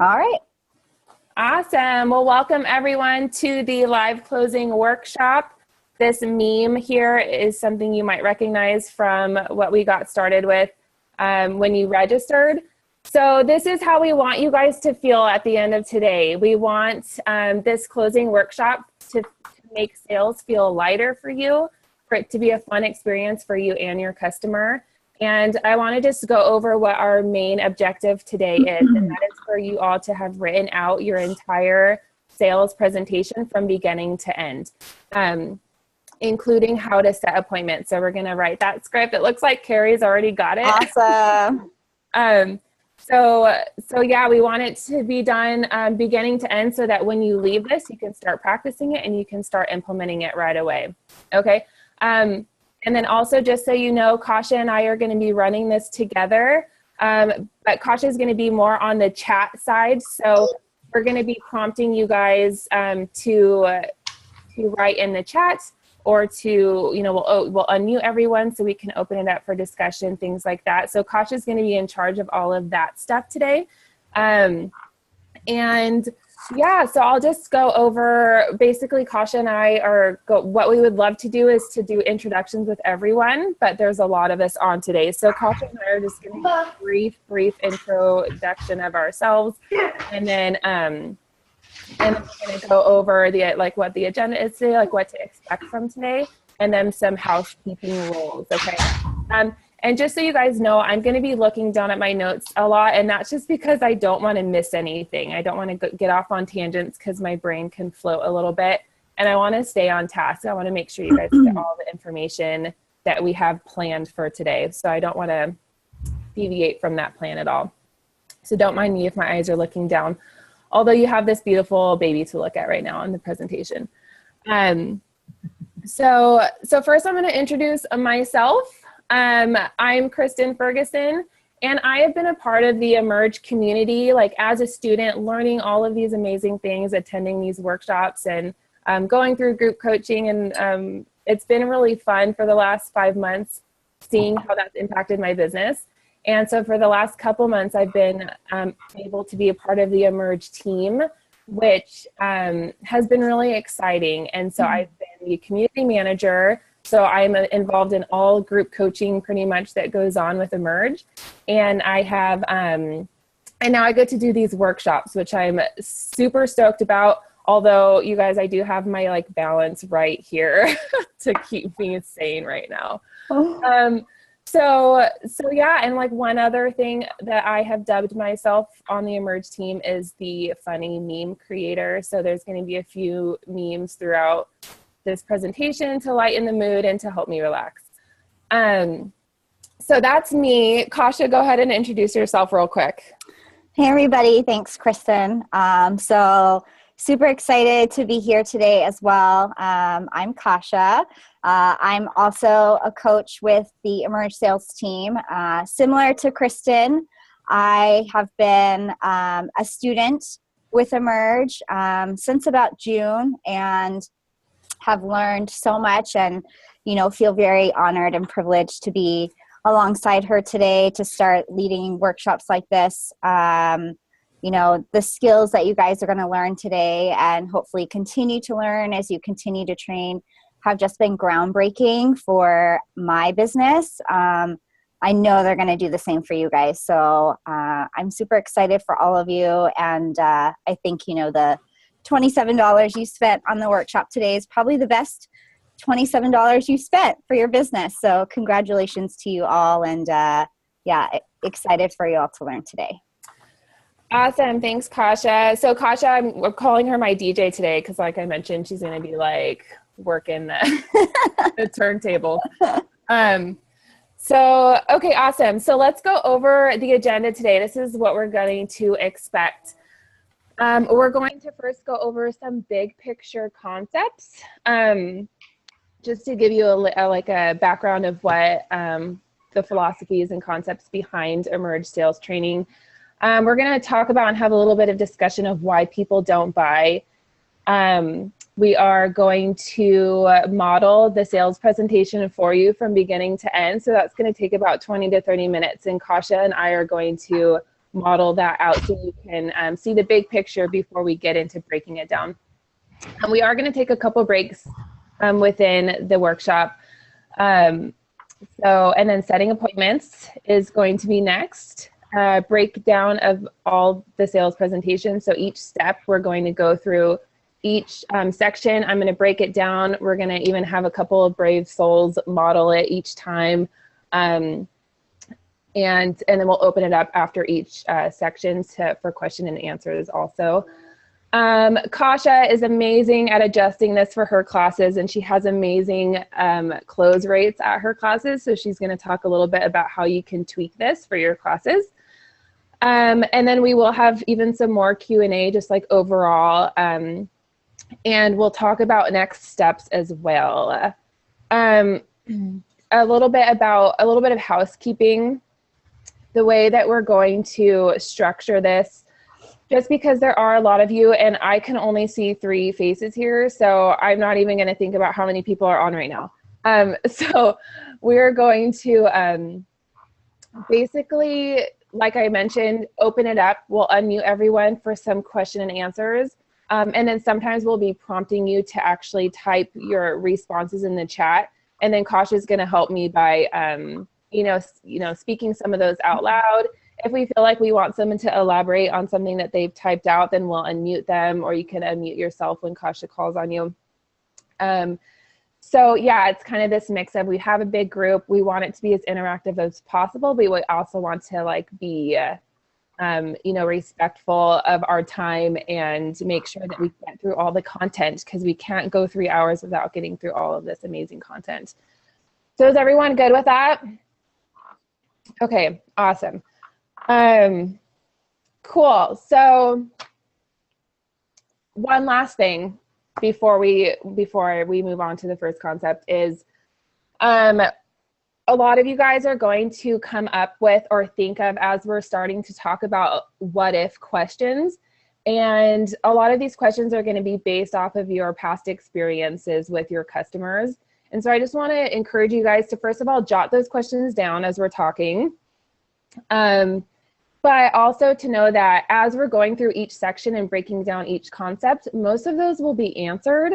All right. Awesome. Well, welcome everyone to the live closing workshop. This meme here is something you might recognize from what we got started with when you registered. So this is how we want you guys to feel at the end of today. We want this closing workshop to make sales feel lighter for you, for it to be a fun experience for you and your customer. And I want to just go over what our main objective today is, and that is for you all to have written out your entire sales presentation from beginning to end, including how to set appointments. So we're going to write that script. It looks like Carrie's already got it. Awesome. So yeah, we want it to be done beginning to end so that when you leave this, you can start practicing it and you can start implementing it right away. Okay. And then also, just so you know, Kasha and I are going to be running this together, but Kasha is going to be more on the chat side. So we're going to be prompting you guys to write in the chat, or to, we'll unmute everyone so we can open it up for discussion, things like that. So Kasha is going to be in charge of all of that stuff today. And yeah, so I'll just go over, basically Kasha and I what we would love to do is to do introductions with everyone, but there's a lot of us on today. So Kasha and I are just going to do a brief introduction of ourselves, and then we're going to go over what the agenda is today, like what to expect from today, and then some housekeeping rules, okay? And just so you guys know, I'm going to be looking down at my notes a lot, and that's just because I don't want to miss anything. I don't want to get off on tangents because my brain can float a little bit, and I want to stay on task. I want to make sure you guys get all the information that we have planned for today. So I don't want to deviate from that plan at all. So don't mind me if my eyes are looking down, although you have this beautiful baby to look at right now in the presentation. So first I'm going to introduce myself. I'm Kristen Ferguson, and I have been a part of the Emerge community, like as a student, learning all of these amazing things, attending these workshops, and going through group coaching. And it's been really fun for the last 5 months, seeing how that's impacted my business. And so for the last couple months, I've been able to be a part of the Emerge team, which has been really exciting. And so I've been the community manager. So I'm involved in all group coaching pretty much that goes on with Emerge. And I have, and now I get to do these workshops, which I'm super stoked about. Although you guys, I do have my balance right here to keep me sane right now. So yeah, and one other thing that I have dubbed myself on the Emerge team is the funny meme creator. So there's going to be a few memes throughout this presentation to lighten the mood and to help me relax. So that's me. Kasha, go ahead and introduce yourself real quick. Hey, everybody. Thanks, Kristen. So super excited to be here today as well. I'm Kasha. I'm also a coach with the Emerge sales team. Similar to Kristen, I have been a student with Emerge since about June, and have learned so much, and feel very honored and privileged to be alongside her today to start leading workshops like this. The skills that you guys are going to learn today and hopefully continue to learn as you continue to train have just been groundbreaking for my business. I know they're going to do the same for you guys. So I'm super excited for all of you. And I think, the $27 you spent on the workshop today is probably the best $27 you spent for your business. So congratulations to you all. And excited for you all to learn today. Awesome. Thanks, Kasha. So Kasha, we're calling her my DJ today because like I mentioned, she's going to be working the turntable. Okay, awesome. So let's go over the agenda today. This is what we're going to expect. We're going to first go over some big picture concepts, just to give you a background of what the philosophies and concepts behind Emerge sales training. We're going to talk about and have a little bit of discussion of why people don't buy. We are going to model the sales presentation for you from beginning to end. So that's going to take about 20 to 30 minutes. And Kasha and I are going to model that out so you can see the big picture before we get into breaking it down. And we are going to take a couple breaks within the workshop. And then setting appointments is going to be next. Breakdown of all the sales presentations. So each step, we're going to go through each section. I'm going to break it down. We're going to even have a couple of brave souls model it each time. And then we'll open it up after each section for question and answers also. Kasha is amazing at adjusting this for her classes, and she has amazing close rates at her classes. So she's going to talk a little bit about how you can tweak this for your classes. And then we will have even some more Q&A, just like overall. And we'll talk about next steps as well. A little bit of housekeeping. The way that we're going to structure this, just because there are a lot of you and I can only see 3 faces here, so I'm not even going to think about how many people are on right now. So we're going to basically, like I mentioned, open it up. We'll unmute everyone for some question and answers. And then sometimes we'll be prompting you to actually type your responses in the chat. And then Kasha is going to help me by speaking some of those out loud. If we feel like we want someone to elaborate on something that they've typed out, then we'll unmute them, or you can unmute yourself when Kasha calls on you. So yeah, it's kind of this mix of, we have a big group. We want it to be as interactive as possible, but we also want to be, respectful of our time and make sure that we get through all the content, because we can't go 3 hours without getting through all of this amazing content. So is everyone good with that? Okay, awesome. Cool. So one last thing before we move on to the first concept is, a lot of you guys are going to come up with or think of, as we're starting to talk about, what if questions. And a lot of these questions are going to be based off of your past experiences with your customers. And so I just want to encourage you guys to, first of all, jot those questions down as we're talking. But also to know that as we're going through each section and breaking down each concept, most of those will be answered.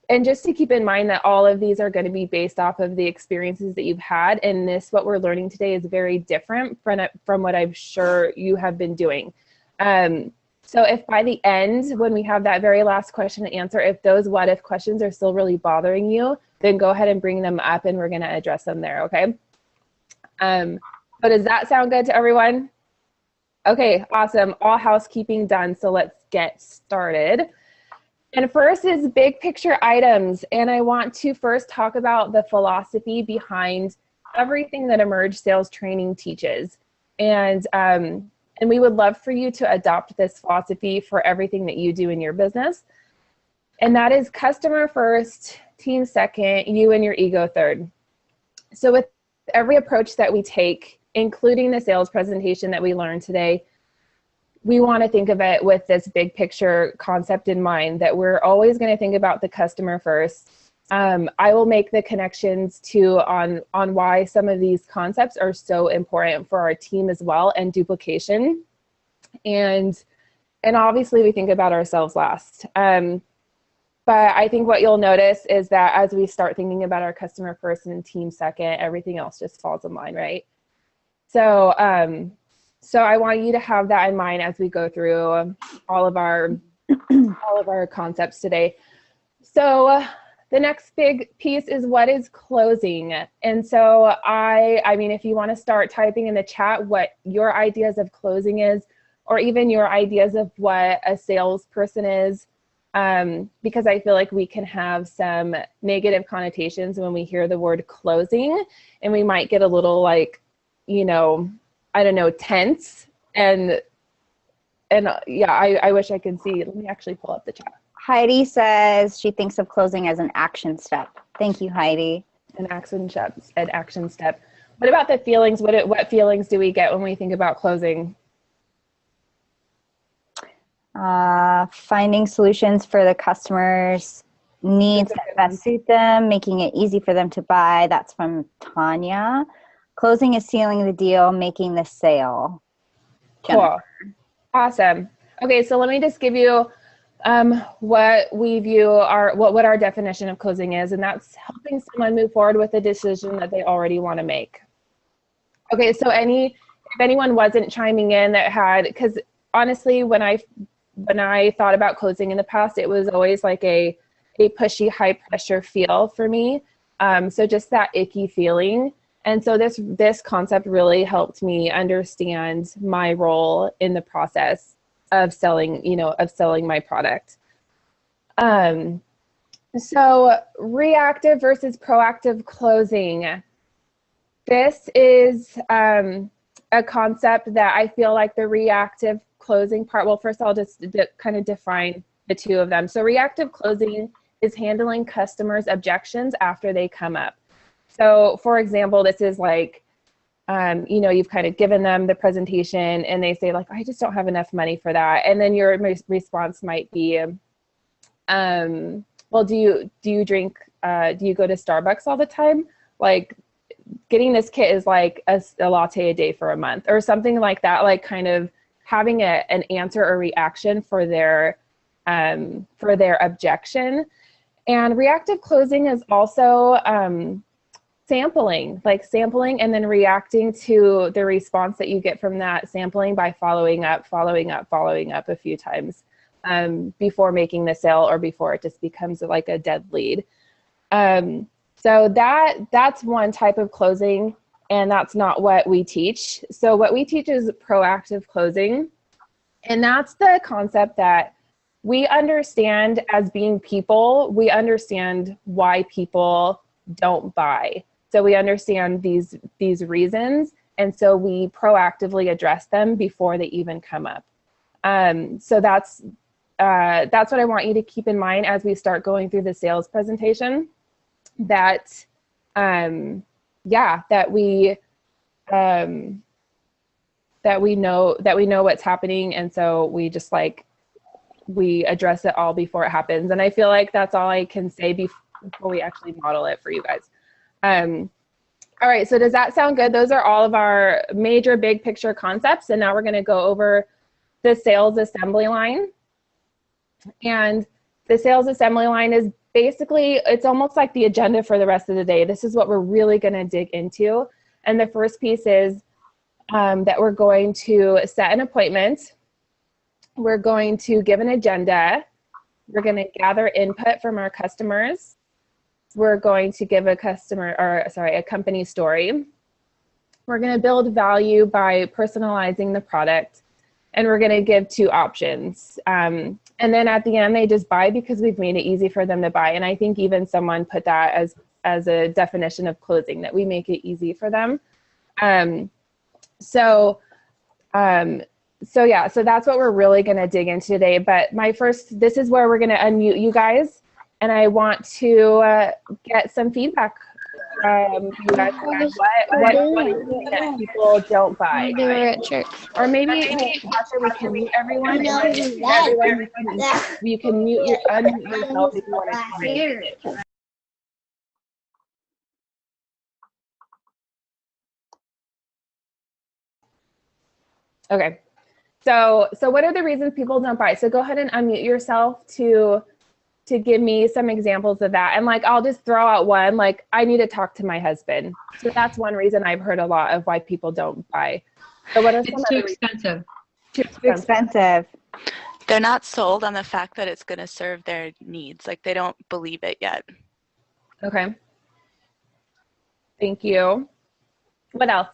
And just to keep in mind that all of these are going to be based off of the experiences that you've had. And what we're learning today is very different from what I'm sure you have been doing. So if by the end, when we have that very last question to answer, if those what if questions are still really bothering you, then go ahead and bring them up and we're going to address them there, okay? So does that sound good to everyone? Okay, awesome. All housekeeping done, so let's get started. And first is big picture items. And I want to first talk about the philosophy behind everything that Emerge Sales Training teaches. And we would love for you to adopt this philosophy for everything that you do in your business. And that is customer first, team second, you and your ego third. So with every approach that we take, including the sales presentation that we learned today, we want to think of it with this big picture concept in mind, that we're always going to think about the customer first. I will make the connections on why some of these concepts are so important for our team as well, and duplication. And obviously we think about ourselves last. But I think what you'll notice is that as we start thinking about our customer first and team second, everything else just falls in line, right? So I want you to have that in mind as we go through all of our concepts today. So the next big piece is, what is closing? And so I mean, if you want to start typing in the chat what your ideas of closing is, or even your ideas of what a salesperson is, because I feel like we can have some negative connotations when we hear the word closing, and we might get a little I don't know, tense. And yeah, I wish I could see. Let me actually pull up the chat. Heidi says she thinks of closing as an action step. Thank you, Heidi. An action step. What about the feelings? What feelings do we get when we think about closing? Finding solutions for the customer's needs that best suit them, making it easy for them to buy. That's from Tanya. Closing is sealing the deal, making the sale. Cool. Awesome. Okay, so let me just give you what we view what our definition of closing is, and that's helping someone move forward with a decision that they already want to make. Okay, so if anyone wasn't chiming in that had, because honestly, when I thought about closing in the past, it was always like a pushy, high pressure feel for me. So just that icky feeling. And so this concept really helped me understand my role in the process of selling my product. So reactive versus proactive closing. This is a concept that I feel like the reactive closing part, well, first I'll just kind of define the two of them. So reactive closing is handling customers' objections after they come up. So for example, this is like, you've kind of given them the presentation and they say like, I just don't have enough money for that. And then your response might be, well, do you go to Starbucks all the time? Like getting this kit is like a latte a day for a month or something like that, like kind of having an answer or reaction for their objection. And reactive closing is also sampling and then reacting to the response that you get from that sampling by following up a few times before making the sale or before it just becomes like a dead lead. So that's one type of closing, and that's not what we teach. So what we teach is proactive closing, and that's the concept that we understand as being people. We understand why people don't buy. So we understand these reasons, and so we proactively address them before they even come up. So that's what I want you to keep in mind as we start going through the sales presentation. That we know what's happening, and so we address it all before it happens. And I feel like that's all I can say before we actually model it for you guys. All right, so does that sound good? Those are all of our major big picture concepts, and now we're going to go over the sales assembly line. And the sales assembly line is basically, it's almost like the agenda for the rest of the day. This is what we're really going to dig into. And the first piece is that we're going to set an appointment. We're going to give an agenda. We're going to gather input from our customers. We're going to give a company story. We're going to build value by personalizing the product. And we're going to give 2 options. And then at the end, they just buy because we've made it easy for them to buy. And I think even someone put that as a definition of closing, that we make it easy for them. So that's what we're really going to dig into today. But this is where we're going to unmute you guys. And I want to get some feedback from you guys. What is it that people don't buy? They were at church. Or maybe after we can mute everyone. You can unmute yourself if you want to hear it. Okay. So what are the reasons people don't buy? So go ahead and unmute yourself to give me some examples of that. And I'll just throw out one, I need to talk to my husband. So that's one reason I've heard a lot of why people don't buy. So what are some It's too expensive. Too expensive. They're not sold on the fact that it's going to serve their needs. They don't believe it yet. Okay. Thank you. What else?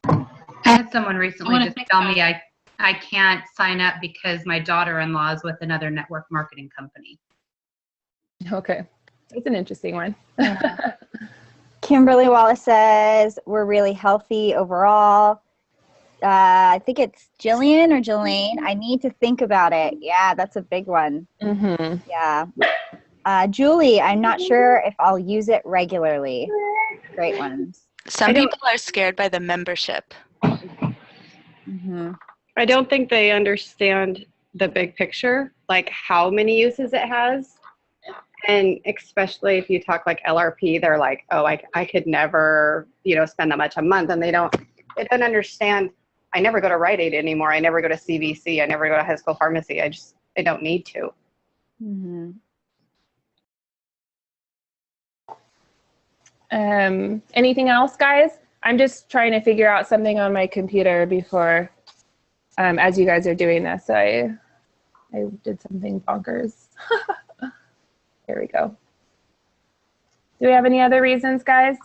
I had someone recently just tell me I can't sign up because my daughter-in-law is with another network marketing company. Okay. That's an interesting one. Kimberly Wallace says, we're really healthy overall. I think it's Jillian or Jelaine. I need to think about it. Yeah, that's a big one. Mm-hmm. Yeah. Julie, I'm not sure if I'll use it regularly. Great ones. Some people are scared by the membership. Mm-hmm. I don't think they understand the big picture, how many uses it has. And especially if you talk like LRP, they're like, oh, I could never, spend that much a month. And they don't understand. I never go to Rite Aid anymore. I never go to CVC. I never go to high school pharmacy. I don't need to. Mm-hmm. Anything else, guys? I'm just trying to figure out something on my computer before, as you guys are doing this. I did something bonkers. Here we go. Do we have any other reasons, guys?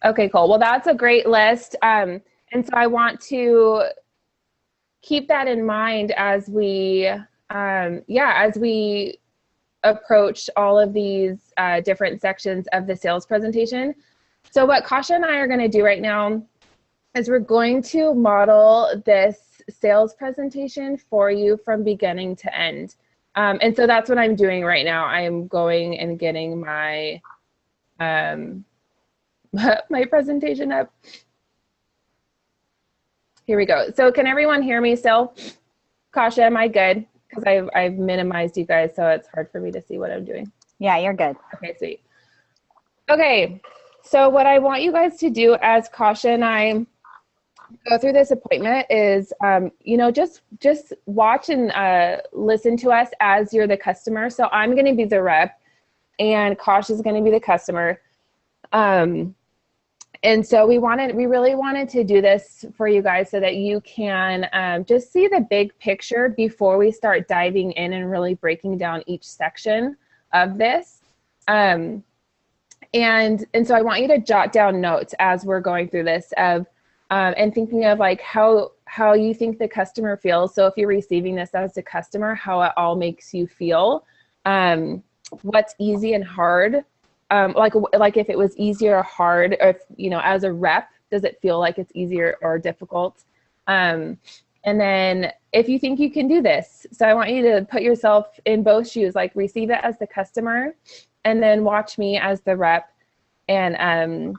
Okay, cool. Well, that's a great list. And so I want to keep that in mind as we, as we approach all of these different sections of the sales presentation. So what Kasha and I are going to do right now is we're going to model this sales presentation for you from beginning to end. And so that's what I'm doing right now. I'm going and getting my my presentation up. Here we go. So can everyone hear me still? Kasha, am I good? Because I've minimized you guys, so it's hard for me to see what I'm doing. Yeah, you're good. Okay, sweet. Okay, so what I want you guys to do as Kasha and I go through this appointment is, just watch and listen to us as you're the customer. So I'm going to be the rep, and Kasha is going to be the customer. And so we really wanted to do this for you guys so that you can just see the big picture before we start diving in and really breaking down each section of this. And so I want you to jot down notes as we're going through this of and thinking of like how you think the customer feels. So if you're receiving this as a customer, how it all makes you feel, what's easy and hard. Like if it was easier or hard, or if, as a rep, does it feel like it's easier or difficult? And then if you think you can do this, so I want you to put yourself in both shoes, like receive it as the customer, and then watch me as the rep, and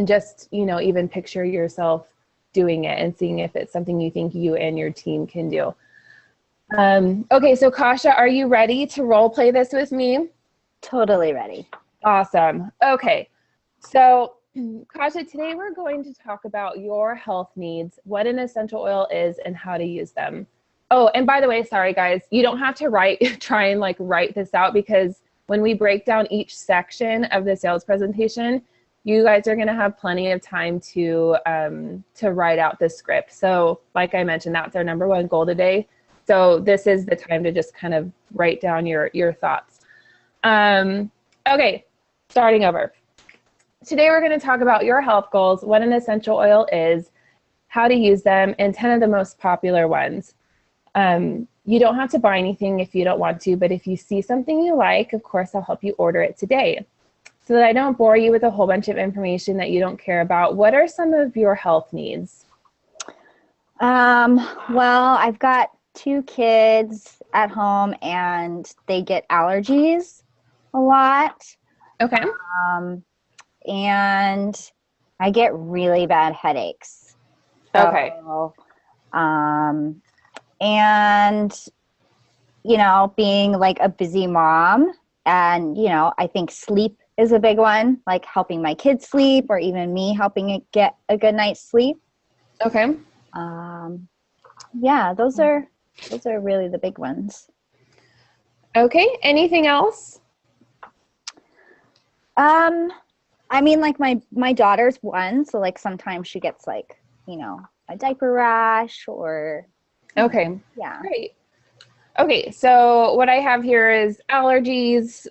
just, even picture yourself doing it and seeing if it's something you think you and your team can do. Okay, so Kasha, are you ready to role play this with me? Totally ready. Awesome. Okay. So Kasha, today we're going to talk about your health needs, what an essential oil is, and how to use them. Oh, and by the way, sorry guys, you don't have to try and write this out, because when we break down each section of the sales presentation, you guys are going to have plenty of time to write out the script. So like I mentioned, that's our number one goal today. So this is the time to just kind of write down your thoughts. Okay, starting over. Today we're going to talk about your health goals, what an essential oil is, how to use them, and 10 of the most popular ones. You don't have to buy anything if you don't want to, but if you see something you like, of course, I'll help you order it today. So that I don't bore you with a whole bunch of information that you don't care about, what are some of your health needs? Well, I've got 2 kids at home and they get allergies a lot. Okay. And I get really bad headaches. Okay. And, being like a busy mom, and, I think sleep is a big one, like helping my kids sleep, or even me helping it get a good night's sleep. Okay. Yeah, those are really the big ones. Okay. Anything else? I mean, like my daughter's one, so like sometimes she gets like, a diaper rash or. Okay. Yeah. Great. Okay. So what I have here is allergies,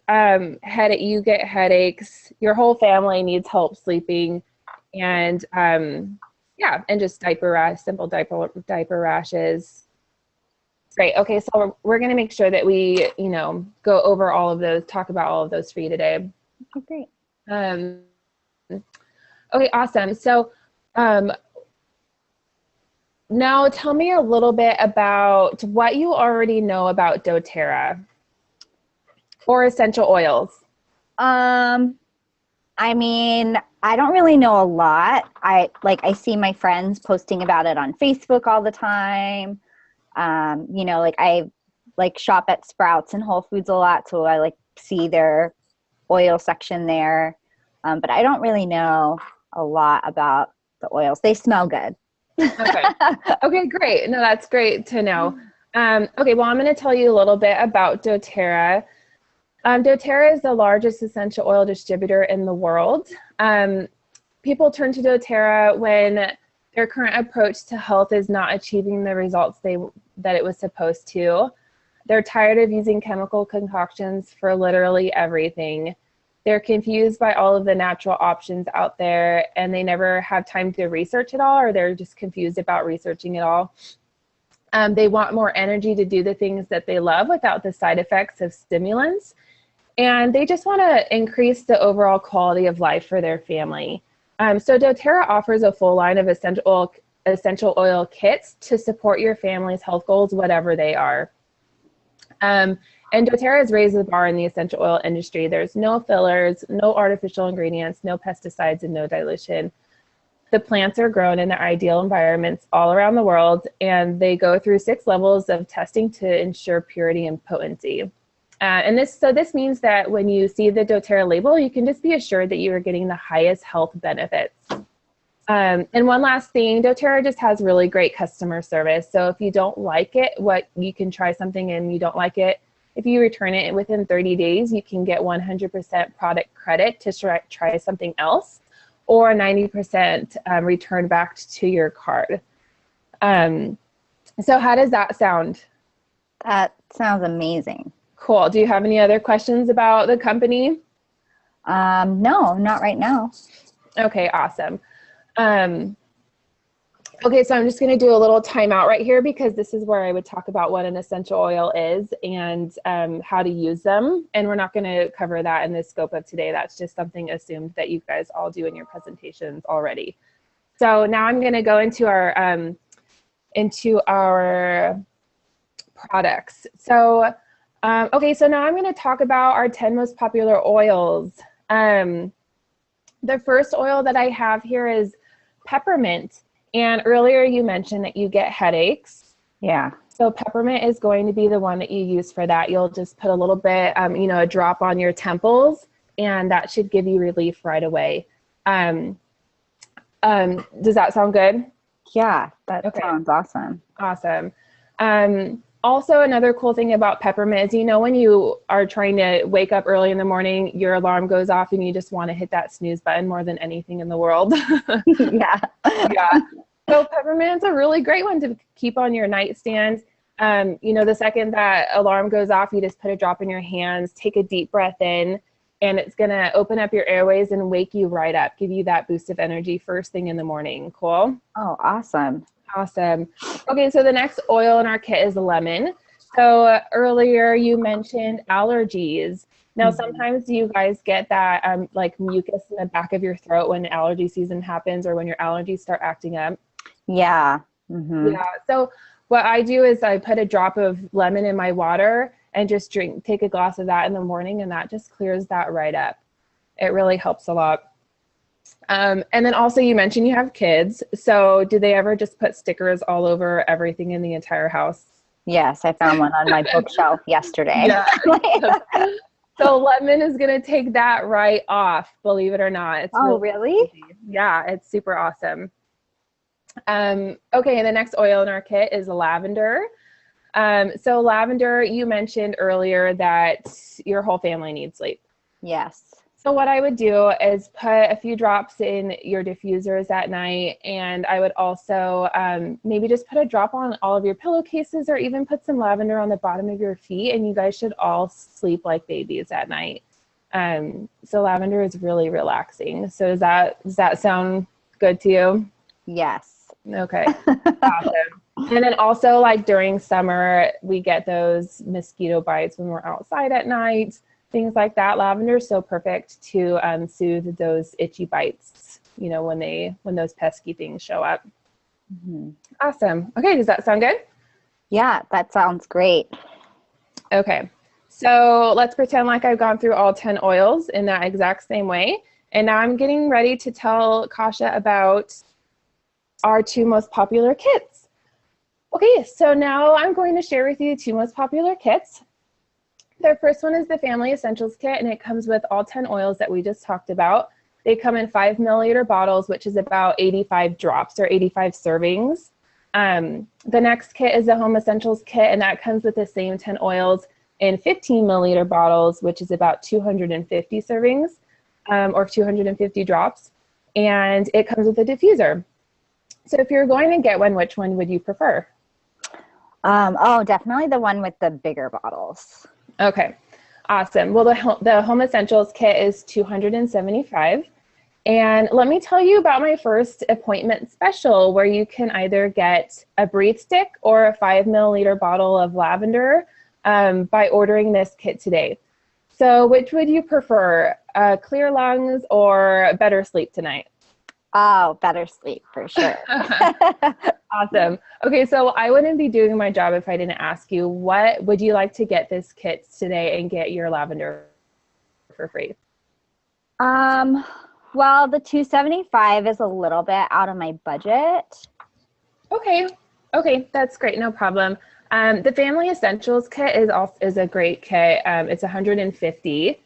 headache. You get headaches. Your whole family needs help sleeping, and and just diaper rash, simple diaper rashes. Great. Okay. So we're going to make sure that we, go over all of those, talk about all of those for you today. Okay, great. Okay, awesome. So now tell me a little bit about what you already know about doTERRA or essential oils. I mean, I don't really know a lot. I see my friends posting about it on Facebook all the time. like shop at Sprouts and Whole Foods a lot, so I like see their oil section there. But I don't really know a lot about the oils. They smell good. Okay. Okay, great. No, that's great to know. Okay, well, I'm going to tell you a little bit about doTERRA. doTERRA is the largest essential oil distributor in the world. People turn to doTERRA when their current approach to health is not achieving the results that it was supposed to. They're tired of using chemical concoctions for literally everything. They're confused by all of the natural options out there, and they never have time to research it all, or they're just confused about researching it all. They want more energy to do the things that they love without the side effects of stimulants. And they just want to increase the overall quality of life for their family. So doTERRA offers a full line of essential oil kits to support your family's health goals, whatever they are. And doTERRA has raised the bar in the essential oil industry. There's no fillers, no artificial ingredients, no pesticides, and no dilution. The plants are grown in their ideal environments all around the world, and they go through 6 levels of testing to ensure purity and potency. And this means that when you see the doTERRA label, you can just be assured that you are getting the highest health benefits. And one last thing, doTERRA just has really great customer service. So if you don't like it, you can try something and you don't like it, if you return it within 30 days, you can get 100% product credit to try something else, or 90% return back to your card. So how does that sound? That sounds amazing. Cool. Do you have any other questions about the company? No, not right now. Okay, awesome. Okay, so I'm just going to do a little timeout right here, because this is where I would talk about what an essential oil is and how to use them. And we're not going to cover that in the scope of today. That's just something assumed that you guys all do in your presentations already. So now I'm going to go into our products. So, okay, so now I'm going to talk about our 10 most popular oils. The first oil that I have here is peppermint. And earlier you mentioned that you get headaches. Yeah. So peppermint is going to be the one that you use for that. You'll just put a little bit, a drop on your temples, and that should give you relief right away. Does that sound good? Yeah, that sounds awesome. Awesome. Also, another cool thing about peppermint is, when you are trying to wake up early in the morning, your alarm goes off and you just want to hit that snooze button more than anything in the world. Yeah. Yeah. So peppermint's a really great one to keep on your nightstand. The second that alarm goes off, you just put a drop in your hands, take a deep breath in, and it's going to open up your airways and wake you right up, give you that boost of energy first thing in the morning. Cool? Oh, awesome. Awesome. Okay, so the next oil in our kit is lemon. So earlier you mentioned allergies. Now, sometimes you guys get that like mucus in the back of your throat when allergy season happens, or when your allergies start acting up. Yeah. Mm-hmm. Yeah. So what I do is I put a drop of lemon in my water and just take a glass of that in the morning, and that just clears that right up. It really helps a lot. And then also you mentioned you have kids. So do they ever just put stickers all over everything in the entire house? Yes, I found one on my bookshelf yesterday. Yeah. So lemon is going to take that right off, believe it or not. It's really? Easy. Yeah, it's super awesome. Okay, and the next oil in our kit is lavender. So lavender, you mentioned earlier that your whole family needs sleep. Yes. So what I would do is put a few drops in your diffusers at night, and I would also maybe just put a drop on all of your pillowcases, or even put some lavender on the bottom of your feet, and you guys should all sleep like babies at night. So lavender is really relaxing. So does that sound good to you? Yes. Okay. Awesome. And then also, like during summer, we get those mosquito bites when we're outside at night. Things like that. Lavender is so perfect to soothe those itchy bites, when those pesky things show up. Mm-hmm. Awesome. Okay, does that sound good? Yeah, that sounds great. Okay, so let's pretend like I've gone through all 10 oils in that exact same way. And now I'm getting ready to tell Kasha about our 2 most popular kits. Okay, so now I'm going to share with you two most popular kits. The first one is the Family Essentials Kit, and it comes with all 10 oils that we just talked about. They come in 5 milliliter bottles, which is about 85 drops or 85 servings. The next kit is the Home Essentials Kit, and that comes with the same 10 oils in 15 milliliter bottles, which is about 250 servings or 250 drops. And it comes with a diffuser. So if you're going to get one, which one would you prefer? Oh, definitely the one with the bigger bottles. Okay, awesome. Well, the Home Essentials Kit is $275. And let me tell you about my first appointment special, where you can either get a breathe stick or a 5 milliliter bottle of lavender by ordering this kit today. So which would you prefer, clear lungs or better sleep tonight? Oh, better sleep for sure. Awesome. Okay, so I wouldn't be doing my job if I didn't ask you, what would you like to get this kit today and get your lavender for free? Well, the $275 is a little bit out of my budget. Okay, that's great, no problem. The Family Essentials Kit is a great kit. It's $150,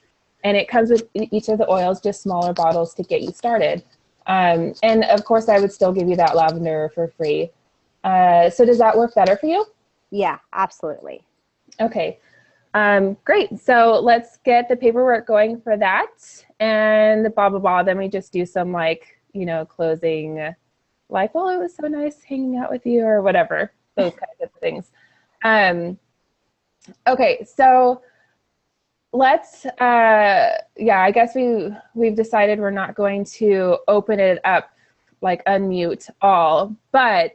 and it comes with each of the oils, just smaller bottles to get you started. And of course, I would still give you that lavender for free. So does that work better for you? Yeah, absolutely. Okay, great. So let's get the paperwork going for that, and blah, blah, blah. Then we just do some closing, like, well, it was so nice hanging out with you or whatever, those kinds of things. Okay, so let's, I guess we've decided we're not going to open it up, like unmute all, but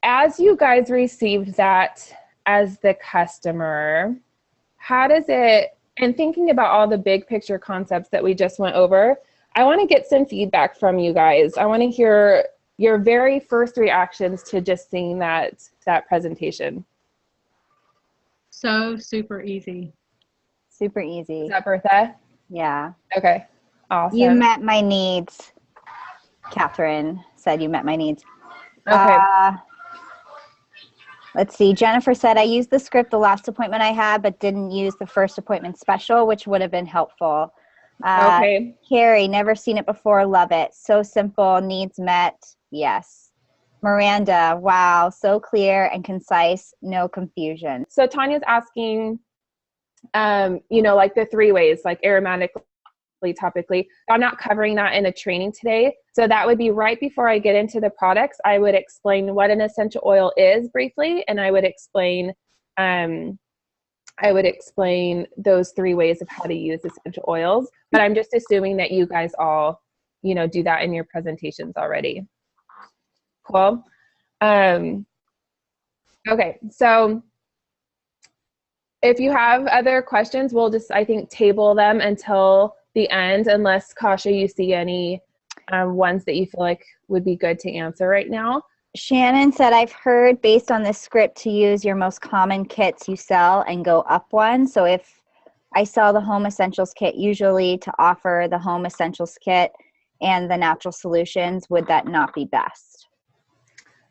as you guys received that as the customer, how does it, and thinking about all the big picture concepts that we just went over, I want to get some feedback from you guys. I want to hear your very first reactions to just seeing that presentation. So super easy. Super easy. Is that Bertha? Yeah. Okay, awesome. You met my needs. Catherine said you met my needs. Okay. Let's see. Jennifer said, I used the script the last appointment I had, but didn't use the first appointment special, which would have been helpful. Okay. Carrie, never seen it before. Love it. So simple. Needs met. Yes. Miranda, wow. So clear and concise. No confusion. So Tanya's asking, like the 3 ways, like aromatically, topically. I'm not covering that in a training today. So that would be right before I get into the products. I would explain what an essential oil is briefly, and I would explain those 3 ways of how to use essential oils. But I'm just assuming that you guys all, do that in your presentations already. Cool. Okay, so if you have other questions, we'll just, I think, table them until the end, unless, Kasha, you see any ones that you feel like would be good to answer right now. Shannon said, I've heard based on this script to use your most common kits you sell and go up one. So if I sell the Home Essentials Kit, usually to offer the Home Essentials Kit and the Natural Solutions, would that not be best?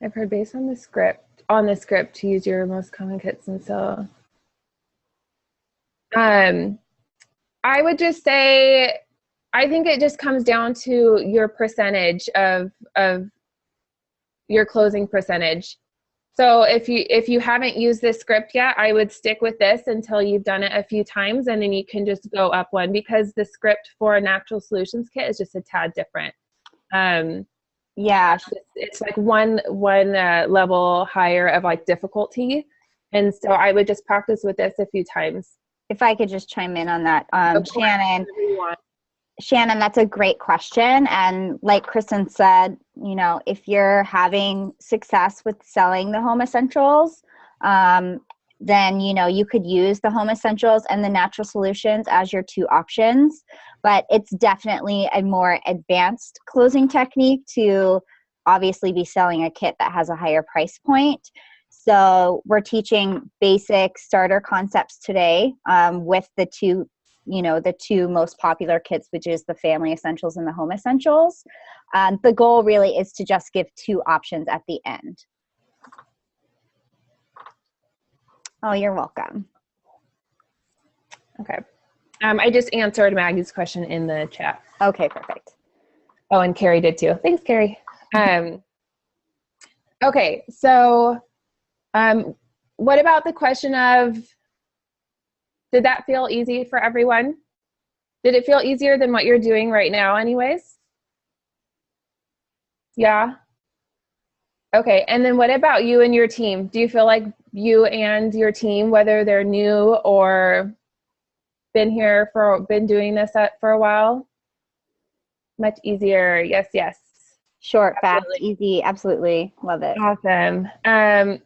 I've heard based on the script to use your most common kits and sell. I would just say, I think it just comes down to your percentage of your closing percentage. So if you haven't used this script yet, I would stick with this until you've done it a few times, and then you can just go up one, because the script for a Natural Solutions Kit is just a tad different. Yeah, it's like one level higher of like difficulty, and so I would just practice with this a few times. if I could just chime in on that, Shannon, that's a great question. And like Kristen said, if you're having success with selling the Home Essentials, then, you could use the Home Essentials and the Natural Solutions as your 2 options. But it's definitely a more advanced closing technique to obviously be selling a kit that has a higher price point. So we're teaching basic starter concepts today with the 2 most popular kits, which is the Family Essentials and the Home Essentials. The goal really is to just give 2 options at the end. Oh, you're welcome. Okay. I just answered Maggie's question in the chat. Okay, perfect. Oh, and Carrie did too. Thanks, Carrie. Okay, so what about the question of, did that feel easy for everyone? Did it feel easier than what you're doing right now anyways? Yeah? Okay, and then what about you and your team? Do you feel like you and your team, whether they're new or been doing this for a while? Much easier. Yes, yes. Short, Absolutely. fast, easy. Absolutely. Love it. Awesome.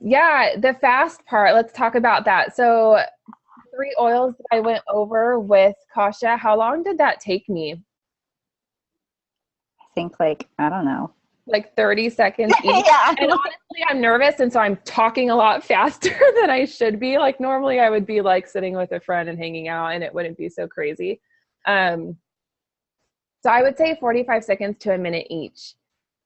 Yeah, the fast part, let's talk about that. So 3 oils that I went over with Kasha, how long did that take me? I think like, I don't know. Like 30 seconds each. Yeah. And honestly, I'm nervous, and so I'm talking a lot faster than I should be. Like normally I would be like sitting with a friend and hanging out and it wouldn't be so crazy. So I would say 45 seconds to a minute each.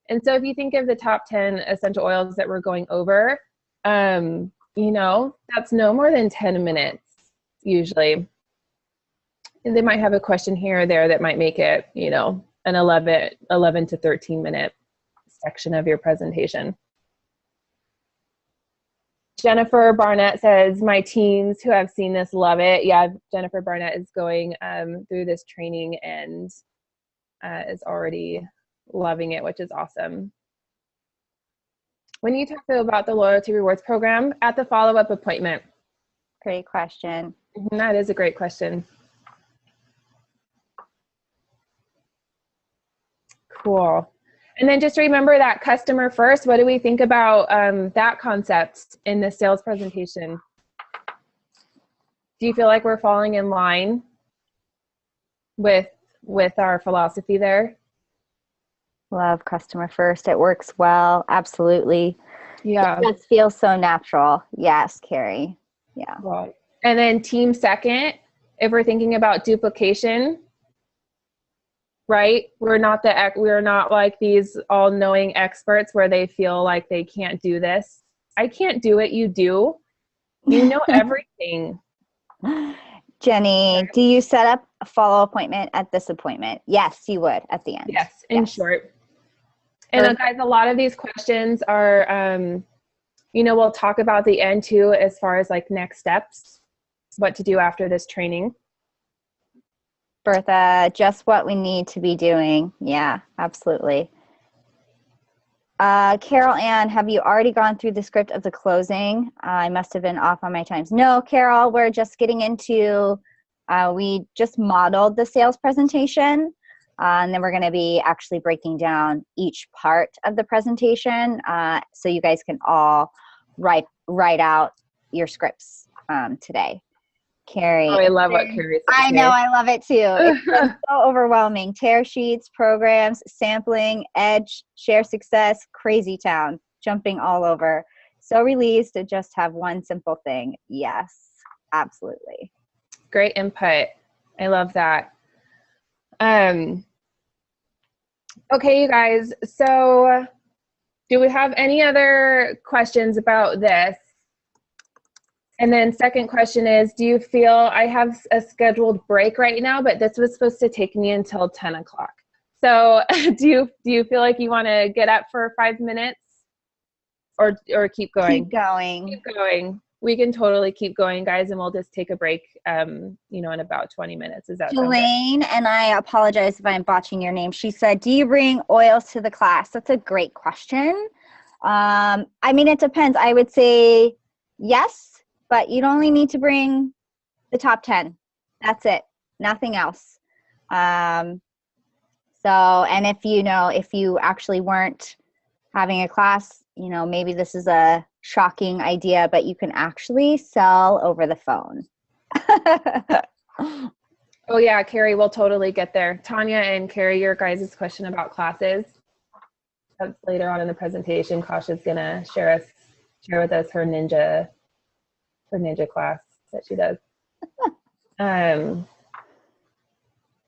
And so if you think of the top 10 essential oils that we're going over, you know, that's no more than 10 minutes usually. And they might have a question here or there that might make it, you know, an 11 to 13 minute section of your presentation. Jennifer Barnett says, my teens who have seen this love it. Yeah, Jennifer Barnett is going through this training and is already loving it, which is awesome. When you talk about the loyalty rewards program at the follow-up appointment. Great question. That is a great question. Cool. And then just remember that customer first. What do we think about that concept in the sales presentation? Do you feel like we're falling in line with our philosophy there? Love customer first. It works well. Absolutely. Yeah. It does feel so natural. Yes, Carrie. Yeah. Right. And then team second, if we're thinking about duplication, right? We're not like these all-knowing experts where they feel like they can't do this. I can't do it. You do. You know everything. Jenny, do you set up a follow appointment at this appointment? Yes, you would at the end. Yes, in short. And guys, a lot of these questions are, you know, we'll talk about the end too, as far as like next steps, what to do after this training. Bertha, just what we need to be doing. Yeah, absolutely. Carol Ann, have you already gone through the script of the closing? I must have been off on my times. No, Carol, we're just getting into, we just modeled the sales presentation, and then we're going to be actually breaking down each part of the presentation, so you guys can all write out your scripts today. Carrie. Oh, I love what Carrie said. I know, I love it too. It's been so overwhelming. Tear sheets, programs, sampling, edge, share success, crazy town, jumping all over. So relieved to just have one simple thing. Yes, absolutely. Great input. I love that. Okay, you guys. So do we have any other questions about this? And then second question is, do you feel, I have a scheduled break right now, but this was supposed to take me until 10 o'clock. So do you feel like you want to get up for 5 minutes or keep going? Keep going. Keep going. We can totally keep going, guys, and we'll just take a break, you know, in about 20 minutes. Is that Jelaine, and I apologize if I'm botching your name. She said, do you bring oils to the class? That's a great question. I mean, it depends. I would say yes. But you'd only need to bring the top 10. That's it. Nothing else. And if you actually weren't having a class, you know, maybe this is a shocking idea, but you can actually sell over the phone. Oh yeah, Carrie, we'll totally get there. Tanya and Carrie, your guys' question about classes. That's later on in the presentation. Kasha's gonna share with us her ninja class that she does.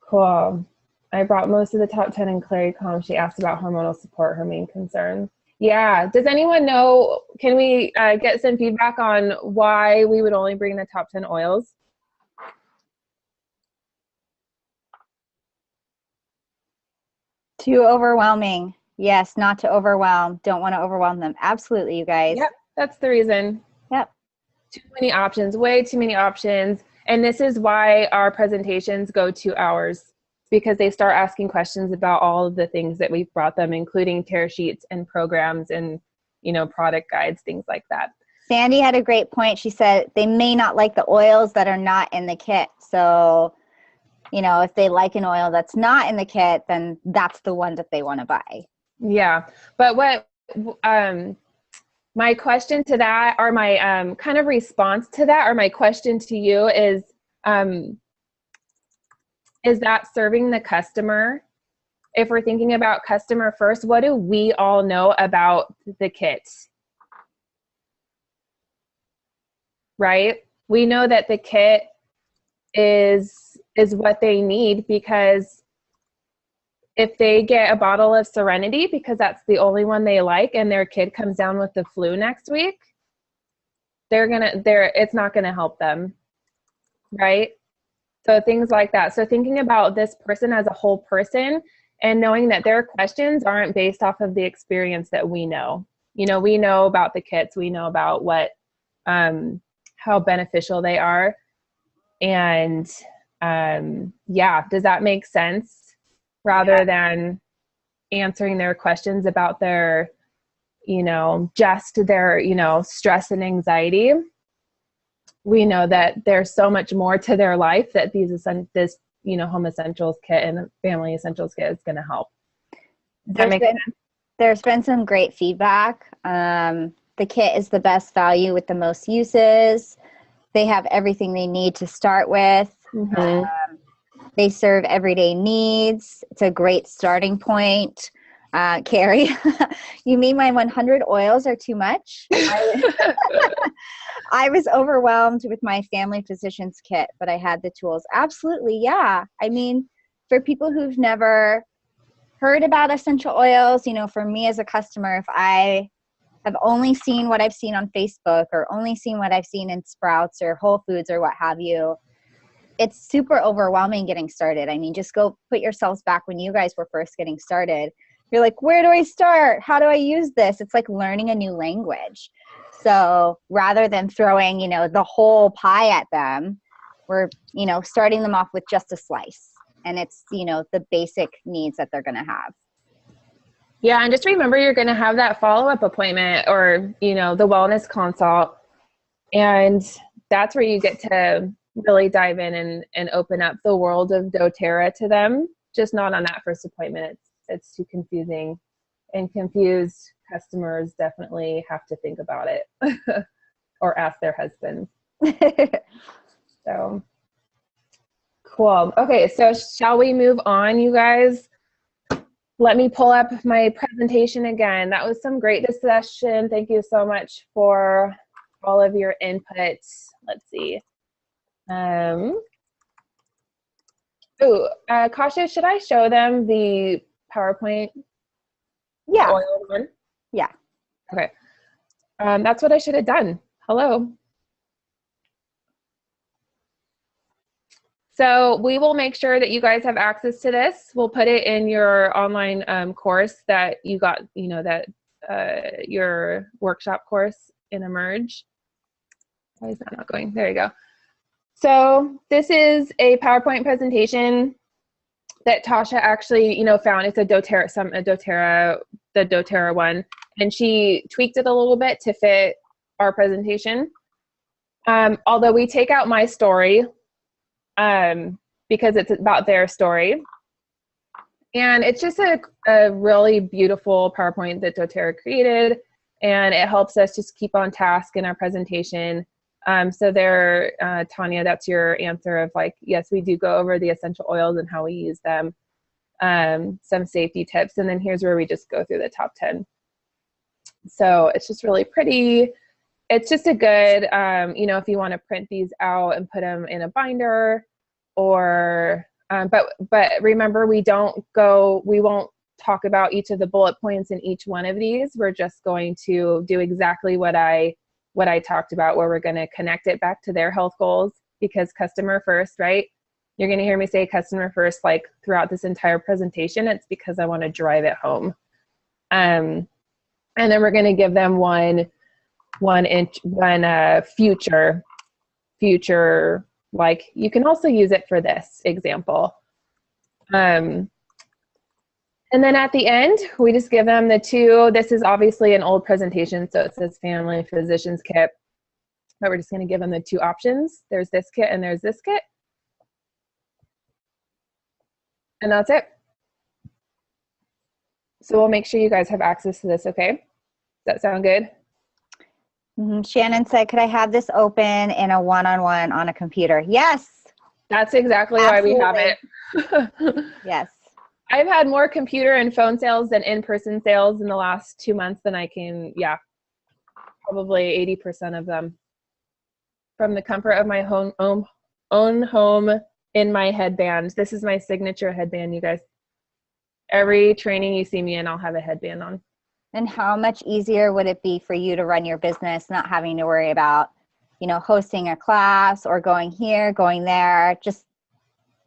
Cool. I brought most of the top 10 in ClariComm. She asked about hormonal support, her main concern. Yeah. Does anyone know, can we get some feedback on why we would only bring the top 10 oils? Too overwhelming. Yes, not to overwhelm. Don't want to overwhelm them. Absolutely, you guys. Yep, that's the reason. Yep. Too many options, way too many options. And this is why our presentations go 2 hours, because they start asking questions about all of the things that we've brought them, including tear sheets and programs and, you know, product guides, things like that. Sandy had a great point. She said they may not like the oils that are not in the kit. So, you know, if they like an oil that's not in the kit, then that's the one that they want to buy. Yeah. But what, my question to that, or my kind of response to that, or my question to you is that serving the customer? If we're thinking about customer first, what do we all know about the kit? Right? We know that the kit is what they need, because if they get a bottle of Serenity because that's the only one they like, and their kid comes down with the flu next week, it's not gonna help them, right? So things like that. So thinking about this person as a whole person, and knowing that their questions aren't based off of the experience that we know. You know, we know about the kits, we know about what, how beneficial they are. And yeah, does that make sense? Rather than answering their questions about their, you know, just their, you know, stress and anxiety. We know that there's so much more to their life that this, you know, Home Essentials kit and Family Essentials kit is going to help. There's been some great feedback. The kit is the best value with the most uses. They have everything they need to start with. Mm-hmm. They serve everyday needs. It's a great starting point. Carrie, you mean my 100 oils are too much? I was overwhelmed with my family physician's kit, but I had the tools. Absolutely, yeah. I mean, for people who've never heard about essential oils, you know, for me as a customer, if I have only seen what I've seen on Facebook, or only seen what I've seen in Sprouts or Whole Foods or what have you, it's super overwhelming getting started. I mean, just go put yourselves back when you guys were first getting started. You're like, where do I start? How do I use this? It's like learning a new language. So rather than throwing, you know, the whole pie at them, we're, you know, starting them off with just a slice. And it's, you know, the basic needs that they're going to have. Yeah. And just remember, you're going to have that follow-up appointment, or, you know, the wellness consult. And that's where you get to really dive in and open up the world of doTERRA to them. Just not on that first appointment. It's too confusing, and confused customers definitely have to think about it or ask their husbands. So cool. Okay, so shall we move on, you guys? Let me pull up my presentation again. That was some great discussion. Thank you so much for all of your inputs. Let's see. Kasha, should I show them the PowerPoint? Yeah. The oil one? Yeah. Okay. That's what I should have done. Hello. So we will make sure that you guys have access to this. We'll put it in your online course that you got, you know, that your workshop course in Emerge. Why is that not going? There you go. So this is a PowerPoint presentation that Tasha actually, you know, found. It's a doTERRA, the doTERRA one, and she tweaked it a little bit to fit our presentation. Although we take out my story because it's about their story. And it's just a really beautiful PowerPoint that doTERRA created, and it helps us just keep on task in our presentation. So there, Tanya, that's your answer of like, yes, we do go over the essential oils and how we use them, some safety tips, and then here's where we just go through the top 10. So it's just really pretty. It's just a good, you know, if you want to print these out and put them in a binder, or, but remember, we won't talk about each of the bullet points in each one of these. We're just going to do exactly what I talked about, where we're going to connect it back to their health goals, because customer first, right? You're going to hear me say customer first like throughout this entire presentation. It's because I want to drive it home. And then we're going to give them one future, like you can also use it for this example. And then at the end, we just give them the two. This is obviously an old presentation, so it says family physician's kit, but we're just going to give them the two options. There's this kit and there's this kit. And that's it. So we'll make sure you guys have access to this, okay? Does that sound good? Shannon said, could I have this open in a one-on-one on a computer? Yes. That's exactly why we have it. Yes. I've had more computer and phone sales than in-person sales in the last 2 months than I can, probably 80% of them. From the comfort of my own home in my headband. This is my signature headband, you guys. Every training you see me in, I'll have a headband on. And how much easier would it be for you to run your business, not having to worry about, hosting a class or going here, going there, just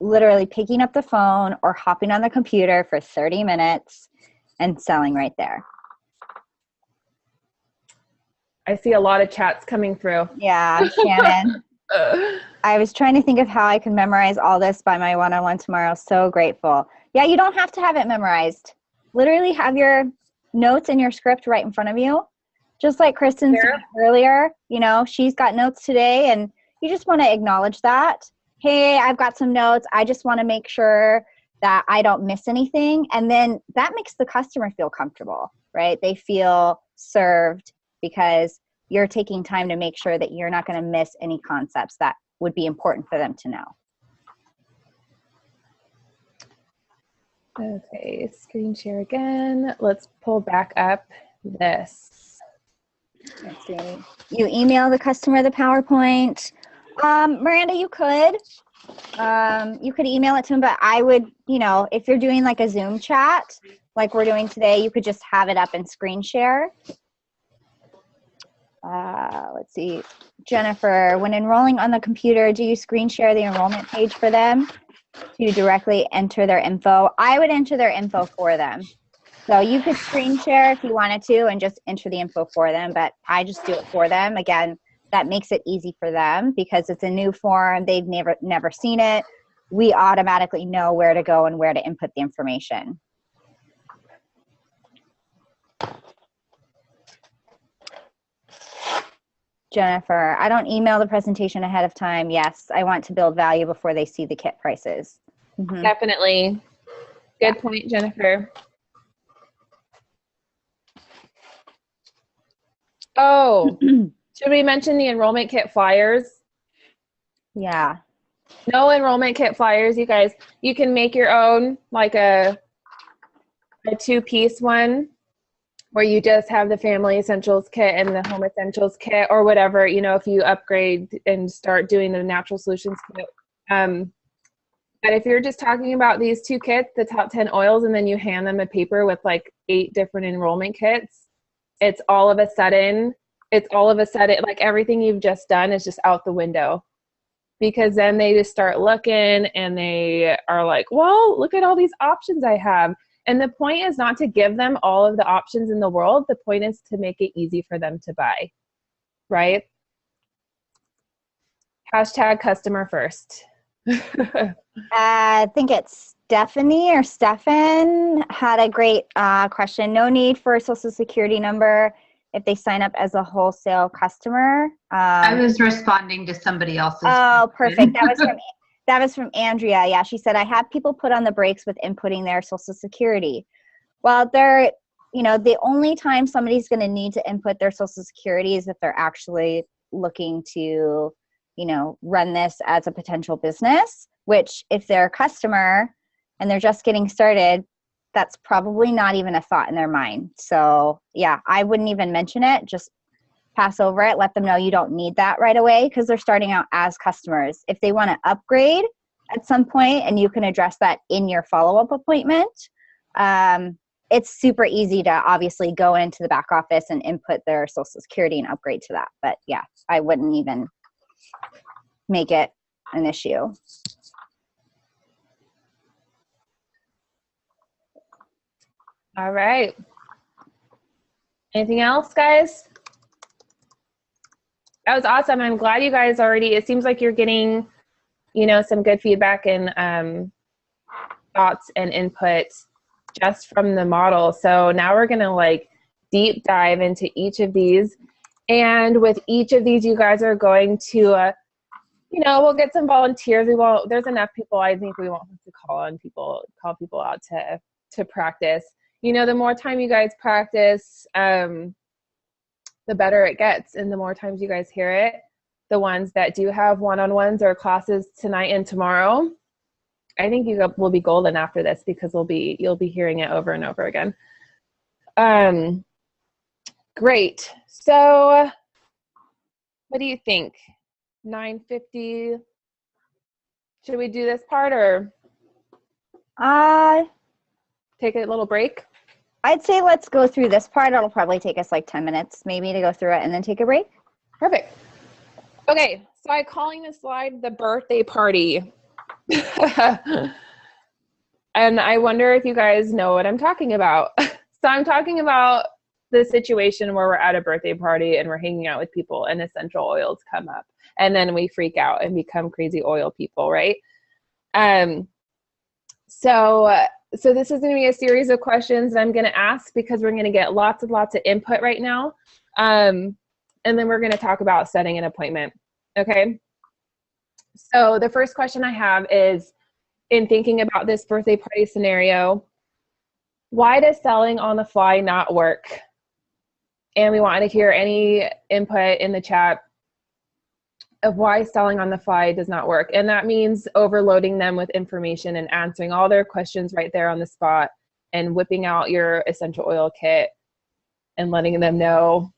literally picking up the phone or hopping on the computer for 30 minutes and selling right there. I see a lot of chats coming through. Yeah, Shannon. I was trying to think of how I can memorize all this by my one-on-one tomorrow. So grateful. Yeah, you don't have to have it memorized. Literally have your notes and your script right in front of you. Just like Kristen said earlier, she's got notes today, and you just want to acknowledge that. Hey, I've got some notes. I just want to make sure that I don't miss anything. And then that makes the customer feel comfortable, right? They feel served because you're taking time to make sure that you're not going to miss any concepts that would be important for them to know. Okay, screen share again. Let's pull back up this. Let's see. You email the customer the PowerPoint. Miranda, you could email it to them, but I would, if you're doing like a Zoom chat, like we're doing today, you could just have it up and screen share. Let's see. Jennifer, when enrolling on the computer, do you screen share the enrollment page for them to directly enter their info? I would enter their info for them. So you could screen share if you wanted to and just enter the info for them, but I just do it for them. Again, that makes it easy for them because it's a new form. They've never seen it. We automatically know where to go and where to input the information. Jennifer, I don't email the presentation ahead of time. Yes, I want to build value before they see the kit prices. Mm-hmm. Definitely. Good point, Jennifer. Oh, should we mention the enrollment kit flyers? Yeah. No enrollment kit flyers, you guys. You can make your own, like a two-piece one where you just have the family essentials kit and the home essentials kit or whatever, if you upgrade and start doing the natural solutions kit. But if you're just talking about these two kits, the top 10 oils, and then you hand them a paper with like 8 different enrollment kits, it's all of a sudden, like everything you've just done is just out the window. Because then they just start looking and they are like, well, look at all these options I have. And the point is not to give them all of the options in the world. The point is to make it easy for them to buy, right? Hashtag customer first. I think it's Stephanie or Stefan had a great question. No need for a social security number if they sign up as a wholesale customer. I was responding to somebody else's. Oh, perfect. That was from Andrea. Yeah, she said, I have people put on the brakes with inputting their social security. Well, the only time somebody's going to need to input their social security is if they're actually looking to, run this as a potential business, which if they're a customer and they're just getting started, that's probably not even a thought in their mind. So yeah, I wouldn't even mention it. Just pass over it, let them know you don't need that right away because they're starting out as customers. If they want to upgrade at some point, and you can address that in your follow-up appointment, it's super easy to obviously go into the back office and input their social security and upgrade to that. But yeah, I wouldn't even make it an issue. All right. Anything else, guys? That was awesome. I'm glad you guys already, it seems like you're getting, you know, some good feedback and thoughts and input just from the model. So now we're going to like deep dive into each of these. And with each of these, you guys are going to, you know, we'll get some volunteers. We won't, there's enough people. I think we won't have to call people out to practice. You know, the more time you guys practice, the better it gets. And the more times you guys hear it, the ones that do have one-on-ones or classes tonight and tomorrow, I think you will be golden after this because you'll be hearing it over and over again. Great. So what do you think? 9:50. Should we do this part or take a little break? I'd say let's go through this part. It'll probably take us like 10 minutes maybe to go through it and then take a break. Perfect. Okay, so I'm calling this slide the birthday party. And I wonder if you guys know what I'm talking about. So I'm talking about the situation where we're at a birthday party and we're hanging out with people and essential oils come up and then we freak out and become crazy oil people, right? So this is going to be a series of questions that I'm going to ask because we're going to get lots of input right now. And then we're going to talk about setting an appointment. Okay. So the first question I have is, in thinking about this birthday party scenario, why does selling on the fly not work? And we want to hear any input in the chat of why selling on the fly does not work. And that means overloading them with information and answering all their questions right there on the spot and whipping out your essential oil kit and letting them know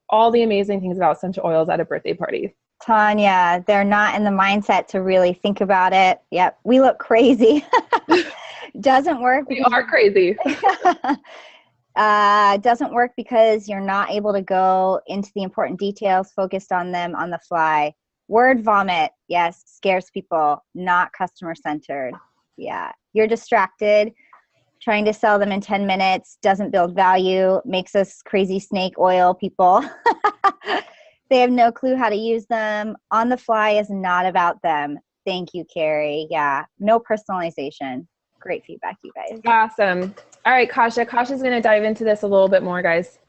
all the amazing things about essential oils at a birthday party. Tanya, they're not in the mindset to really think about it. Yep, we look crazy. Doesn't work. We are crazy. Doesn't work because you're not able to go into the important details, focused on them on the fly. Word vomit, yes, scares people, not customer centered. Yeah, you're distracted. Trying to sell them in 10 minutes doesn't build value, makes us crazy snake oil people. They have no clue how to use them. On the fly is not about them. Thank you, Carrie. Yeah, no personalization. Great feedback, you guys. Awesome. All right, Kasha. Kasha's going to dive into this a little bit more, guys.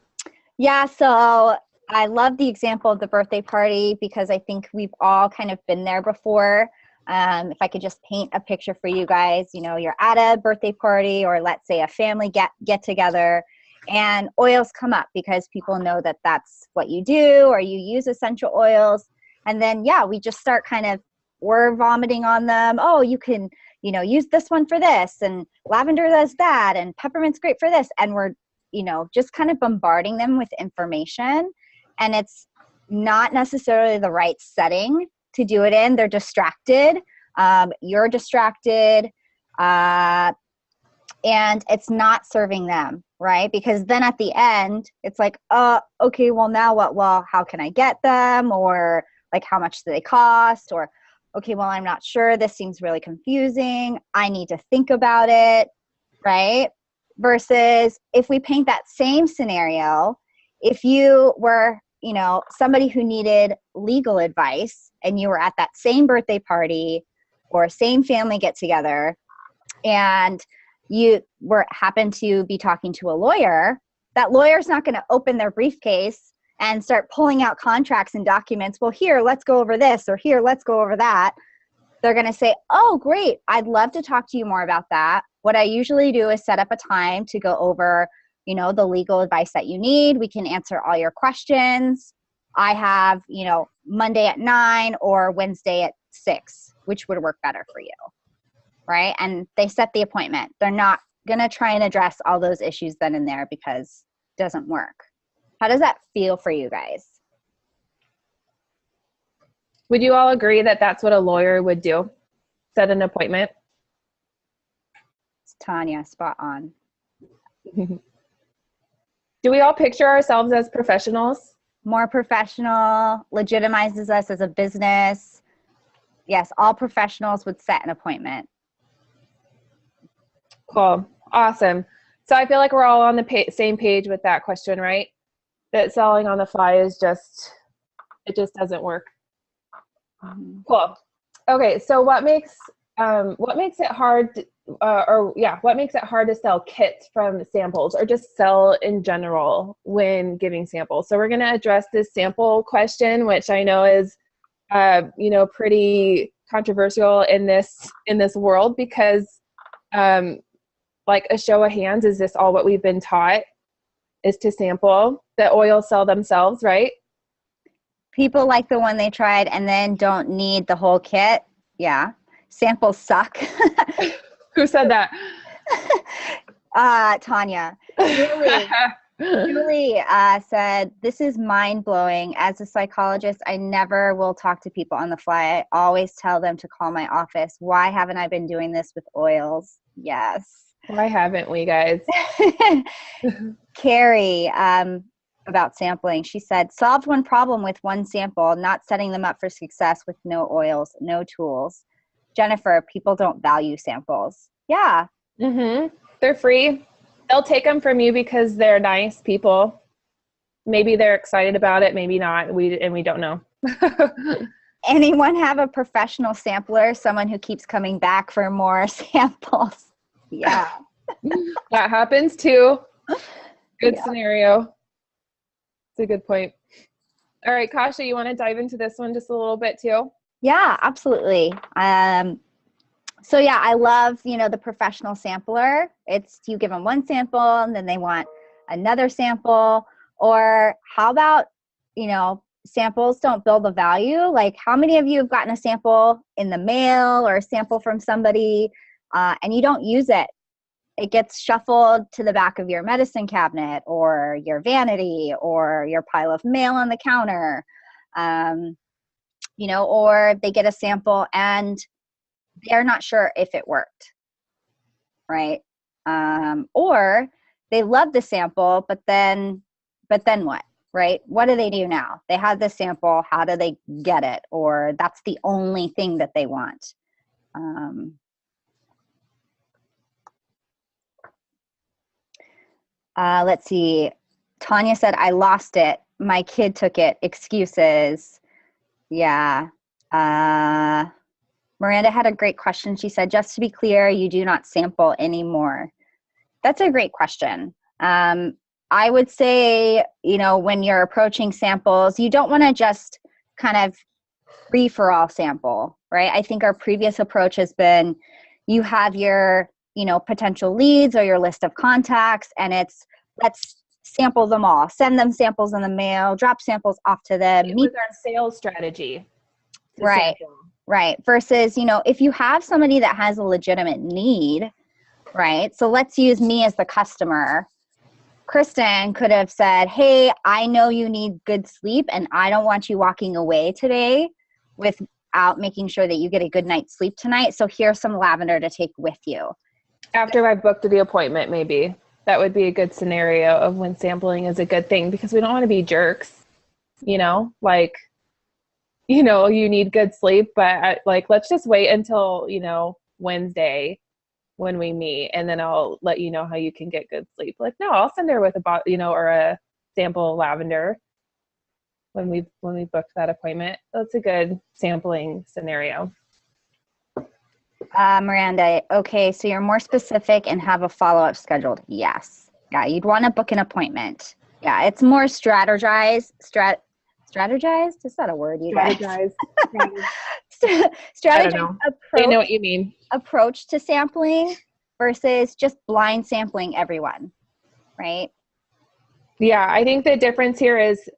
Yeah, so I love the example of the birthday party because I think we've all kind of been there before. If I could just paint a picture for you guys, you know, you're at a birthday party or let's say a family get together and oils come up because people know that that's what you do or you use essential oils. And then, yeah, we just start kind of, we're vomiting on them. Oh, you can, you know, use this one for this and lavender does that and peppermint's great for this. And we're, you know, just kind of bombarding them with information and it's not necessarily the right setting to do it in. They're distracted. You're distracted. And it's not serving them, right? Because then at the end, it's like, okay, well now what? Well, how can I get them? Or like, how much do they cost? Or, okay, well, I'm not sure. This seems really confusing. I need to think about it, right? Versus if we paint that same scenario, if you were, you know, somebody who needed legal advice and you were at that same birthday party or same family get together and you happened to be talking to a lawyer, that lawyer's not going to open their briefcase and start pulling out contracts and documents. Well, here, let's go over this, or here, let's go over that. They're going to say, oh, great, I'd love to talk to you more about that. What I usually do is set up a time to go over, you know, the legal advice that you need. We can answer all your questions. I have, you know, Monday at 9 or Wednesday at 6, which would work better for you, right? And they set the appointment. They're not going to try and address all those issues then and there because it doesn't work. How does that feel for you guys? Would you all agree that that's what a lawyer would do? Set an appointment? It's Tanya, spot on. Do we all picture ourselves as professionals? More professional, legitimizes us as a business. Yes, all professionals would set an appointment. Cool. Awesome. So I feel like we're all on the same page with that question, right? That selling on the fly is just, it just doesn't work. Cool. Okay. So what makes it hard, what makes it hard to sell kits from samples, or just sell in general when giving samples? So we're going to address this sample question, which I know is, pretty controversial in this world, because, like a show of hands, is this all what we've been taught, is to sample? The oils sell themselves, right? People like the one they tried and then don't need the whole kit. Yeah. Samples suck. Who said that? Tanya. Julie said, this is mind-blowing. As a psychologist, I never will talk to people on the fly. I always tell them to call my office. Why haven't I been doing this with oils? Yes. Why haven't we, guys? Carrie, about sampling, she said, solved one problem with one sample, not setting them up for success with no oils, no tools. Jennifer, people don't value samples. Yeah. Mm-hmm. They're free. They'll take them from you because they're nice people. Maybe they're excited about it, maybe not. We don't know. Anyone have a professional sampler, someone who keeps coming back for more samples? Yeah. That happens too. Good scenario. It's a good point. All right, Kasha, you want to dive into this one just a little bit too? Yeah, absolutely. So yeah, I love, the professional sampler. It's, you give them one sample and then they want another sample. Or how about, samples don't build the value? Like, how many of you have gotten a sample in the mail or a sample from somebody and you don't use it? It gets shuffled to the back of your medicine cabinet or your vanity or your pile of mail on the counter, or they get a sample and they're not sure if it worked, right? Or they love the sample, but then what, right? What do they do now? They had the sample, how do they get it? Or that's the only thing that they want. Let's see. Tanya said, I lost it. My kid took it. Excuses. Yeah. Miranda had a great question. She said, just to be clear, you do not sample anymore. That's a great question. I would say, when you're approaching samples, you don't want to just kind of free for all sample, right? I think our previous approach has been, you have your, potential leads or your list of contacts, and it's, let's sample them all, send them samples in the mail, drop samples off to them. It was our sales strategy. Right. Sample. Right. Versus, if you have somebody that has a legitimate need, right? So let's use me as the customer. Kristen could have said, hey, I know you need good sleep and I don't want you walking away today without making sure that you get a good night's sleep tonight. So here's some lavender to take with you. After I've booked the appointment, maybe. That would be a good scenario of when sampling is a good thing, because we don't want to be jerks, you need good sleep, but let's just wait until, Wednesday when we meet, and then I'll let you know how you can get good sleep. Like, no, I'll send her with or a sample of lavender when we booked that appointment. That's a good sampling scenario. Miranda, okay, so you're more specific and have a follow-up scheduled. Yes. Yeah, you'd want to book an appointment. Yeah, it's more strategized? Is that a word, you guys? Strategize. Strategize I know what you mean. Approach to sampling versus just blind sampling everyone, right? Yeah, I think the difference here is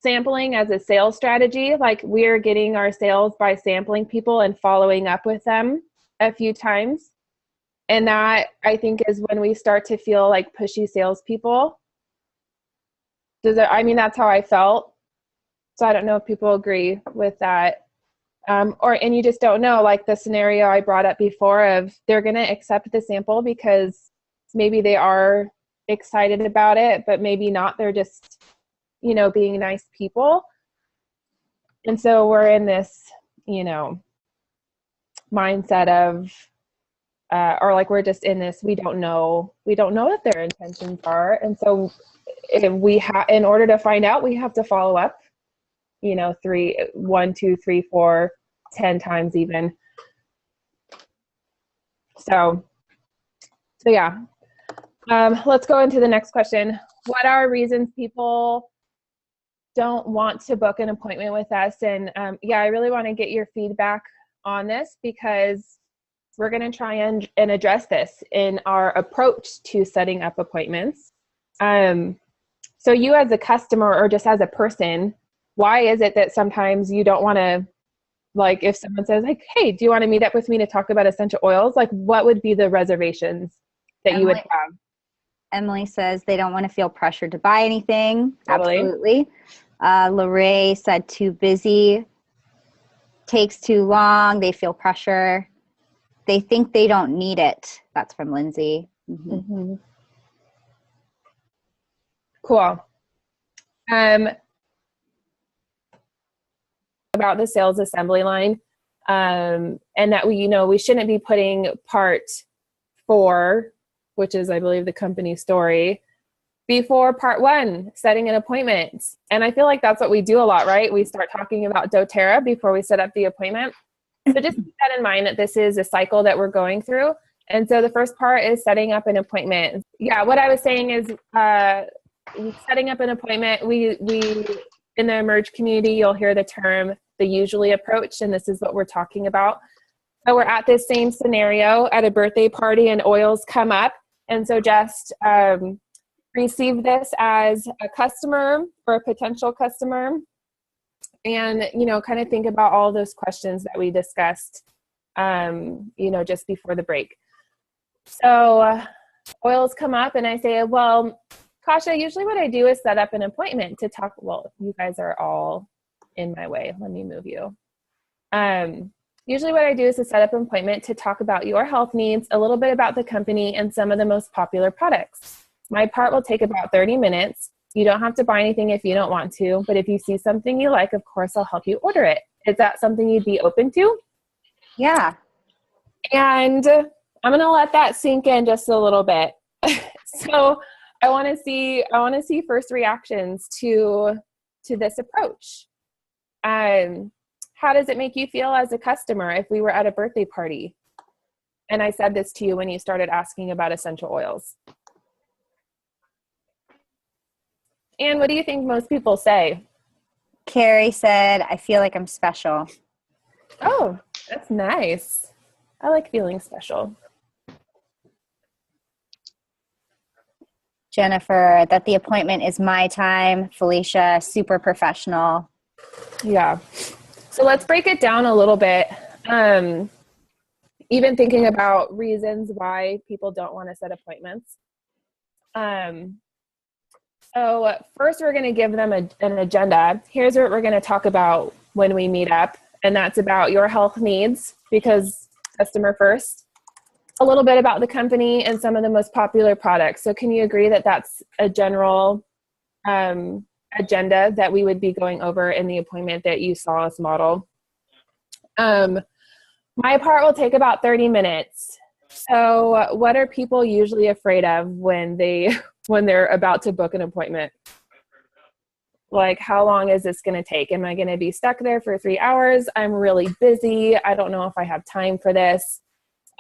sampling as a sales strategy. Like, we're getting our sales by sampling people and following up with them a few times. And that, I think, is when we start to feel like pushy salespeople. That's how I felt. So I don't know if people agree with that. And you just don't know, like the scenario I brought up before of they're going to accept the sample because maybe they are excited about it, but maybe not. They're just, being nice people. And so we're in this, mindset of, or like we're just in this, we don't know what their intentions are. And so if in order to find out, we have to follow up, 1, 2, 3, 4, 10 times even. So yeah. Let's go into the next question. What are reasons people don't want to book an appointment with us? And I really want to get your feedback on this, because we're going to try and address this in our approach to setting up appointments. So you as a customer, or just as a person, why is it that sometimes you don't want to, like, if someone says like, hey, do you want to meet up with me to talk about essential oils? Like, what would be the reservations that you would have? Emily says they don't want to feel pressured to buy anything. Totally. Absolutely. Lorraine said too busy, takes too long, they feel pressure. They think they don't need it. That's from Lindsay. Mm-hmm. Mm-hmm. Cool. About the sales assembly line, and that we shouldn't be putting part 4, which is, I believe, the company story, before part 1, setting an appointment. And I feel like that's what we do a lot, right? We start talking about doTERRA before we set up the appointment. So just keep that in mind, that this is a cycle that we're going through. And so the first part is setting up an appointment. Yeah, what I was saying is setting up an appointment, we in the Emerge community, you'll hear the term the usually approach, and this is what we're talking about. So we're at this same scenario at a birthday party and oils come up. And so just receive this as a customer or a potential customer, and, kind of think about all those questions that we discussed, just before the break. So oils come up and I say, well, Kasha, usually what I do is set up an appointment to talk. Well, you guys are all in my way. Let me move you. Usually what I do is to set up an appointment to talk about your health needs, a little bit about the company, and some of the most popular products. My part will take about 30 minutes. You don't have to buy anything if you don't want to, but if you see something you like, of course, I'll help you order it. Is that something you'd be open to? Yeah. And I'm going to let that sink in just a little bit. So I want to see first reactions to this approach. How does it make you feel as a customer if we were at a birthday party and I said this to you when you started asking about essential oils? And what do you think most people say? Carrie said, I feel like I'm special. Oh, that's nice. I like feeling special. Jennifer, that the appointment is my time. Felicia, super professional. Yeah. So let's break it down a little bit. Even thinking about reasons why people don't want to set appointments. So first we're going to give them an agenda. Here's what we're going to talk about when we meet up. And that's about your health needs, because customer first. A little bit about the company and some of the most popular products. So can you agree that that's a general agenda that we would be going over in the appointment that you saw us model? My part will take about 30 minutes. So what are people usually afraid of when they're about to book an appointment? Like, how long is this going to take? Am I going to be stuck there for 3 hours? I'm really busy. I don't know if I have time for this.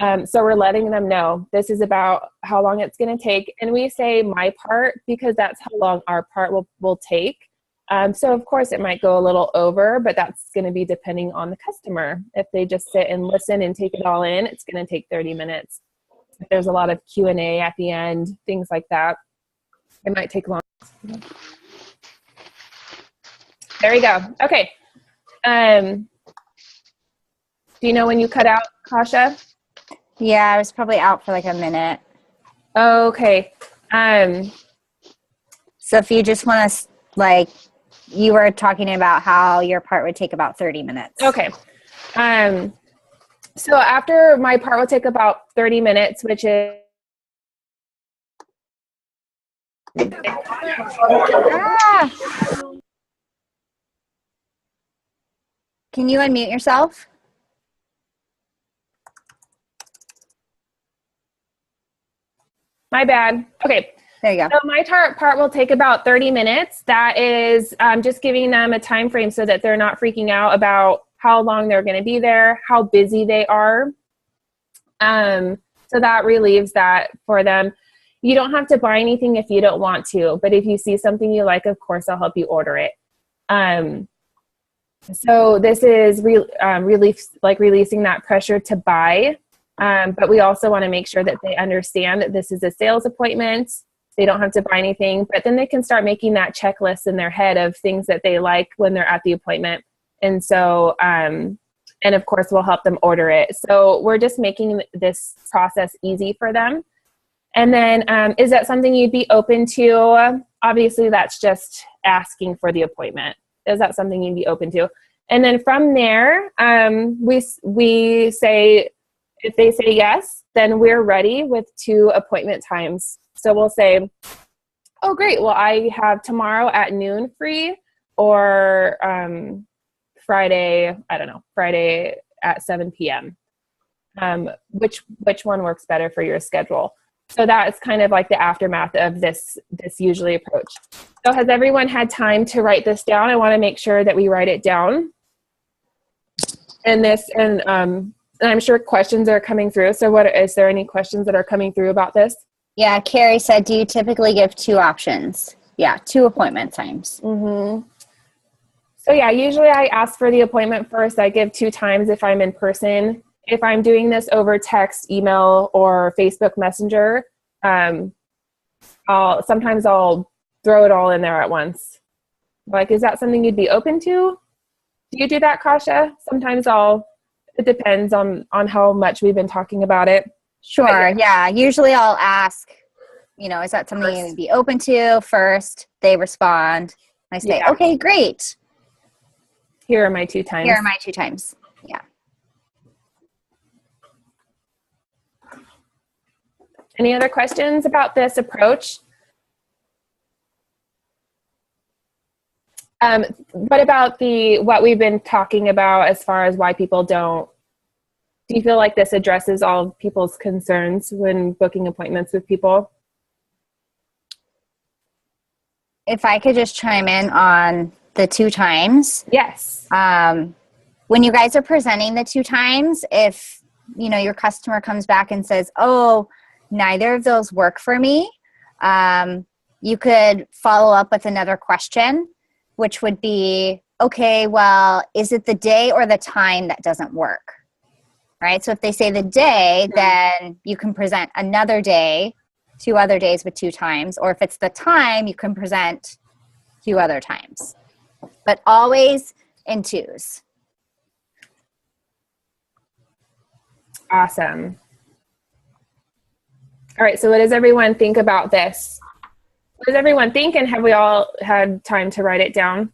So we're letting them know this is about how long it's going to take. And we say my part because that's how long our part will take. So of course it might go a little over, but that's going to be depending on the customer. If they just sit and listen and take it all in, it's going to take 30 minutes. If there's a lot of Q&A at the end, things like that, it might take long. There we go. Okay. Do you know when you cut out, Kasha? Yeah, I was probably out for like a minute. Okay. So if you just want to, you were talking about how your part would take about 30 minutes. Okay. So after my part will take about 30 minutes, which is Ah. Can you unmute yourself? My bad. Okay. There you go. So my part will take about 30 minutes. That is just giving them a time frame so that they're not freaking out about how long they're going to be there, how busy they are. So that relieves that for them. You don't have to buy anything if you don't want to, but if you see something you like, of course, I'll help you order it. So this is releasing that pressure to buy. But we also want to make sure that they understand that this is a sales appointment. They don't have to buy anything, but then they can start making that checklist in their head of things that they like when they're at the appointment. And so, and of course, we'll help them order it. So we're just making this process easy for them. And then, is that something you'd be open to? Obviously, that's just asking for the appointment. Is that something you'd be open to? And then from there, we say, if they say yes, then we're ready with 2 appointment times. So we'll say, oh, great. Well, I have tomorrow at noon free, or Friday at 7 p.m. Which one works better for your schedule? So that's kind of like the aftermath of this usually approach. So has everyone had time to write this down? I want to make sure that we write it down. And I'm sure questions are coming through. So is there any questions that are coming through about this? Yeah, Carrie said, do you typically give 2 options? Yeah, 2 appointment times. Mm-hmm. So yeah, usually I ask for the appointment first. I give 2 times if I'm in person. If I'm doing this over text, email, or Facebook Messenger, sometimes I'll throw it all in there at once. Like, is that something you'd be open to? Do you do that, Kasha? Sometimes it depends on how much we've been talking about it. Sure. Yeah. Usually I'll ask, is that something you would be open to first? They respond. I say, okay, great. Here are my 2 times. Here are my 2 times. Yeah. Any other questions about this approach? What about what we've been talking about as far as why people don't? Do you feel like this addresses all people's concerns when booking appointments with people? If I could just chime in on the 2 times. Yes. When you guys are presenting the 2 times, if, your customer comes back and says, oh, neither of those work for me, you could follow up with another question, which would be, okay, well, is it the day or the time that doesn't work? Right? So if they say the day, then you can present another day, 2 other days with 2 times. Or if it's the time, you can present 2 other times. But always in 2s. Awesome. All right, so what does everyone think about this? What does everyone think, and have we all had time to write it down?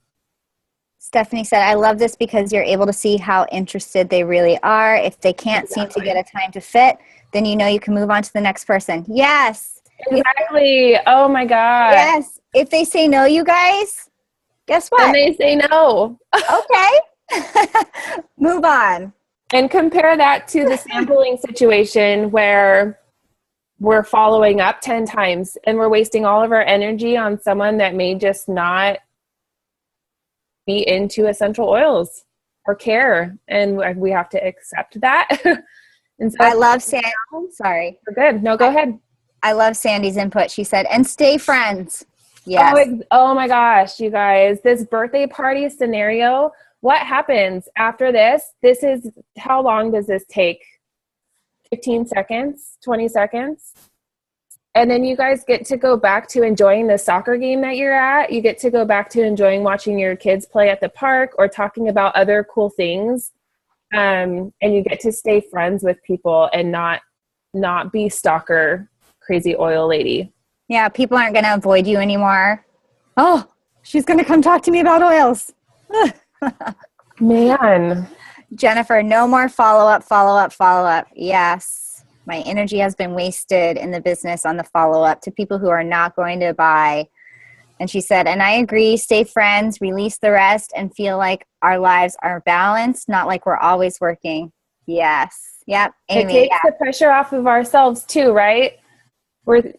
Stephanie said, I love this because you're able to see how interested they really are. If they can't seem to get a time to fit, then you can move on to the next person. Yes. Exactly. Oh my God. Yes. If they say no, you guys, guess what? Then they say no. Okay. Move on. And compare that to the sampling situation where we're following up 10 times and we're wasting all of our energy on someone that may just not be into essential oils or care. And we have to accept that. And so I love Sandy. Sorry. We're good. No, go ahead. I love Sandy's input. She said, and stay friends. Yes. Oh my gosh, you guys, this birthday party scenario, what happens after this? How long does this take? 15 seconds, 20 seconds. And then you guys get to go back to enjoying the soccer game that you're at. You get to go back to enjoying watching your kids play at the park or talking about other cool things. And you get to stay friends with people and not be stalker crazy oil lady. Yeah, people aren't going to avoid you anymore. Oh, she's going to come talk to me about oils. Man. Jennifer, no more follow-up. Yes. My energy has been wasted in the business on the follow-up to people who are not going to buy. And she said, and I agree, stay friends, release the rest, and feel like our lives are balanced, not like we're always working. Yes. Yep. Amy, it takes the pressure off of ourselves too, right?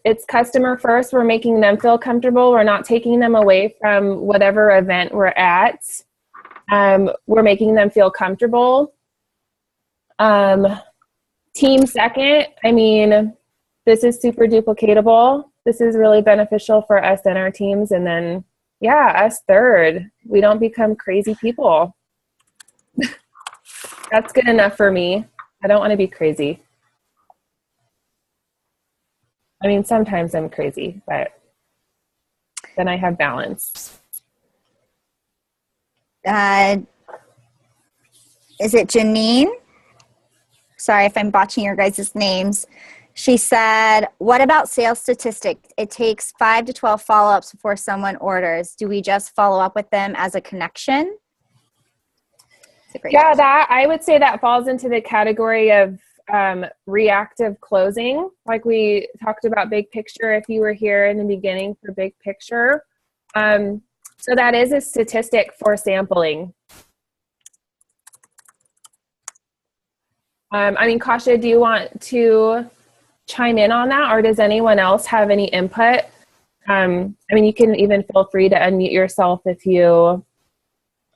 It's customer first. We're making them feel comfortable. We're not taking them away from whatever event we're at. We're making them feel comfortable. Team second. I mean, this is super duplicatable. This is really beneficial for us and our teams. And then, yeah, us third. We don't become crazy people. That's good enough for me. I don't want to be crazy. I mean, sometimes I'm crazy, but then I have balance. Is it Janine? Sorry if I'm botching your guys' names. She said, what about sales statistics? It takes 5 to 12 follow-ups before someone orders. Do we just follow up with them as a connection? Yeah, that I would say that falls into the category of reactive closing. Like we talked about big picture, if you were here in the beginning for big picture. So that is a statistic for sampling. I mean, Kasha, do you want to chime in on that, or does anyone else have any input? I mean, you can even feel free to unmute yourself if you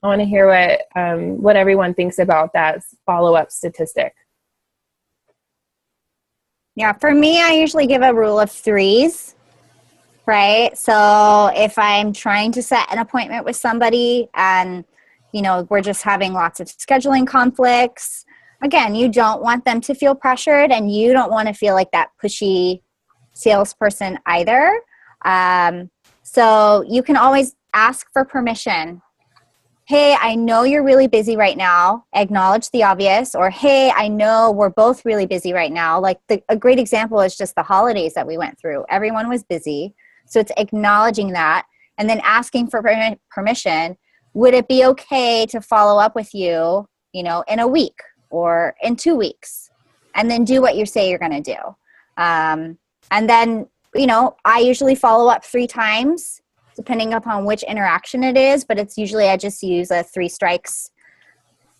want to hear what everyone thinks about that follow-up statistic. Yeah, for me, I usually give a rule of threes, right? So if I'm trying to set an appointment with somebody and, you know, we're just having lots of scheduling conflicts, again, you don't want them to feel pressured and you don't want to feel like that pushy salesperson either. So you can always ask for permission. Hey, I know you're really busy right now. Acknowledge the obvious. Or, hey, I know we're both really busy right now. Like a great example is just the holidays that we went through. Everyone was busy. So it's acknowledging that and then asking for permission. Would it be okay to follow up with you, you know, in a week or in 2 weeks? And then do what you say you're going to do. And then, you know, I usually follow up 3 times, depending upon which interaction it is, but it's usually I just use a 3 strikes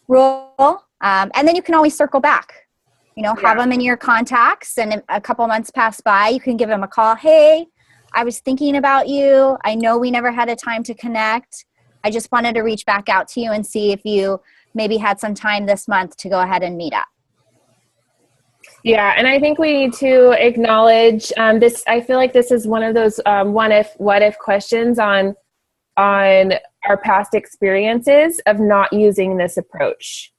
rule. And then you can always circle back, you know, have them in your contacts, and a couple months pass by, you can give them a call. Hey, I was thinking about you. I know we never had a time to connect. I just wanted to reach back out to you and see if you maybe had some time this month to go ahead and meet up. Yeah, and I think we need to acknowledge this. I feel like this is one of those what if questions on our past experiences of not using this approach.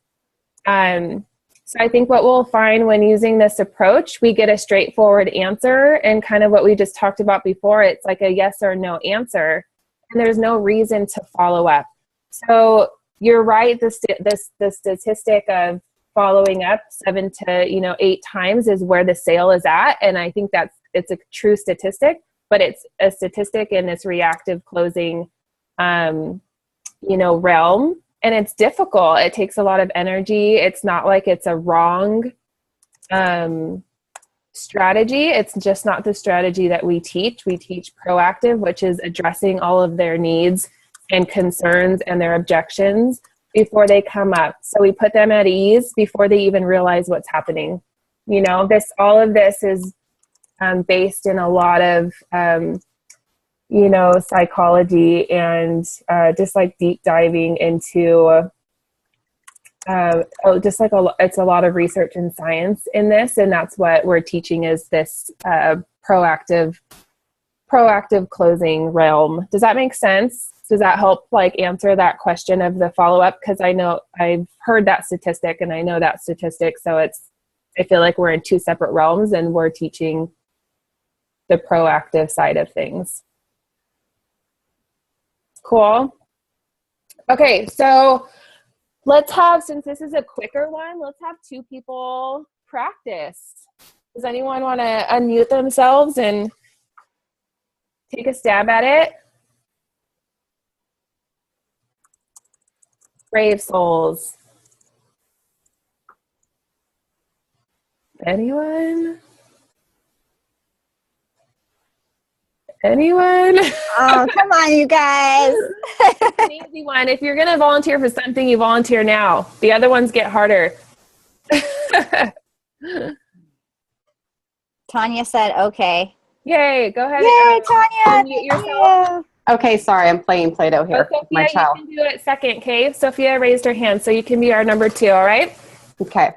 So I think what we'll find when using this approach, we get a straightforward answer, and kind of what we just talked about before, it's like a yes or no answer, and there's no reason to follow up. So you're right, the statistic of following up 7 to 8 times is where the sale is at, and I think it's a true statistic, but it's a statistic in this reactive closing realm, and it's difficult. It takes a lot of energy. It's not like it's a wrong strategy. It's just not the strategy that we teach. We teach proactive, which is addressing all of their needs and concerns and their objections before they come up. So we put them at ease before they even realize what's happening. You know, all of this is based in a lot of, psychology and just like deep diving into, it's a lot of research and science in this. And that's what we're teaching is this proactive closing realm. Does that make sense? Does that help answer that question of the follow-up? Because I know I've heard that statistic and I know that statistic. So I feel like we're in 2 separate realms and we're teaching the proactive side of things. Cool. Okay, so since this is a quicker one, let's have 2 people practice. Does anyone want to unmute themselves and take a stab at it? Brave souls. Anyone? Anyone? Oh, come on, you guys. An easy one. If you're going to volunteer for something, you volunteer now. The other ones get harder. Tanya said, okay. Yay, go ahead. Yay, Tanya. Unmute yourself. Okay, sorry, I'm playing Play-Doh Oh, here with my Sophia, child. you can do it second, okay? Sophia raised her hand, so you can be our number 2, all right? Okay.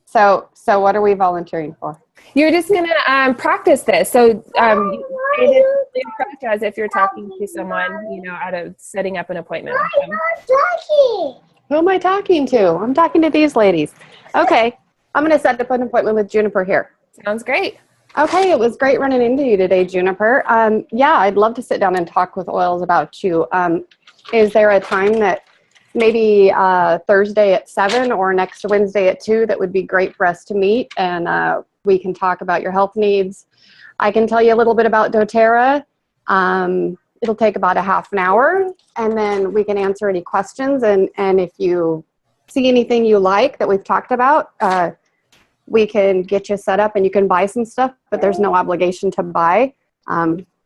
So what are we volunteering for? You're just going to practice this. So you say this in approach as if you're talking to someone, you know, out of setting up an appointment with them. Who am I talking to? I'm talking to these ladies. Okay, I'm going to set up an appointment with Juniper here. Sounds great. Okay, it was great running into you today, Juniper. Yeah, I'd love to sit down and talk with Oils about you. Is there a time that maybe Thursday at 7 or next Wednesday at 2 that would be great for us to meet, and we can talk about your health needs? I can tell you a little bit about doTERRA. It'll take about a half an hour, and then we can answer any questions, and if you see anything you like that we've talked about, we can get you set up and you can buy some stuff, but there's no obligation to buy.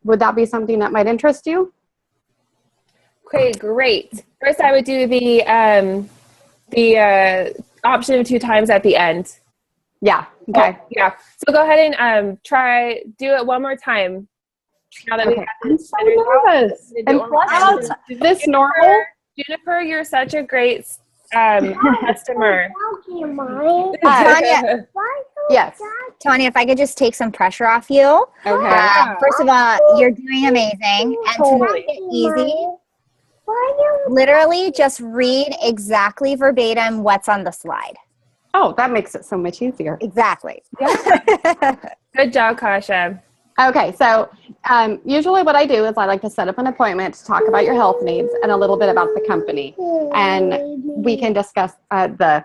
Would that be something that might interest you? Okay, great. First, I would do the option of 2 times at the end. Yeah, okay. Oh, yeah. So go ahead and do it one more time. Now that we have I'm so nervous. And plus, is this normal? Juniper, you're such a great customer. Tanya, Yes. Tanya, if I could just take some pressure off you. Okay. First of all, you're doing amazing. And to make it easy, literally just read exactly verbatim what's on the slide. Oh, that makes it so much easier. Exactly. Good job, Kasha. Okay, so usually what I do is I like to set up an appointment to talk about your health needs and a little bit about the company. And we can discuss the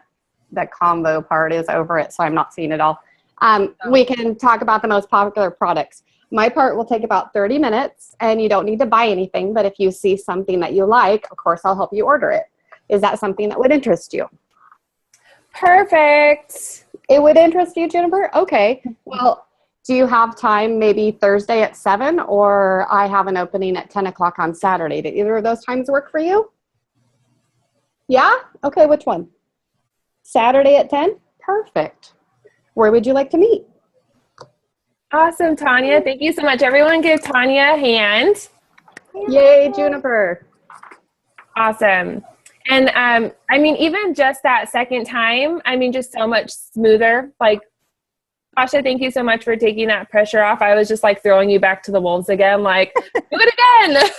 combo part is over it, so I'm not seeing it all. We can talk about the most popular products. My part will take about 30 minutes, and you don't need to buy anything, but if you see something that you like, of course, I'll help you order it. Is that something that would interest you? Perfect. It would interest you, Jennifer? Okay. Well, do you have time maybe Thursday at 7, or I have an opening at 10 o'clock on Saturday? Do either of those times work for you? Yeah? Okay, which one? Saturday at 10? Perfect. Where would you like to meet? Awesome, Tanya. Thank you so much. Everyone give Tanya a hand. Yay, Juniper. Awesome. And I mean, even just that second time, I mean, just so much smoother. Like, Kasha, thank you so much for taking that pressure off. I was just like throwing you back to the wolves again, like, do it again.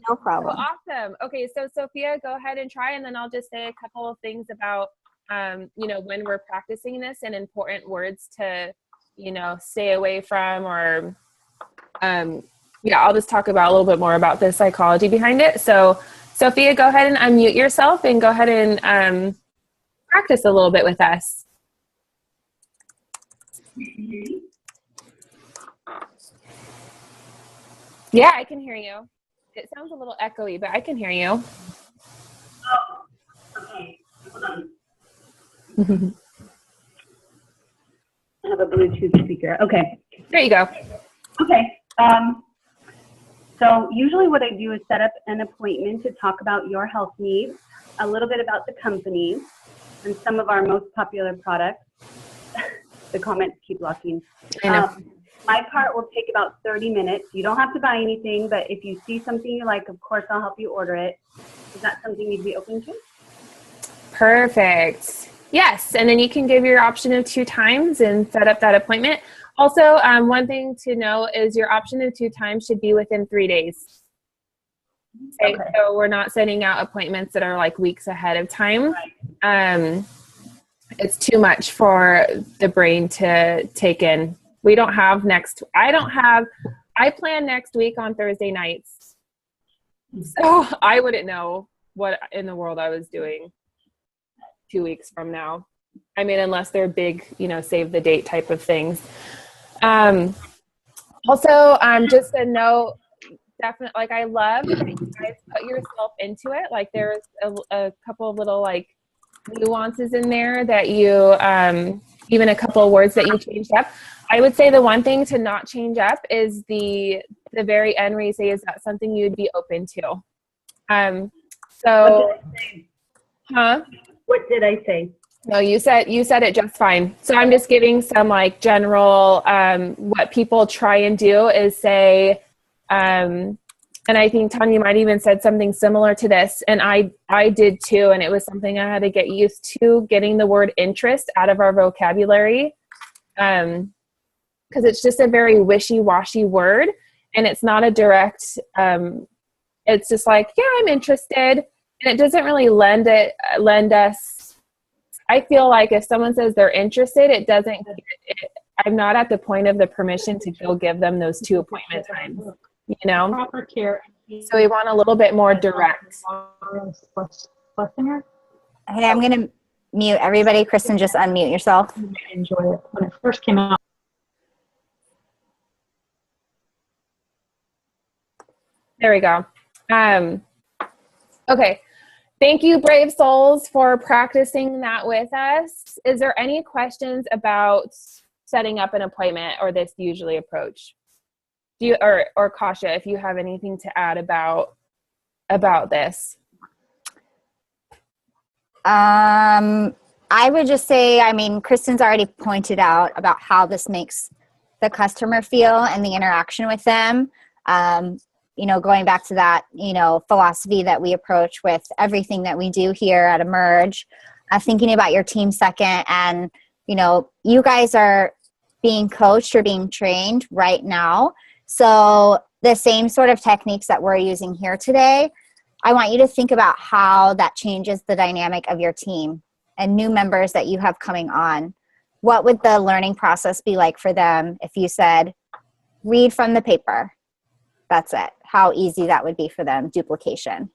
No problem. Awesome. Okay, so Sophia, go ahead and try, and then I'll just say a couple of things about, you know, when we're practicing this and important words to, you know, stay away from, or, yeah, I'll just talk about a little bit more about the psychology behind it. So Sophia, go ahead and unmute yourself and go ahead and practice a little bit with us. Yeah, I can hear you. It sounds a little echoey, but I can hear you. Okay, hold on. I have a Bluetooth speaker. Okay. There you go. Okay. So usually what I do is set up an appointment to talk about your health needs, a little bit about the company, and some of our most popular products. The comments keep blocking. I know. My part will take about 30 minutes. You don't have to buy anything, but if you see something you like, of course, I'll help you order it. Is that something you'd be open to? Perfect. Yes, and then you can give your option of 2 times and set up that appointment. Also, one thing to know is your option of 2 times should be within 3 days. Okay. So we're not sending out appointments that are like weeks ahead of time. Right. It's too much for the brain to take in. We don't have I plan next week on Thursday nights. So I wouldn't know what in the world I was doing 2 weeks from now. I mean, unless they're big, you know, save the date type of things. Also, just a note, definitely, like, I love that you guys put yourself into it. Like, there's a couple of little, like, nuances in there that you, even a couple of words that you changed up. I would say the one thing to not change up is the very end where you say, is that something you'd be open to? So, What did I say? No, you said it just fine. So I'm just giving some like general, what people try and do is say, and I think Tanya might even said something similar to this, and I did too, and it was something I had to get used to, getting the word interest out of our vocabulary, because it's just a very wishy-washy word, and it's not a direct, it's just like, yeah, I'm interested, and it doesn't really lend us. I feel like if someone says they're interested, I'm not at the point of the permission to go give them those 2 appointment times, you know? Proper care. So we want a little bit more direct. Hey, I'm going to mute everybody. Kristen, just unmute yourself. Enjoy it. When it first came out. There we go. Okay. Thank you, brave souls, for practicing that with us. Is there any questions about setting up an appointment or this usually approach? Do you, or Kasha, if you have anything to add about this? I would just say, I mean, Kristen's already pointed out about how this makes the customer feel and the interaction with them. You know, going back to that, you know, philosophy that we approach with everything that we do here at Emerge, thinking about your team second, and, you know, you guys are being coached or being trained right now. So the same sort of techniques that we're using here today, I want you to think about how that changes the dynamic of your team and new members that you have coming on. What would the learning process be like for them if you said, read from the paper? That's it. How easy that would be for them. Duplication.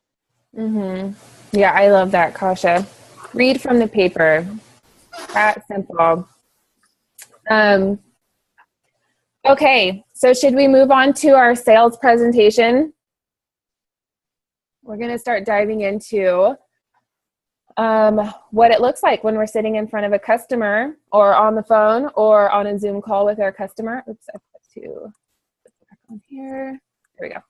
Mm-hmm. Yeah, I love that, Kasha. Read from the paper. That simple. Okay, so should we move on to our sales presentation? We're going to start diving into what it looks like when we're sitting in front of a customer or on the phone or on a Zoom call with our customer. Oops, I put to back on here. There we go.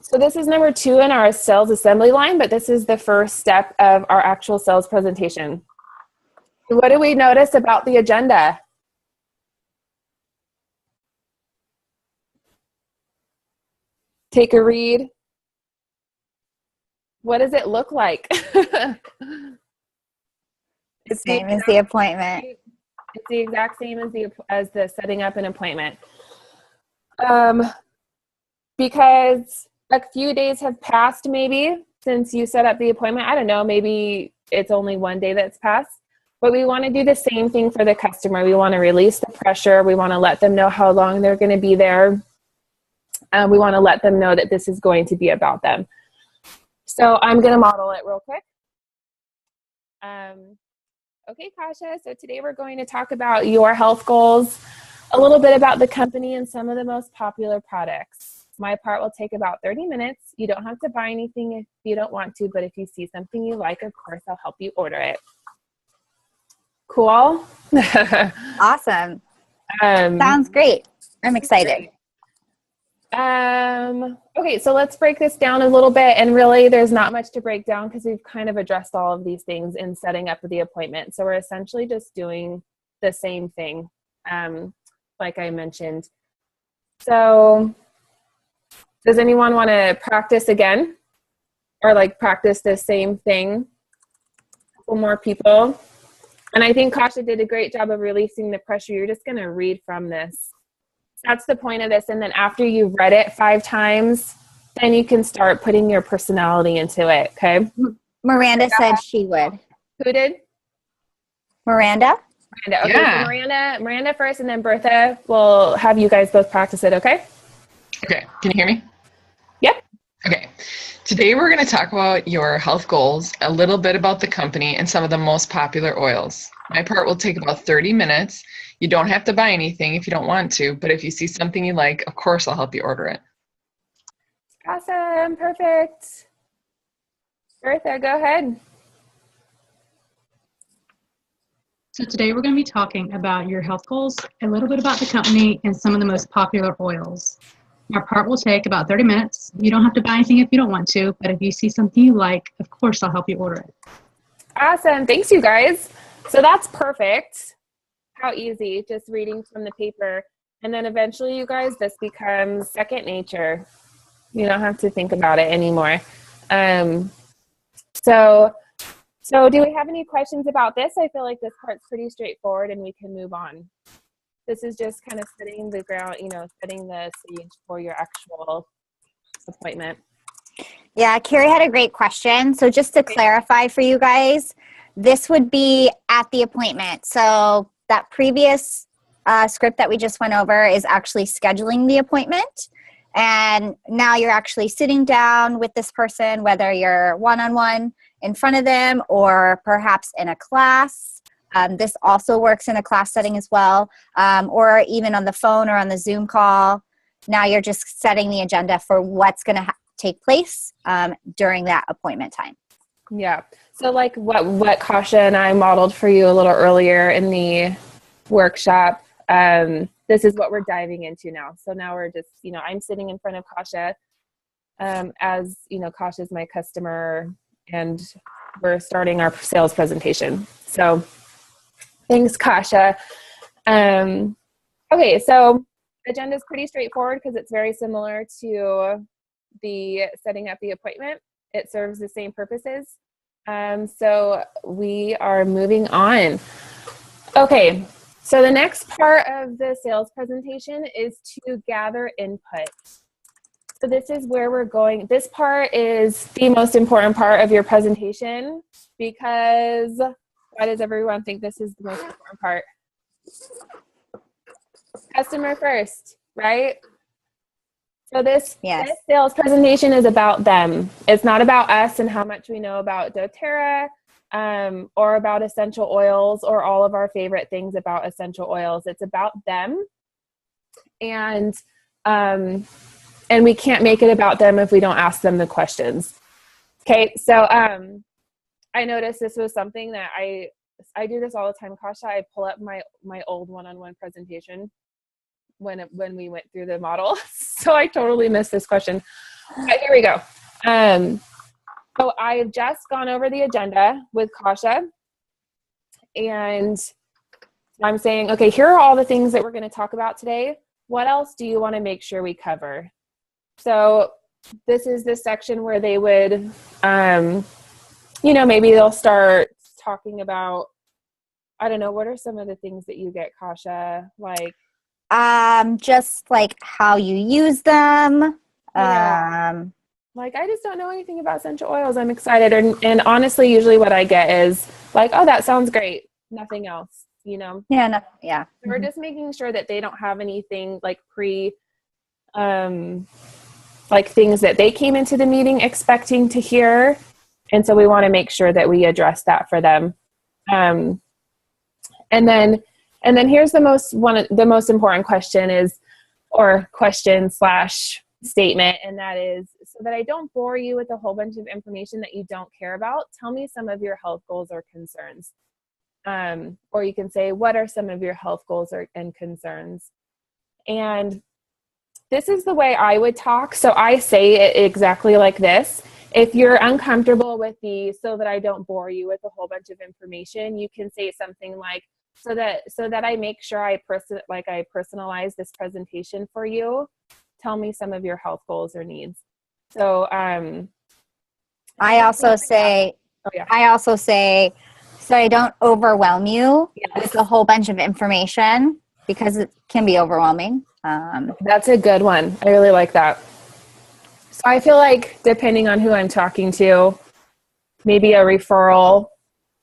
So this is number 2 in our sales assembly line, but this is the first step of our actual sales presentation. What do we notice about the agenda? Take a read. What does it look like? It's the same as the appointment. It's the exact same as the setting up an appointment. Because a few days have passed maybe since you set up the appointment. I don't know, maybe it's only one day that's passed. But we want to do the same thing for the customer. We want to release the pressure. We want to let them know how long they're going to be there. We want to let them know that this is going to be about them. So I'm going to model it real quick. Okay, Kasha, so today we're going to talk about your health goals, a little bit about the company and some of the most popular products. My part will take about 30 minutes. You don't have to buy anything if you don't want to, but if you see something you like, of course, I'll help you order it. Cool? Awesome. Sounds great. I'm excited. Okay, so let's break this down a little bit. And really, there's not much to break down because we've kind of addressed all of these things in setting up the appointment. So we're essentially just doing the same thing, like I mentioned. So does anyone want to practice again? Or like practice the same thing? A couple more people. And I think Kasha did a great job of releasing the pressure. You're just going to read from this. That's the point of this. And then after you've read it 5 times, then you can start putting your personality into it, okay? Miranda said she would. Who did? Miranda? Miranda. Okay, Yeah. So Miranda first, and then Bertha will have you guys both practice it, okay? Okay, can you hear me? Yep. Okay, today we're going to talk about your health goals, a little bit about the company, and some of the most popular oils. My part will take about 30 minutes. You don't have to buy anything if you don't want to, but if you see something you like, of course I'll help you order it. Awesome, perfect. Bertha, go ahead. So today we're going to be talking about your health goals, a little bit about the company, and some of the most popular oils. Our part will take about 30 minutes. You don't have to buy anything if you don't want to, but if you see something you like, of course I'll help you order it. Awesome. Thanks, you guys. So that's perfect. How easy, just reading from the paper. And then eventually, you guys, this becomes second nature. You don't have to think about it anymore. So do we have any questions about this? I feel like this part's pretty straightforward and we can move on. This is just kind of setting the ground, setting the stage for your actual appointment. Yeah, Carrie had a great question. So just to clarify for you guys, this would be at the appointment. So that previous script that we just went over is actually scheduling the appointment. And now you're actually sitting down with this person, whether you're one-on-one in front of them or perhaps in a class. This also works in a class setting as well, or even on the phone or on the Zoom call. Now you're just setting the agenda for what's going to take place during that appointment time. Yeah. So like what Kasha and I modeled for you a little earlier in the workshop, this is what we're diving into now. So now we're just, I'm sitting in front of Kasha as, Kasha's my customer and we're starting our sales presentation. So thanks, Kasha. Okay, so agenda is pretty straightforward because it's very similar to the setting up the appointment. It serves the same purposes. So we are moving on. Okay, so the next part of the sales presentation is to gather input. So this is where we're going. This part is the most important part of your presentation because why does everyone think this is the most important part? Customer first, right? So this sales presentation is about them. It's not about us and how much we know about doTERRA or about essential oils or all of our favorite things about essential oils. It's about them. And we can't make it about them if we don't ask them the questions. Okay, so I noticed this was something that I do this all the time, Kasha. I pull up my old one-on-one presentation when we went through the model. So I totally missed this question. But here we go. So I've just gone over the agenda with Kasha. And I'm saying, okay, here are all the things that we're going to talk about today. What else do you want to make sure we cover? So this is the section where they would, maybe they'll start talking about, I don't know, what are some of the things that you get, Kasha? Like, just like how you use them. Yeah. Like, I just don't know anything about essential oils. I'm excited. And honestly, usually what I get is like, oh, that sounds great. Nothing else, Yeah. So we're just making sure that they don't have anything like like things that they came into the meeting expecting to hear. And so we want to make sure that we address that for them. And then here's the most important question / statement. And that is, so that I don't bore you with a whole bunch of information that you don't care about, tell me some of your health goals or concerns. Or you can say, what are some of your health goals and concerns? And this is the way I would talk. So I say it exactly like this. If you're uncomfortable with so that I don't bore you with a whole bunch of information, you can say something like, so that I make sure I personalize this presentation for you, tell me some of your health goals or needs. So I also say, so I don't overwhelm you with a whole bunch of information because it can be overwhelming. That's a good one. I really like that. So I feel like depending on who I'm talking to, maybe a referral,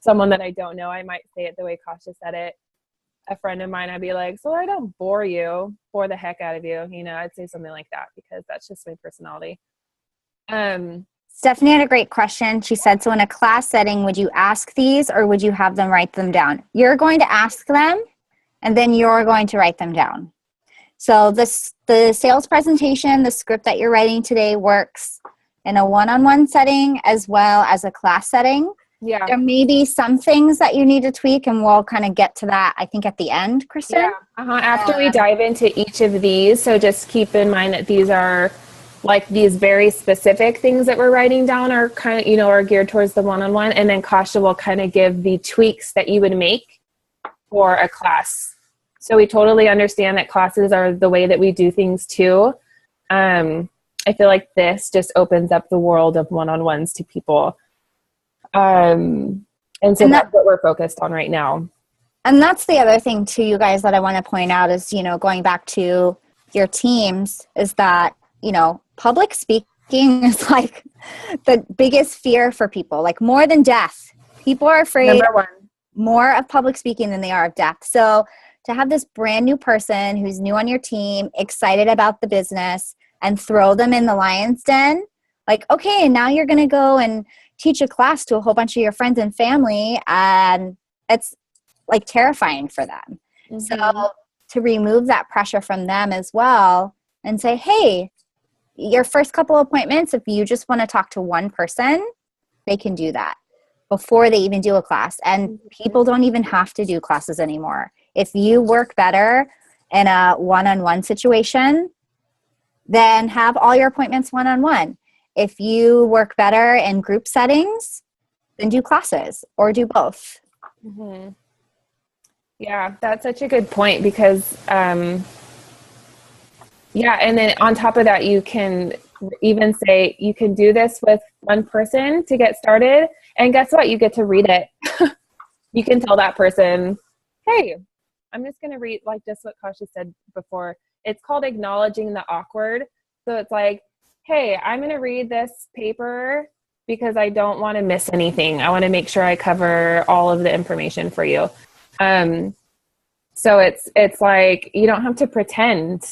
someone that I don't know, I might say it the way Kasha said it. A friend of mine, I'd be like, so I don't bore the heck out of you. I'd say something like that because that's just my personality. Stephanie had a great question. She said, so in a class setting, would you ask these or would you have them write them down? You're going to ask them and then you're going to write them down. So the sales presentation, the script that you're writing today works in a one-on-one setting as well as a class setting. Yeah. There may be some things that you need to tweak, and we'll kind of get to that, I think, at the end, Kristen. Yeah. After we dive into each of these, so just keep in mind that these are like these very specific things that we're writing down are kind of, are geared towards the one-on-one. And then Kasha will kind of give the tweaks that you would make for a class. So we totally understand that classes are the way that we do things too. I feel like this just opens up the world of one-on-ones to people. And so that's what we're focused on right now. And that's the other thing too, you guys, that I want to point out is, going back to your teams, is that, public speaking is like the biggest fear for people, like more than death. People are afraid more of public speaking than they are of death. So to have this brand new person who's new on your team, excited about the business, and throw them in the lion's den, like, okay, and now you're going to go and teach a class to a whole bunch of your friends and family, and it's like terrifying for them. Mm-hmm. So to remove that pressure from them as well and say, hey, your first couple appointments, if you just want to talk to one person, they can do that before they even do a class. And people don't even have to do classes anymore. If you work better in a one-on-one situation, then have all your appointments one-on-one. If you work better in group settings, then do classes or do both. Mm-hmm. Yeah, that's such a good point because, and then on top of that, you can even say you can do this with one person to get started. And guess what? You get to read it. You can tell that person, hey, I'm just going to read like just what Kasha said before. It's called acknowledging the awkward. So it's like, hey, I'm going to read this paper because I don't want to miss anything. I want to make sure I cover all of the information for you. So it's like, you don't have to pretend,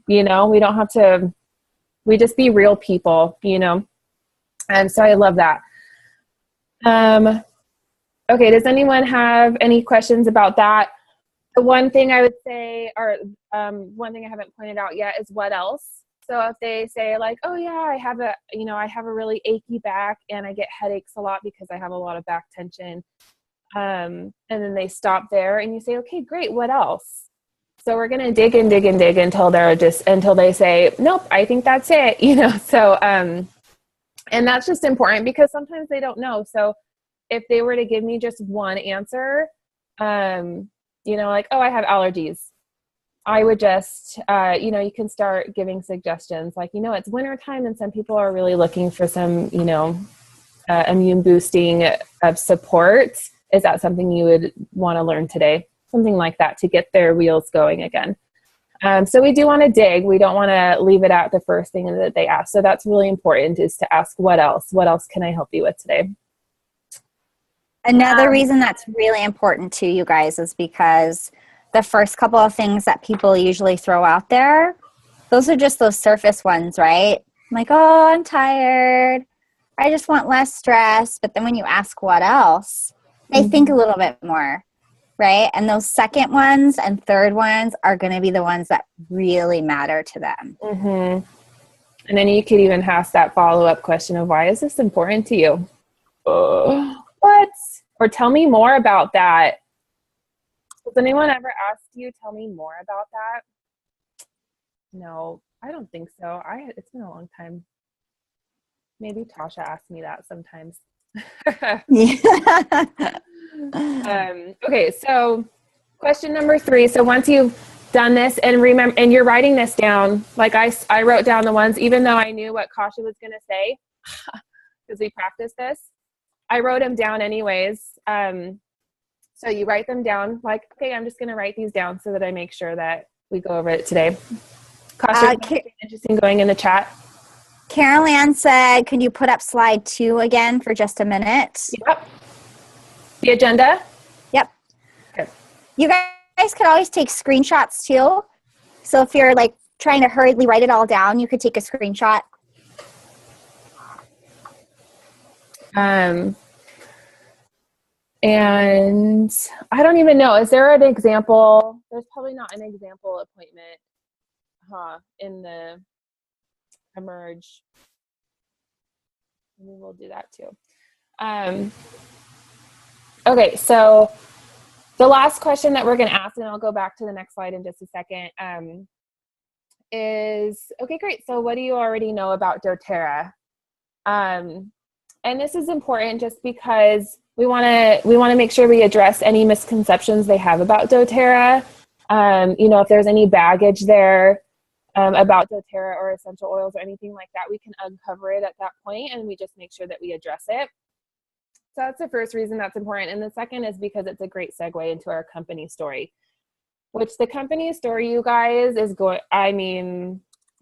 we don't have to, we just be real people, And so I love that. Okay. Does anyone have any questions about that? The one thing I would say, or one thing I haven't pointed out yet is what else? So if they say like, oh yeah, I have a really achy back and I get headaches a lot because I have a lot of back tension. And then they stop there and you say, okay, great. What else? So we're going to dig until they say, nope, I think that's it. So, and that's just important because sometimes they don't know. So if they were to give me just one answer, like, oh, I have allergies. I would just, you can start giving suggestions like, it's wintertime and some people are really looking for some, immune boosting of support. Is that something you would want to learn today? Something like that to get their wheels going again. So we do want to dig. We don't want to leave it at the first thing that they ask. So that's really important is to ask what else? What else can I help you with today? Another reason that's really important to you guys is because the first couple of things that people usually throw out there, those are just those surface ones, right? Like, oh, I'm tired. I just want less stress. But then when you ask what else, they think a little bit more, right? And those second ones and third ones are going to be the ones that really matter to them. Mm-hmm. And then you could even ask that follow-up question of, why is this important to you? What? Or tell me more about that. Has anyone ever asked you, tell me more about that? No, I don't think so. It's been a long time. Maybe Tasha asked me that sometimes. Okay, so question number 3. So once you've done this and remember, and you're writing this down, like I wrote down the ones, even though I knew what Kasha was going to say, because we practiced this, I wrote them down anyways. So you write them down like, okay, I'm just going to write these down so that I make sure that we go over it today. Kasha, anything interesting going in the chat? Carol Ann said, could you put up slide 2 again for just a minute? Yep. The agenda? Yep. Okay. You guys could always take screenshots too. So if you're like trying to hurriedly write it all down, you could take a screenshot. And I don't even know, is there an example? There's probably not an example appointment in the Emerge. Maybe we'll do that too. Okay, so the last question that we're going to ask, and I'll go back to the next slide in just a second, is, okay, great. So what do you already know about doTERRA? And this is important just because we want to make sure we address any misconceptions they have about doTERRA. If there's any baggage there about doTERRA or essential oils or anything like that, we can uncover it at that point, and we just make sure that we address it. So that's the first reason that's important. And the second is because it's a great segue into our company story, which the company story, you guys, is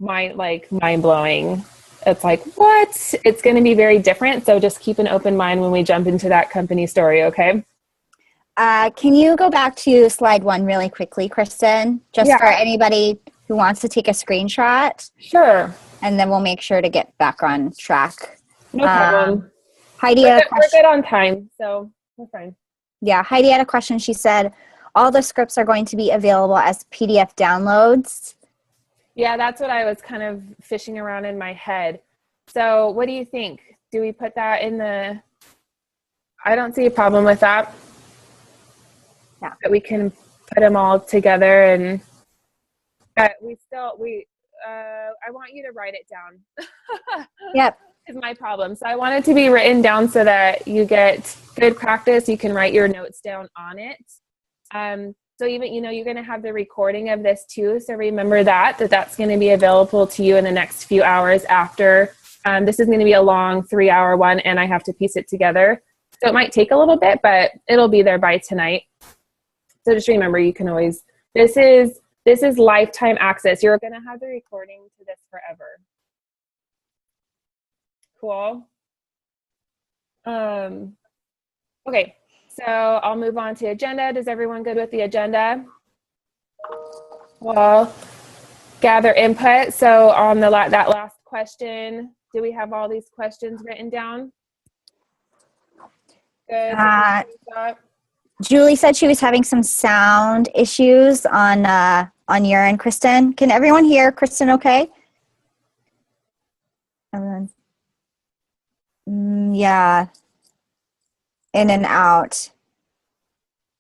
mind-blowing. It's like, what? It's going to be very different. So just keep an open mind when we jump into that company story, okay? Can you go back to slide 1 really quickly, Kristen? Just for anybody who wants to take a screenshot. Sure. And then we'll make sure to get back on track. No problem. Heidi had a question. We're good on time, so we're fine. Yeah, Heidi had a question. She said, all the scripts are going to be available as PDF downloads. Yeah, that's what I was kind of fishing around in my head. So what do you think? Do we put that in the... I don't see a problem with that. Yeah. That we can put them all together, and I want you to write it down. Yep. Is my problem. So I want it to be written down so that you get good practice. You can write your notes down on it. So even, you're going to have the recording of this too. So remember that's going to be available to you in the next few hours after. This is going to be a long 3-hour one, and I have to piece it together. So it might take a little bit, but it'll be there by tonight. So just remember, you can always, this is lifetime access. You're going to have the recording to this forever. Cool. Okay, so I'll move on to agenda. Is everyone good with the agenda? Well, gather input. So on that last question, do we have all these questions written down? Good. Julie said she was having some sound issues on your end, Kristen. Can everyone hear Kristen okay? Yeah, in and out.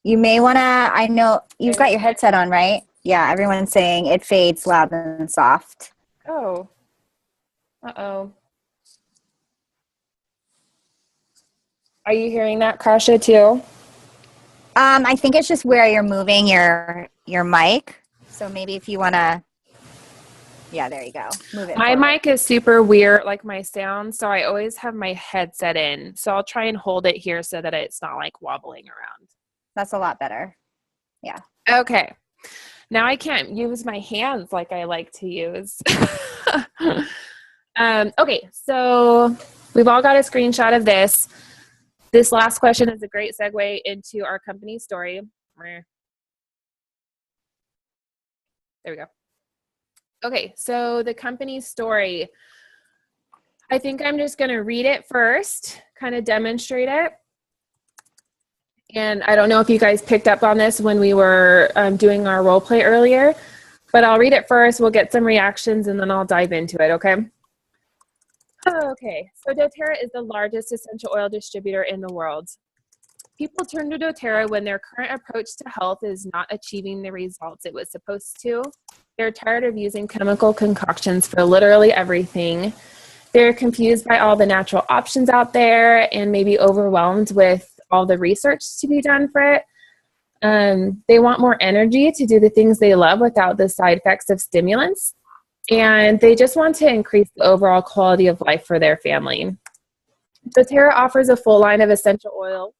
You may want to, I know you've got your headset on, right? Yeah, everyone's saying it fades loud and soft. Oh. Uh-oh. Are you hearing that, Kasha, too? I think it's just where you're moving your mic. So maybe if you want to, yeah, there you go. Move it My forward. mic is super weird, like my sound, so I always have my headset in. So I'll try and hold it here so that it's not like wobbling around. That's a lot better. Yeah. Okay. Now I can't use my hands like I like to use. Okay, so we've all got a screenshot of this. This last question is a great segue into our company story. There we go. Okay, so the company story. I think I'm just going to read it first, kind of demonstrate it. And I don't know if you guys picked up on this when we were doing our role play earlier, but I'll read it first. We'll get some reactions and then I'll dive into it, okay? Okay, so doTERRA is the largest essential oil distributor in the world. People turn to doTERRA when their current approach to health is not achieving the results it was supposed to. They're tired of using chemical concoctions for literally everything. They're confused by all the natural options out there and maybe overwhelmed with all the research to be done for it. They want more energy to do the things they love without the side effects of stimulants. And they just want to increase the overall quality of life for their family. doTERRA offers a full line of essential oil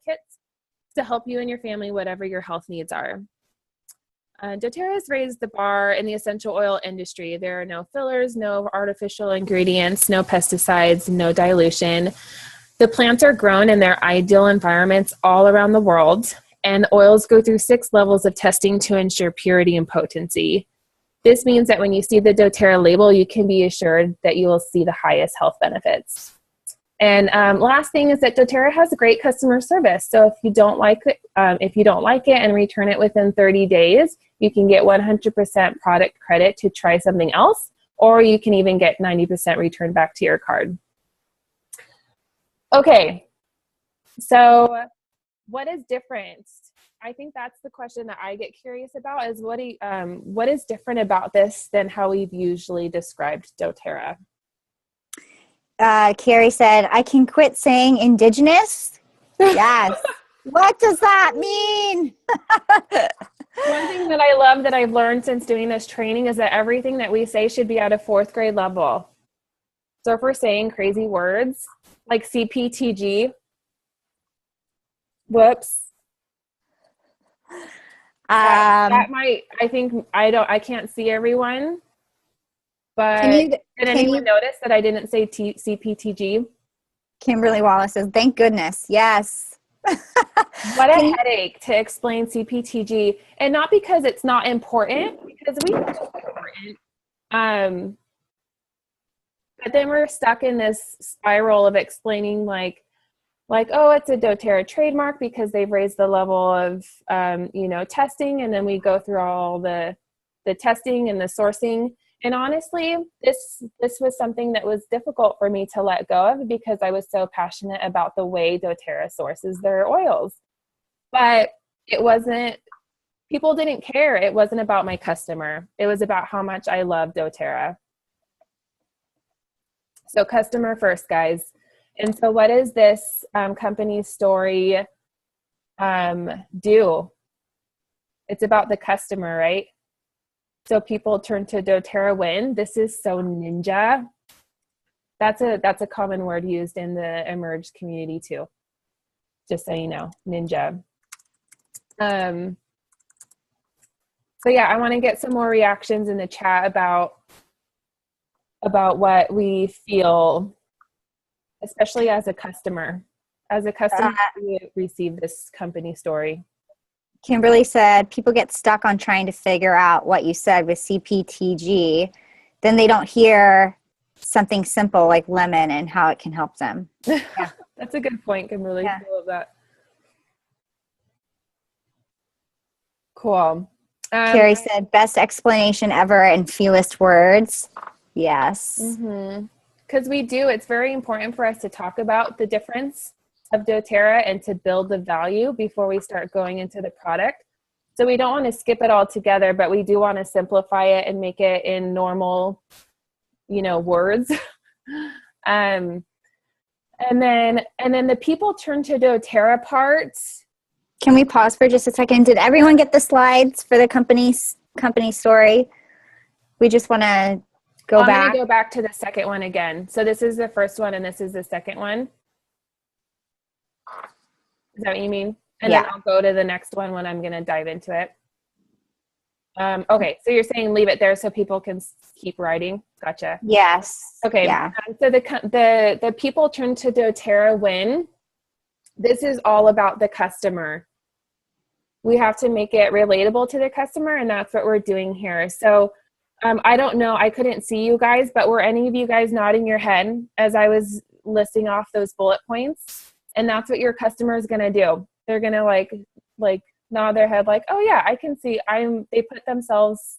kits to help you and your family, whatever your health needs are. doTERRA has raised the bar in the essential oil industry. There are no fillers, no artificial ingredients, no pesticides, no dilution. The plants are grown in their ideal environments all around the world, and oils go through 6 levels of testing to ensure purity and potency. This means that when you see the doTERRA label, you can be assured that you will see the highest health benefits. And last thing is that doTERRA has great customer service. So if you don't like it, and return it within 30 days, you can get 100% product credit to try something else, or you can even get 90% returned back to your card. Okay, So what is different? I think that's the question that I get curious about is what is different about this than how we've usually described doTERRA? Carrie said, I can quit saying indigenous. Yes. What does that mean? One thing that I love that I've learned since doing this training is that everything that we say should be at a 4th grade level. So if we're saying crazy words like CPTG, whoops. That might, I can't see everyone, but did anyone notice that I didn't say CPTG? Kimberly Wallace says, thank goodness. Yes. What a headache to explain CPTG, and not because it's not important, because we think it's important. But then we're stuck in this spiral of explaining like, oh, it's a doTERRA trademark because they've raised the level of, testing. And then we go through all the testing and the sourcing. And honestly, this was something that was difficult for me to let go of because I was so passionate about the way doTERRA sources their oils. But people didn't care. It wasn't about my customer. It was about how much I love doTERRA. So customer first, guys. And so what does this company's story do? It's about the customer, right? So people turn to doTERRA when? This is so ninja. That's a common word used in the Emerge community too. Just so you know, ninja. So yeah, I want to get some more reactions in the chat about what we feel, especially as a customer. As a customer, we receive this company story. Kimberly said, people get stuck on trying to figure out what you said with CPTG. Then they don't hear something simple like lemon and how it can help them. Yeah. That's a good point, Kimberly. Yeah. I love that. Cool. Carrie said, best explanation ever in fewest words. Yes. Because it's very important for us to talk about the difference of doTERRA and to build the value before we start going into the product. So we don't want to skip it all together, but we do want to simplify it and make it in normal, words. And then the people turn to doTERRA part. Can we pause for just a second? Did everyone get the slides for the company story? We just want to go back. I'm going to go back to the second one again. So this is the first one and this is the second one. Is that what you mean? And then I'll go to the next one when I'm going to dive into it. Okay, so you're saying leave it there so people can keep writing. Gotcha. Yes. Okay. Yeah. So the people turn to doTERRA when this is all about the customer. We have to make it relatable to the customer, and that's what we're doing here. So I don't know, I couldn't see you guys, but were any of you guys nodding your head as I was listing off those bullet points? And that's what your customer is going to do. They're going to like nod their head like, oh yeah, I can see. They put themselves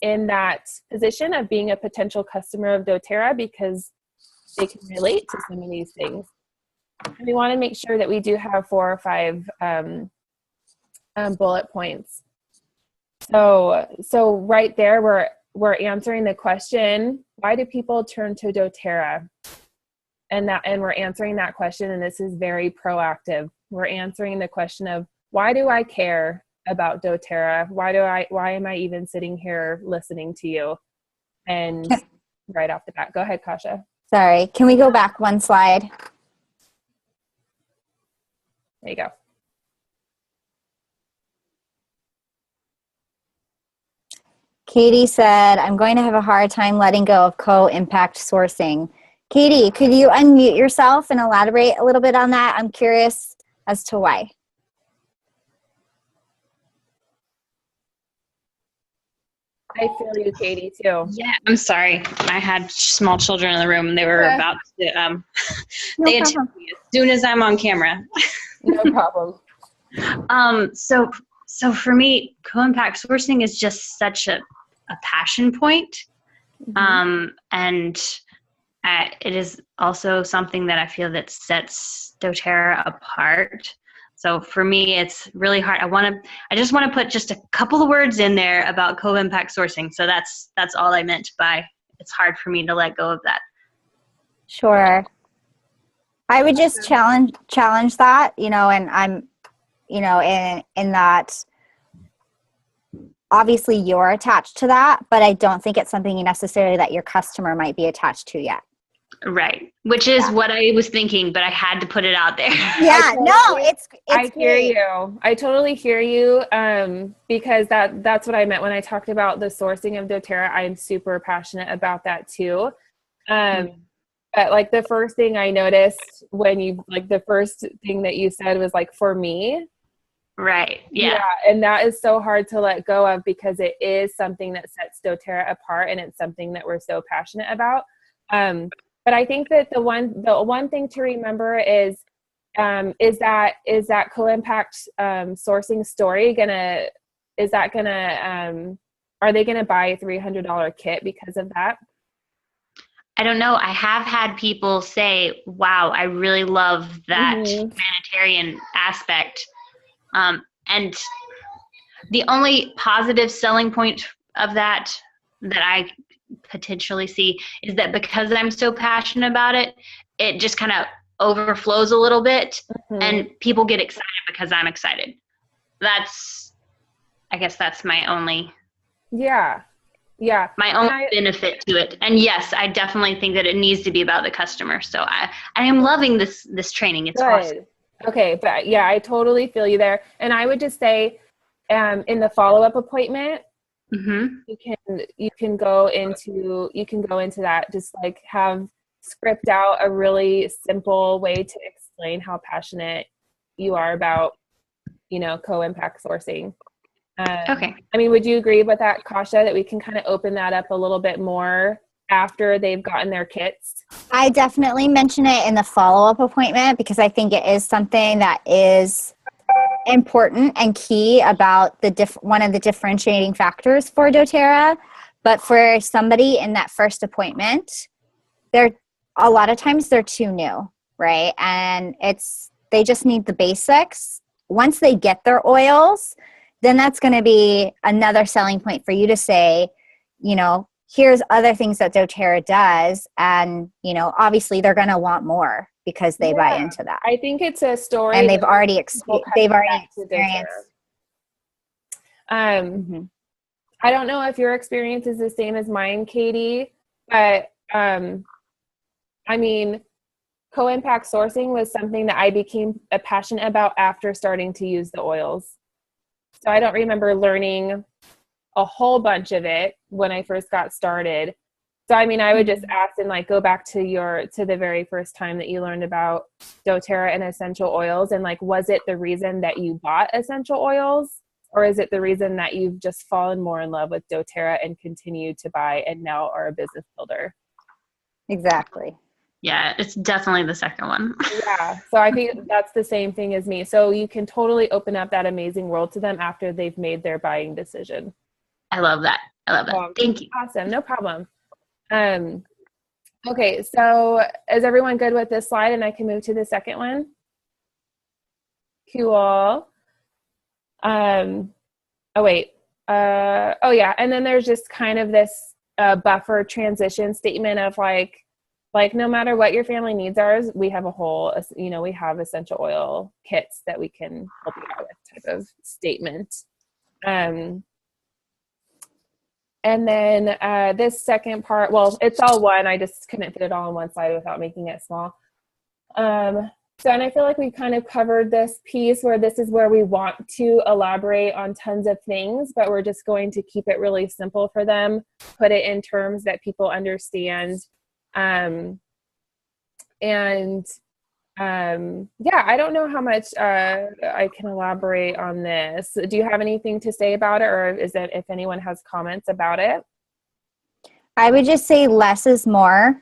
in that position of being a potential customer of doTERRA because they can relate to some of these things. And we want to make sure that we do have 4 or 5 bullet points. So right there, we're answering the question, why do people turn to doTERRA? And we're answering that question, and this is very proactive. We're answering the question of, why do I care about doTERRA? Why am I even sitting here listening to you? And right off the bat, go ahead, Kasha. Sorry, can we go back one slide? There you go. Katie said, I'm going to have a hard time letting go of co-impact sourcing. Katie, could you unmute yourself and elaborate a little bit on that? I'm curious as to why. I feel you, Katie, too. Yeah, I'm sorry. I had small children in the room and they were about to, they interrupt me as soon as I'm on camera. No problem. So for me, co-impact sourcing is just such a passion point. And it is also something that I feel that sets doTERRA apart. So for me, it's really hard. I just want to put just a couple of words in there about co-impact sourcing. So that's all I meant by it's hard for me to let go of that. Sure. I would just challenge that, and I'm, in that obviously you're attached to that, but I don't think it's something necessarily that your customer might be attached to yet. Right. Which is what I was thinking, but I had to put it out there. Yeah, I hear you. I totally hear you. Because that's what I meant when I talked about the sourcing of doTERRA. I'm super passionate about that too. But like the first thing I noticed the first thing that you said was like, for me. Right. Yeah. And that is so hard to let go of because it is something that sets doTERRA apart and it's something that we're so passionate about. But I think that the one thing to remember is that co-impact sourcing story are they gonna buy a $300 kit because of that? I don't know. I have had people say, wow, I really love that humanitarian aspect. And the only positive selling point of that I potentially see is that because I'm so passionate about it, it just kind of overflows a little bit and people get excited because I'm excited. I guess that's my only benefit to it. And yes, I definitely think that it needs to be about the customer. So I am loving this training. It's awesome. Okay, but yeah, I totally feel you there. And I would just say in the follow-up appointment, you can go into that, just like script out a really simple way to explain how passionate you are about, co-impact sourcing. Okay. I mean, would you agree with that, Kasha, that we can kind of open that up a little bit more after they've gotten their kits? I definitely mention it in the follow-up appointment because I think it is something that is important and key about one of the differentiating factors for doTERRA. But for somebody in that first appointment, a lot of times they're too new, right? And they just need the basics. Once they get their oils, then that's going to be another selling point for you to say, here's other things that doTERRA does. And, obviously they're going to want more because they buy into that. I think it's a story. And they've already experienced. I don't know if your experience is the same as mine, Katie, but I mean, co-impact sourcing was something that I became passionate about after starting to use the oils. So I don't remember learning a whole bunch of it when I first got started. So, I mean, I would just ask and go back to the very first time that you learned about doTERRA and essential oils. And was it the reason that you bought essential oils, or is it the reason that you've just fallen more in love with doTERRA and continue to buy and now are a business builder? Exactly. Yeah, it's definitely the second one. Yeah. So I think that's the same thing as me. So you can totally open up that amazing world to them after they've made their buying decision. I love that. Thank you. Awesome. No problem. Okay. So is everyone good with this slide? And I can move to the second one. Cool. Oh, wait. Oh yeah. And then there's just kind of this buffer transition statement of no matter what your family needs are, we have we have essential oil kits that we can help you out with type of statement. And then this second part, well, it's all one. I just couldn't fit it all on one slide without making it small. And I feel like we kind of covered this piece where this is where we want to elaborate on tons of things, but we're just going to keep it really simple for them, put it in terms that people understand. Yeah, I don't know how much I can elaborate on this. Do you have anything to say about it, or is it if anyone has comments about it? I would just say less is more.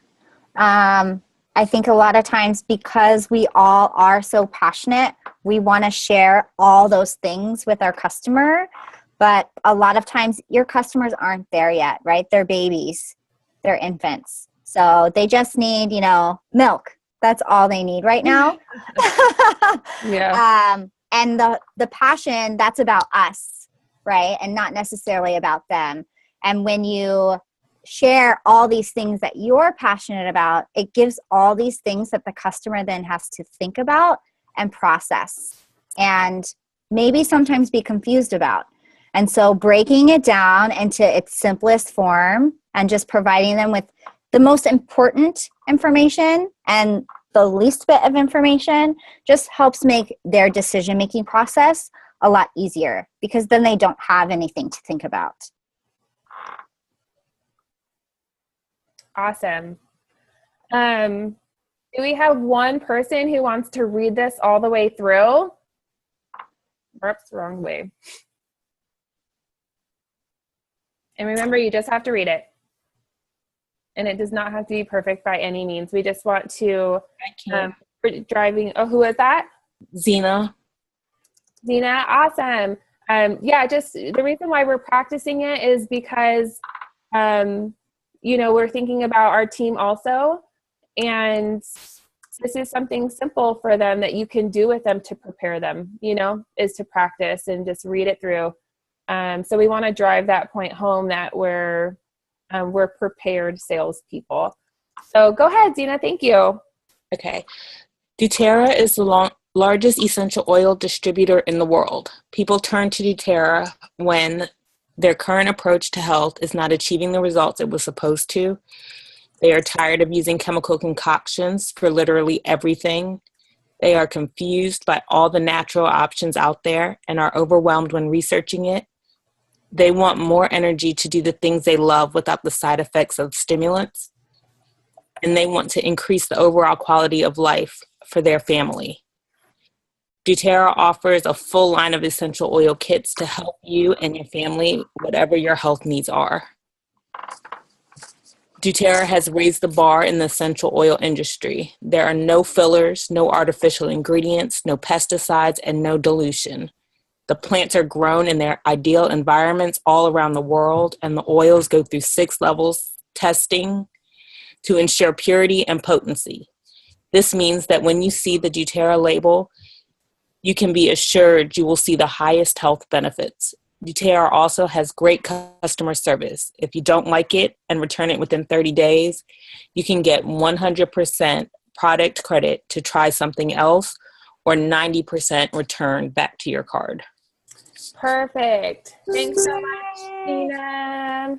I think a lot of times because we all are so passionate, we want to share all those things with our customer, but a lot of times your customers aren't there yet, right? They're babies, they're infants. So they just need, milk. That's all they need right now. Yeah. And the passion, that's about us, right? And not necessarily about them. And when you share all these things that you're passionate about, it gives all these things that the customer then has to think about and process and maybe sometimes be confused about. And so breaking it down into its simplest form and just providing them with the most important information and the least bit of information just helps make their decision-making process a lot easier, because then they don't have anything to think about. Awesome. Do we have one person who wants to read this all the way through? Oops, wrong way. And remember, you just have to read it. And it does not have to be perfect by any means. We just want to, driving, who is that? Zena. Zena, awesome. Just the reason why we're practicing it is because, we're thinking about our team also. And this is something simple for them that you can do with them to prepare them, is to practice and just read it through. So we want to drive that point home that we're prepared salespeople. So go ahead, Zena. Thank you. Okay. doTERRA is the largest essential oil distributor in the world. People turn to doTERRA when their current approach to health is not achieving the results it was supposed to. They are tired of using chemical concoctions for literally everything. They are confused by all the natural options out there and are overwhelmed when researching it. They want more energy to do the things they love without the side effects of stimulants. And they want to increase the overall quality of life for their family. doTERRA offers a full line of essential oil kits to help you and your family, whatever your health needs are. doTERRA has raised the bar in the essential oil industry. There are no fillers, no artificial ingredients, no pesticides, and no dilution. The plants are grown in their ideal environments all around the world, and the oils go through 6 levels testing to ensure purity and potency. This means that when you see the doTERRA label, you can be assured you will see the highest health benefits. doTERRA also has great customer service. If you don't like it and return it within 30 days, you can get 100% product credit to try something else, or 90% return back to your card. Perfect. Thanks so much, Nina.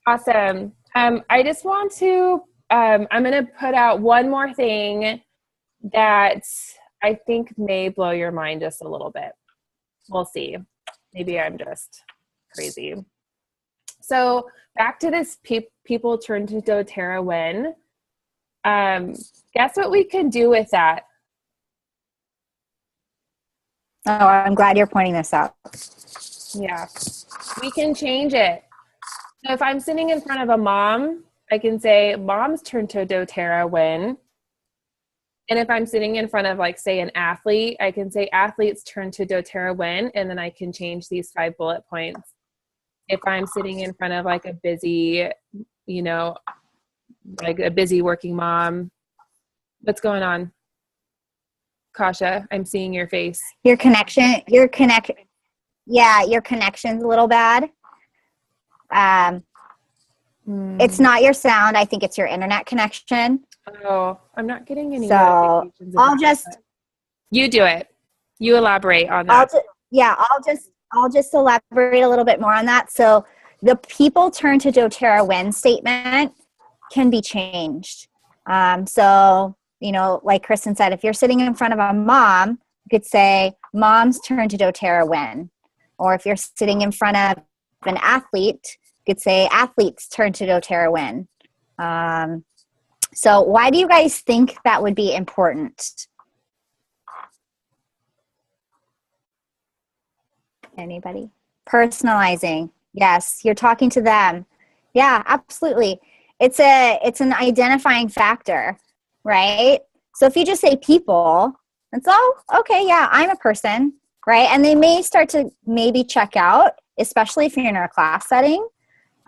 Awesome. I just want to, I'm going to put out one more thing that I think may blow your mind just a little bit. We'll see. Maybe I'm just crazy. So back to this people turn to doTERRA when. Guess what we can do with that? Oh, I'm glad you're pointing this out. Yeah, we can change it. So if I'm sitting in front of a mom, I can say, moms turn to doTERRA when. And if I'm sitting in front of, like, say, an athlete, I can say athletes turn to doTERRA when, and then I can change these 5 bullet points. If I'm sitting in front of, like, a busy, like a busy working mom, what's going on? Kasha, I'm seeing your face. Your connection's a little bad. It's not your sound. I think it's your internet connection. Oh, I'm not getting any. So you do it. You elaborate on that. I'll just elaborate a little bit more on that. So the people turn to doTERRA when statement can be changed. Like Kristen said, if you're sitting in front of a mom, you could say moms turn to doTERRA when. Or if you're sitting in front of an athlete, you could say athletes turn to doTERRA when. So why do you guys think that would be important? Anybody? Personalizing. Yes, you're talking to them. Yeah, absolutely. It's an identifying factor, right? So if you just say people, it's okay, yeah, I'm a person, right? And they may start to maybe check out, especially if you're in a class setting.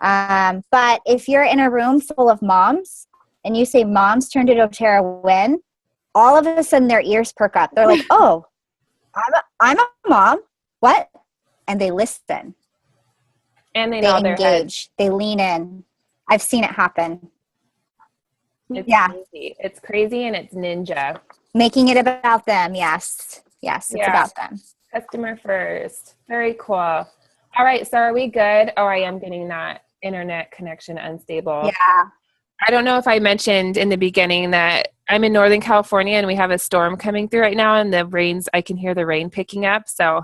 But if you're in a room full of moms, and you say moms turn to doTERRA when, all of a sudden their ears perk up. They're like, oh, I'm a mom. What? And they listen. And they engage. They lean in. I've seen it happen. It's crazy. It's crazy and it's ninja. Making it about them. Yes. It's about them. Customer first. Very cool. All right. So are we good? Oh, I am getting that internet connection unstable. Yeah. I don't know if I mentioned in the beginning that I'm in Northern California and we have a storm coming through right now, and I can hear the rain picking up. So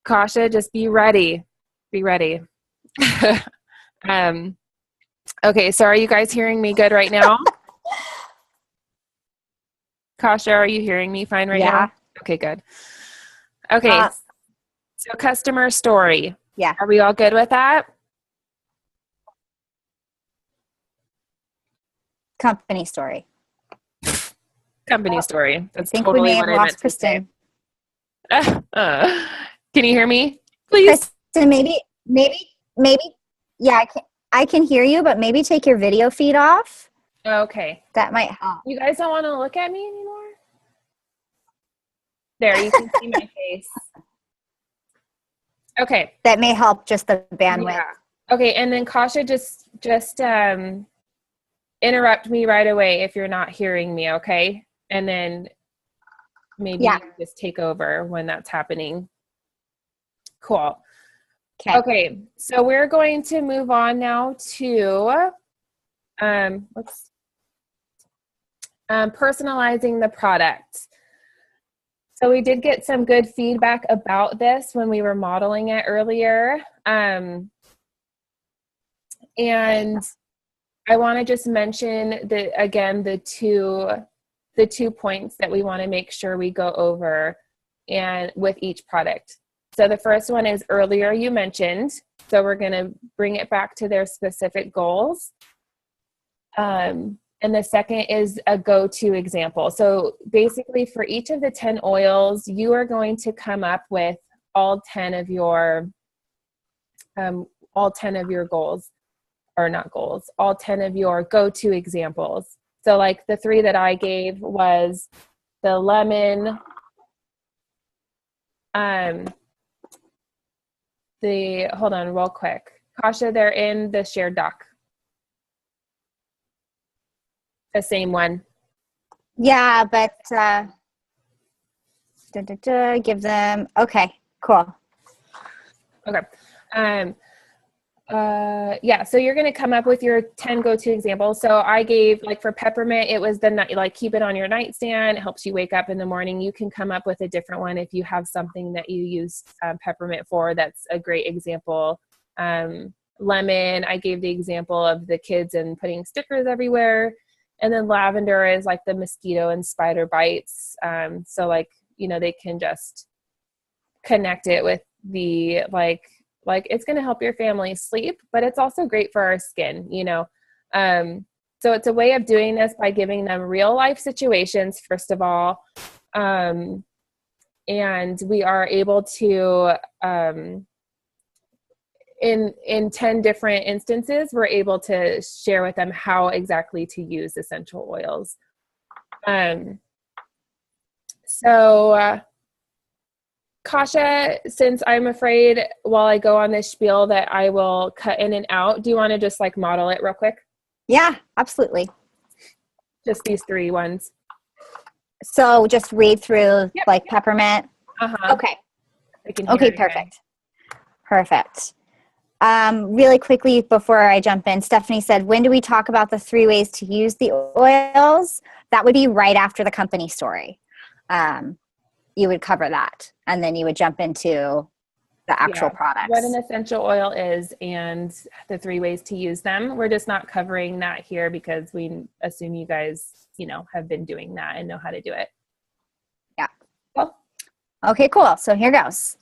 Kasha, just be ready. Be ready. Okay, so are you guys hearing me good right now? Kasha, are you hearing me fine right now? Okay, good. Okay, so customer story. Yeah. Are we all good with that? Company story. Company story. That's I think totally we may what have I lost meant to say. Kristen. Can you hear me? Please. Kristen, maybe. Yeah, I can hear you, but maybe take your video feed off. Okay. That might help. You guys don't want to look at me anymore? There, you can see my face. Okay. That may help just the bandwidth. Yeah. Okay, and then Kasha, just interrupt me right away if you're not hearing me, okay? And then maybe you just take over when that's happening. Cool. Okay, so we're going to move on now to personalizing the product. So we did get some good feedback about this when we were modeling it earlier. And I want to just mention the two points that we want to make sure we go over and with each product. So the first one is earlier you mentioned. So we're going to bring it back to their specific goals. And the second is a go-to example. So basically for each of the 10 oils, you are going to come up with all 10 of your goals, or not goals, all 10 of your go-to examples. So like the 3 that I gave was the lemon, hold on real quick. Kasha, they're in the shared doc. The same one. Yeah, but give them, okay, cool. Okay. Yeah, so you're going to come up with your 10 go-to examples. So I gave, like for peppermint, it was keep it on your nightstand. It helps you wake up in the morning. You can come up with a different one if you have something that you use peppermint for. That's a great example. Lemon, I gave the example of the kids and putting stickers everywhere. And then lavender is like the mosquito and spider bites. So they can just connect it with the like it's going to help your family sleep, but it's also great for our skin, So it's a way of doing this by giving them real life situations, first of all. And we are able to, in 10 different instances, we're able to share with them how exactly to use essential oils. Kasha, since I'm afraid while I go on this spiel that I will cut in and out, do you want to just model it real quick? Yeah, absolutely. Just these 3 ones. So just read through peppermint. Uh-huh. Okay. Okay, perfect. Perfect. Really quickly before I jump in, Stephanie said, when do we talk about the 3 ways to use the oils? That would be right after the company story. You would cover that, and then you would jump into the actual products. What an essential oil is and the 3 ways to use them. We're just not covering that here because we assume you guys, have been doing that and know how to do it. Yeah. Cool. Okay, cool. So here goes.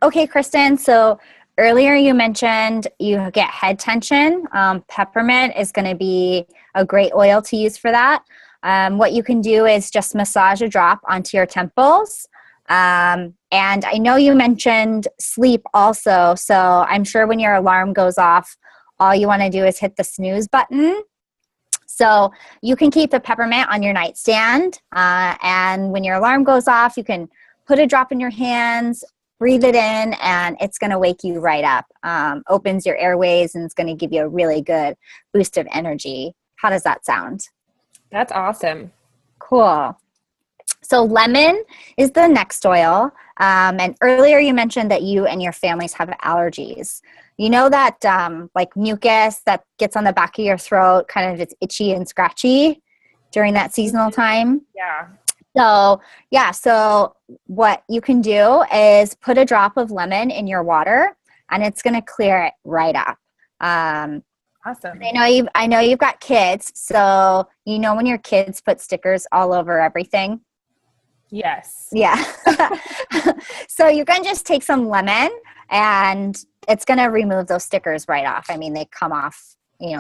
Okay, Kristen. So earlier you mentioned you get head tension. Peppermint is going to be a great oil to use for that. What you can do is just massage a drop onto your temples. And I know you mentioned sleep also, so I'm sure when your alarm goes off, all you want to do is hit the snooze button. So you can keep the peppermint on your nightstand, and when your alarm goes off, you can put a drop in your hands, breathe it in, and it's going to wake you right up. Opens your airways, and it's going to give you a really good boost of energy. How does that sound? That's awesome. Cool. So lemon is the next oil. And earlier you mentioned that you and your families have allergies. You know that like mucus that gets on the back of your throat, kind of it's itchy and scratchy during that seasonal time? Yeah. So what you can do is put a drop of lemon in your water, and it's going to clear it right up. Awesome. I know you've got kids, so you know when your kids put stickers all over everything? Yes. Yeah. So you can just take some lemon, and it's going to remove those stickers right off. I mean, they come off,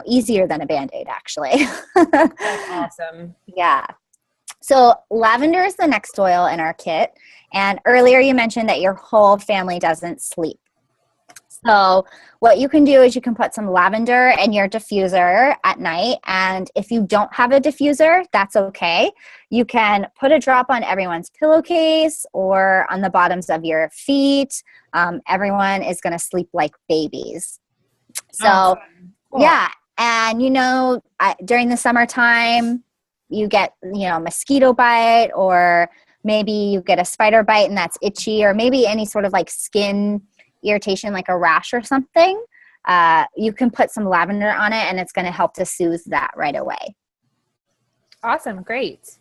easier than a Band-Aid, actually. That's awesome. Yeah. So lavender is the next oil in our kit. And earlier you mentioned that your whole family doesn't sleep. So what you can do is you can put some lavender in your diffuser at night. And if you don't have a diffuser, that's okay. You can put a drop on everyone's pillowcase or on the bottoms of your feet. Everyone is going to sleep like babies. So, Cool. Yeah. And, during the summertime, you get, mosquito bite, or maybe you get a spider bite and that's itchy, or maybe any sort of like skin irritation, like a rash or something. You can put some lavender on it, and it's going to help to soothe that right away. Awesome. Great.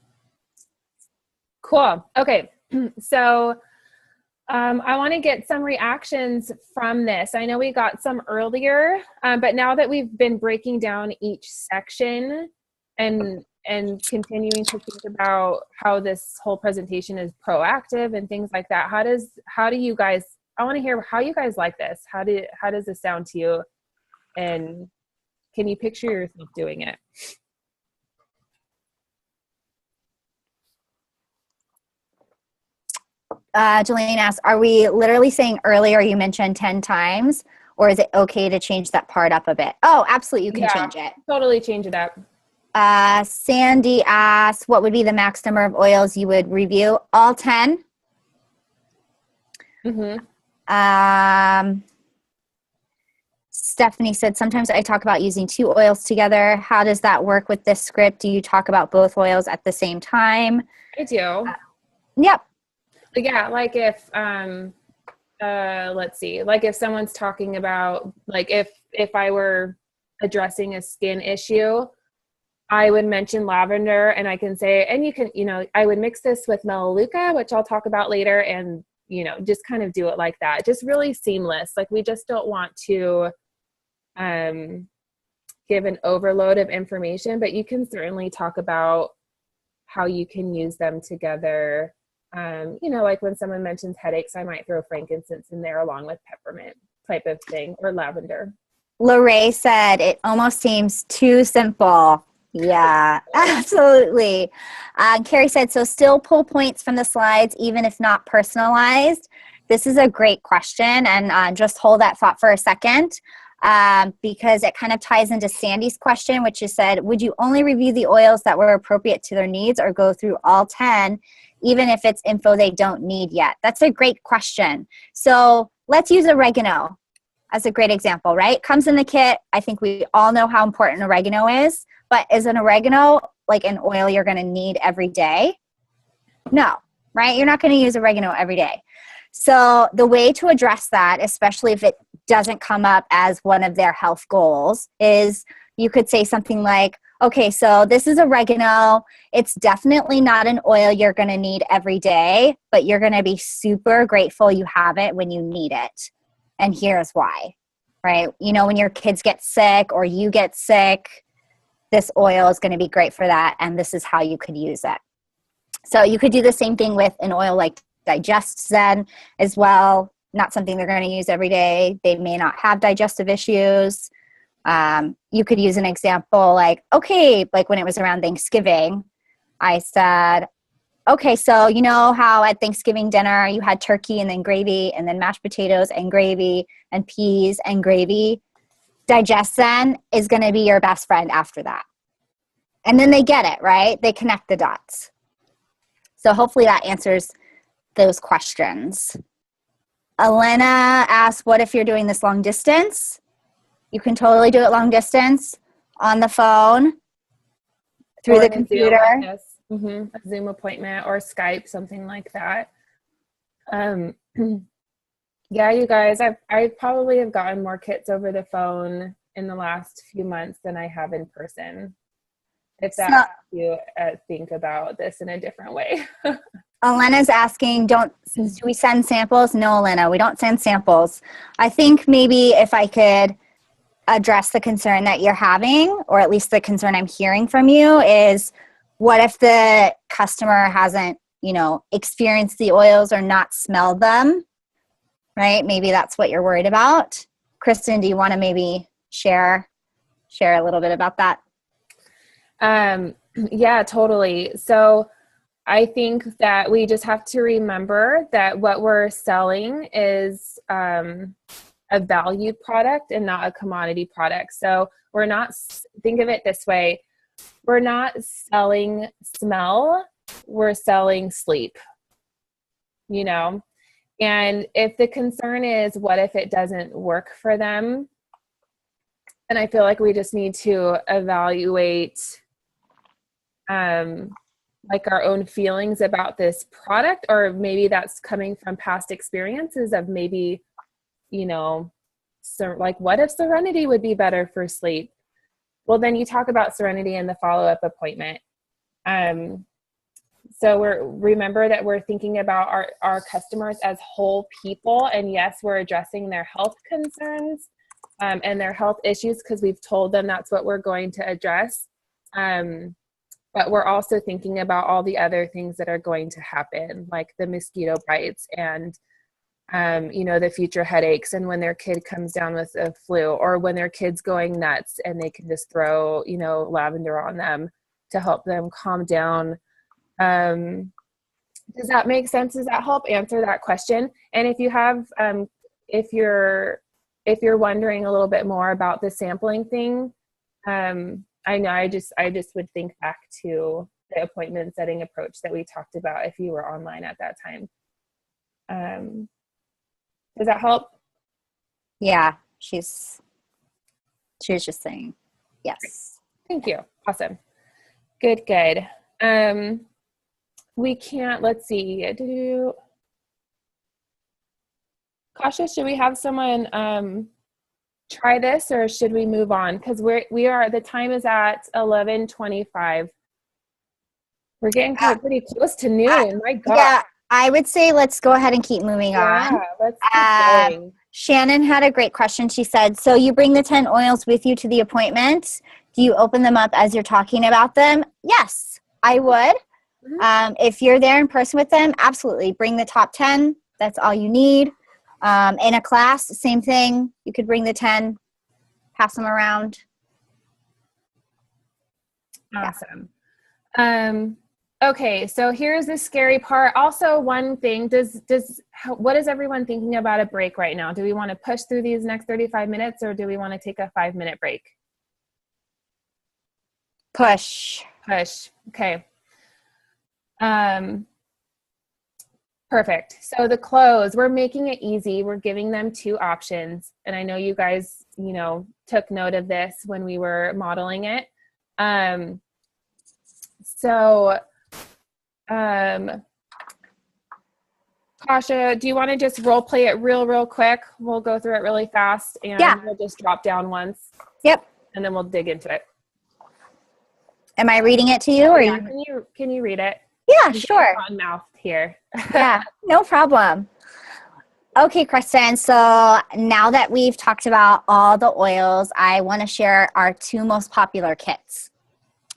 Cool. Okay. So I want to get some reactions from this. I know we got some earlier, but now that we've been breaking down each section and continuing to think about how this whole presentation is proactive and things like that, how do you guys, I want to hear how you guys like this. How does this sound to you? And can you picture yourself doing it? Jelaine asks, are we literally saying earlier you mentioned 10 times, or is it okay to change that part up a bit? Oh, absolutely. You can change it. Totally change it up. Sandy asks, what would be the max number of oils you would review? All 10. Stephanie said, sometimes I talk about using 2 oils together. How does that work with this script? Do you talk about both oils at the same time? I do. Yep. Yeah, like if let's see, like if someone's talking about, like if I were addressing a skin issue, I would mention lavender, and I can say, and you can, I would mix this with Melaleuca, which I'll talk about later, and just kind of do it like that. Just really seamless. Like, we just don't want to give an overload of information, but you can certainly talk about how you can use them together. Like when someone mentions headaches, I might throw frankincense in there along with peppermint type of thing, or lavender. Lorraine said, it almost seems too simple. Yeah, absolutely. Carrie said, so still pull points from the slides, even if not personalized? This is a great question, and just hold that thought for a second, because it kind of ties into Sandy's question, which is said, would you only review the oils that were appropriate to their needs, or go through all 10, even if it's info they don't need yet? That's a great question. So let's use oregano as a great example, right? Comes in the kit. I think we all know how important oregano is, but is an oregano like an oil you're going to need every day? No, right? You're not going to use oregano every day. So the way to address that, especially if it doesn't come up as one of their health goals, is you could say something like, okay, so this is oregano. It's definitely not an oil you're going to need every day, but you're going to be super grateful you have it when you need it. And here's why, right? When your kids get sick or you get sick, this oil is going to be great for that, and this is how you could use it. So you could do the same thing with an oil like Digest Zen as well. Not something they're going to use every day. They may not have digestive issues. You could use an example like, okay, like when it was around Thanksgiving, I said, okay, so you know how at Thanksgiving dinner you had turkey and then gravy and then mashed potatoes and gravy and peas and gravy? Digest Zen is going to be your best friend after that. And then they get it, right? They connect the dots. So hopefully that answers those questions. Elena asked, what if you're doing this long distance? You can totally do it long distance, on the phone, through the computer. A Zoom appointment or Skype, something like that. Yeah, you guys, I probably have gotten more kits over the phone in the last few months than I have in person. If that helps you think about this in a different way. Elena's asking, do we send samples? No, Elena, we don't send samples. I think maybe if I could address the concern that you're having, or at least the concern I'm hearing from you, is what if the customer hasn't, experienced the oils or not smelled them, right? Maybe that's what you're worried about. Kristen, do you want to maybe share a little bit about that? Yeah, totally. So I think that we just have to remember that what we're selling is a valued product and not a commodity product. So we're not, think of it this way, we're not selling smell, we're selling sleep, And if the concern is, what if it doesn't work for them? And I feel like we just need to evaluate like our own feelings about this product, or maybe that's coming from past experiences of maybe, so like what if Serenity would be better for sleep? Well, then you talk about Serenity in the follow-up appointment. So remember that we're thinking about our customers as whole people, and yes, we're addressing their health concerns and their health issues because we've told them that's what we're going to address. But we're also thinking about all the other things that are going to happen, like the mosquito bites and, the future headaches, and when their kid comes down with a flu, or when their kid's going nuts and they can just throw, lavender on them to help them calm down. Does that make sense? Does that help answer that question? And if you have, if you're wondering a little bit more about the sampling thing, I know I just would think back to the appointment setting approach that we talked about if you were online at that time. Does that help? Yeah, she was just saying yes. Thank you. Awesome. Good. We can't, let's see. Kasha, should we have someone try this, or should we move on? Because the time is at 11:25. We're getting pretty close to noon. My God. Yeah, I would say let's go ahead and keep moving on. Let's keep going. Shannon had a great question. She said, so you bring the 10 oils with you to the appointment. Do you open them up as you're talking about them? Yes, I would. Mm-hmm. If you're there in person with them, absolutely. Bring the top 10. That's all you need. In a class, same thing. You could bring the 10, pass them around. Awesome. Okay, so here's the scary part. Also, one thing, what is everyone thinking about a break right now? Do we want to push through these next 35 minutes, or do we want to take a 5-minute break? Push. Okay. Perfect. So the clothes, we're making it easy. We're giving them 2 options. And I know you guys, took note of this when we were modeling it. Kasha, do you want to just role play it real quick? We'll go through it really fast, and we'll just drop down once. Yep. And then we'll dig into it. Am I reading it to you, or can you read it? Yeah, sure. On mouth here. Yeah, no problem. Okay, Kristen. So now that we've talked about all the oils, I want to share our 2 most popular kits.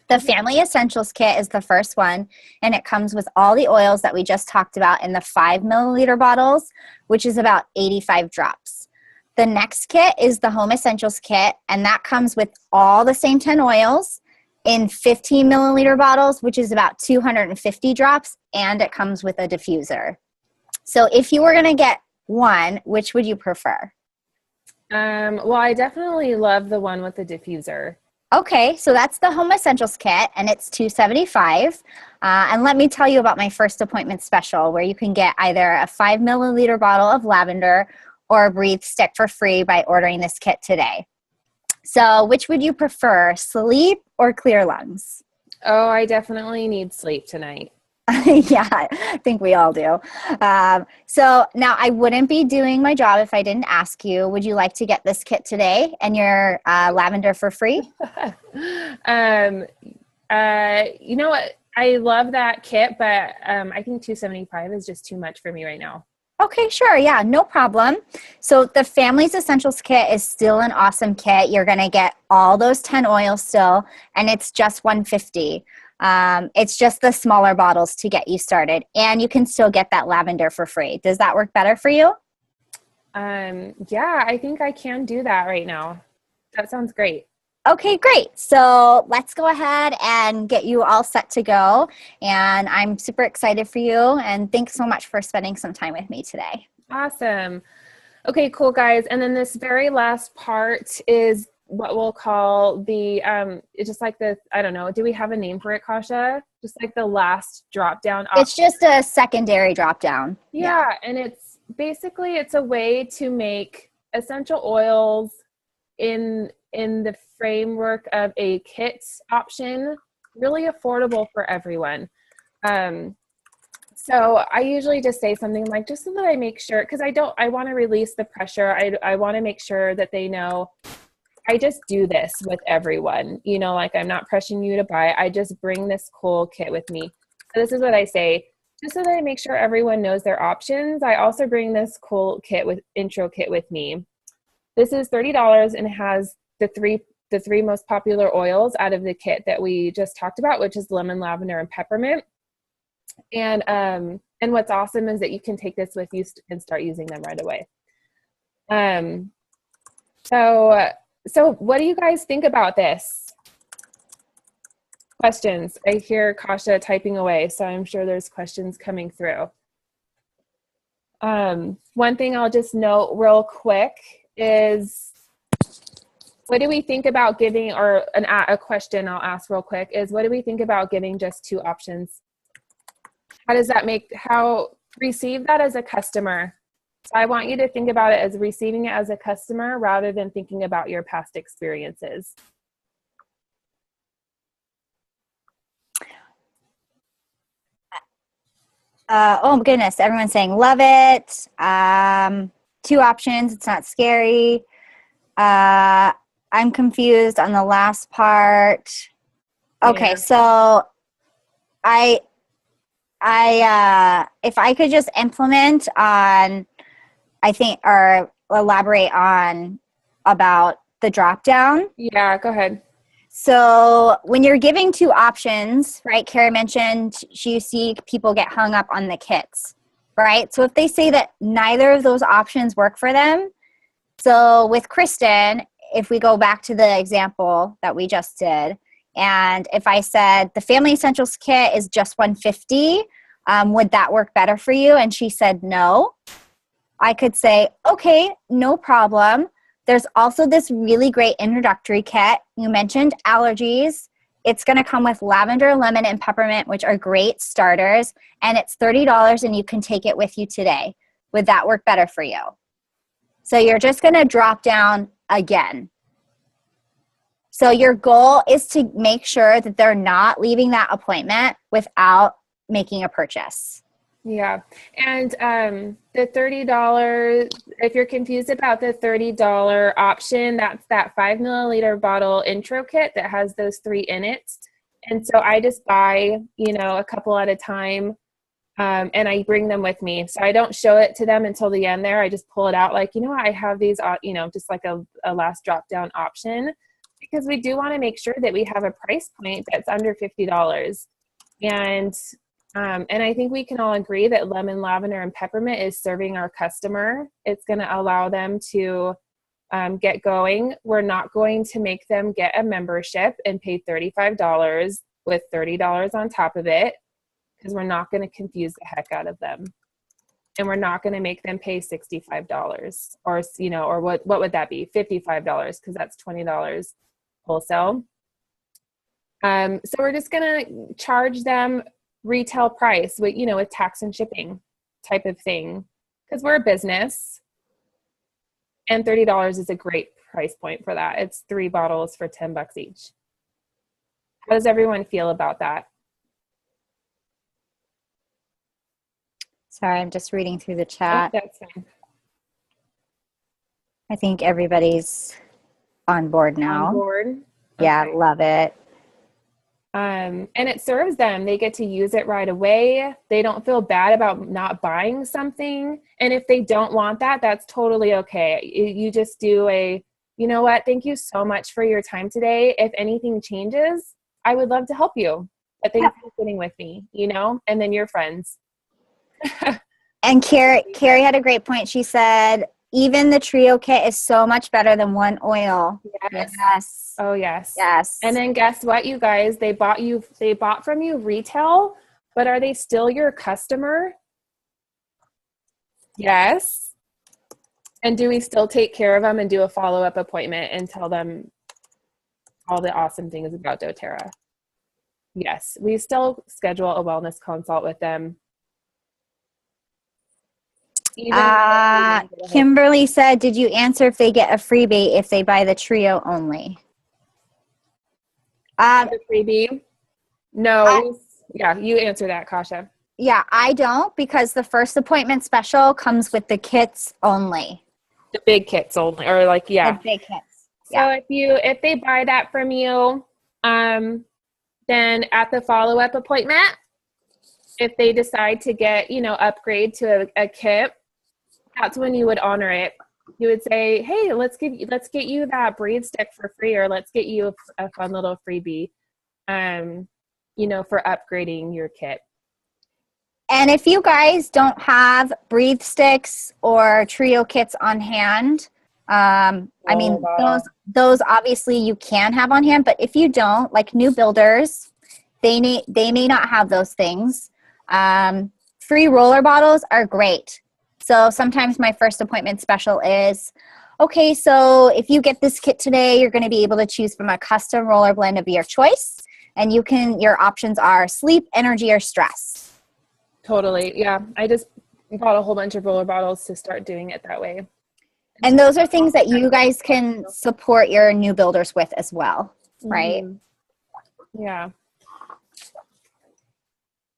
The Family Essentials kit is the first one, and it comes with all the oils that we just talked about in the 5 milliliter bottles, which is about 85 drops. The next kit is the Home Essentials kit, and that comes with all the same 10 oils in 15 milliliter bottles, which is about 250 drops, and it comes with a diffuser. So if you were going to get one, which would you prefer? Well, I definitely love the one with the diffuser. Okay, so that's the Home Essentials Kit, and it's $275. And let me tell you about my first appointment special, where you can get either a 5 milliliter bottle of lavender or a Breathe stick for free by ordering this kit today. So which would you prefer, sleep or clear lungs? Oh, I definitely need sleep tonight. Yeah, I think we all do. So now I wouldn't be doing my job if I didn't ask you, would you like to get this kit today and your lavender for free? You know what? I love that kit, but I think $275 is just too much for me right now. Okay, sure. Yeah, no problem. So the Family's Essentials Kit is still an awesome kit. You're going to get all those 10 oils still, and it's just $150. It's just the smaller bottles to get you started, and you can still get that lavender for free. Does that work better for you? Yeah, I think I can do that right now. That sounds great. Okay, great. So let's go ahead and get you all set to go. And I'm super excited for you. And thanks so much for spending some time with me today. Awesome. Okay, cool, guys. And then this very last part is what we'll call the, it's just like the, I don't know, do we have a name for it, Kasha? Just like the last drop down option. It's just a secondary drop down. Yeah, and it's basically, it's a way to make essential oils in the framework of a kit option really affordable for everyone. So I usually just say something like, just so that I make sure, because I want to release the pressure. I want to make sure that they know I just do this with everyone. You know, like I'm not pressuring you to buy. I just bring this cool kit with me. So this is what I say, just so that I make sure everyone knows their options. I also bring this cool kit with intro kit with me. This is $30 and it has the three most popular oils out of the kit that we just talked about, which is lemon, lavender, and peppermint. And what's awesome is that you can take this with you and start using them right away. So what do you guys think about this? Questions? I hear Kasha typing away, so I'm sure there's questions coming through. One thing I'll just note real quick is, what do we think about giving, or a question I'll ask real quick is, what do we think about giving just 2 options? How does that receive that as a customer? So I want you to think about it as receiving it as a customer rather than thinking about your past experiences. Oh goodness, everyone's saying love it. 2 options, it's not scary. I'm confused on the last part. Okay, yeah. So if I could just implement on, I think, or elaborate on about the drop down. Yeah, go ahead. So when you're giving 2 options, right, Kara mentioned you see people get hung up on the kits, right? So if they say that neither of those options work for them, so with Kristen, if we go back to the example that we just did, and if I said the Family Essentials Kit is just $150, would that work better for you? And she said no. I could say, okay, no problem. There's also this really great introductory kit. You mentioned allergies. It's going to come with lavender, lemon, and peppermint, which are great starters. And it's $30 and you can take it with you today. Would that work better for you? So you're just going to drop down again. So your goal is to make sure that they're not leaving that appointment without making a purchase. Yeah. And the $30, if you're confused about the $30 option, that's that 5 milliliter bottle intro kit that has those 3 in it. And so I just buy, a couple at a time, and I bring them with me. So I don't show it to them until the end there. I just pull it out like, I have these, just like a last drop down option, because we do want to make sure that we have a price point that's under $50. And I think we can all agree that lemon, lavender, and peppermint is serving our customer. It's going to allow them to get going. We're not going to make them get a membership and pay $35 with $30 on top of it, because we're not going to confuse the heck out of them. And we're not going to make them pay $65 or what would that be? $55, because that's $20 wholesale. So we're just going to charge them retail price with, with tax and shipping type of thing, because we're a business, and $30 is a great price point for that. It's 3 bottles for $10 each. How does everyone feel about that? Sorry, I'm just reading through the chat. Oh, that's fine. I think everybody's on board now. On board? Yeah, Okay. love it. And it serves them. They get to use it right away. They don't feel bad about not buying something. And if they don't want that, that's totally okay. You just do you know what? Thank you so much for your time today. If anything changes, I would love to help you. But thanks for sitting with me, and then you're friends. And Carrie had a great point. She said, even the trio kit is so much better than one oil. Yes. Oh, yes. Yes. And then guess what, you guys? They bought from you retail, but are they still your customer? Yes. And do we still take care of them and do a follow-up appointment and tell them all the awesome things about doTERRA? Yes. We still schedule a wellness consult with them. Kimberly said, did you answer if they get a freebie if they buy the trio only? The freebie? No. Yeah, you answer that, Kasha. Yeah, I don't, because the first appointment special comes with the kits only. The big kits only, or The big kits. So if they buy that from you, then at the follow-up appointment, if they decide to get, upgrade to a kit, that's when you would honor it. You would say, hey, let's get you that breathe stick for free, or let's get you a fun little freebie, for upgrading your kit. And if you guys don't have breathe sticks or trio kits on hand, those obviously you can have on hand, but if you don't, like new builders, they may not have those things. Free roller bottles are great. So sometimes my first appointment special is, okay, so if you get this kit today, you're going to be able to choose from a custom roller blend of your choice. And your options are sleep, energy, or stress. Totally. Yeah. I just bought a whole bunch of roller bottles to start doing it that way. And those are things that you guys can support your new builders with as well, right? Mm-hmm. Yeah.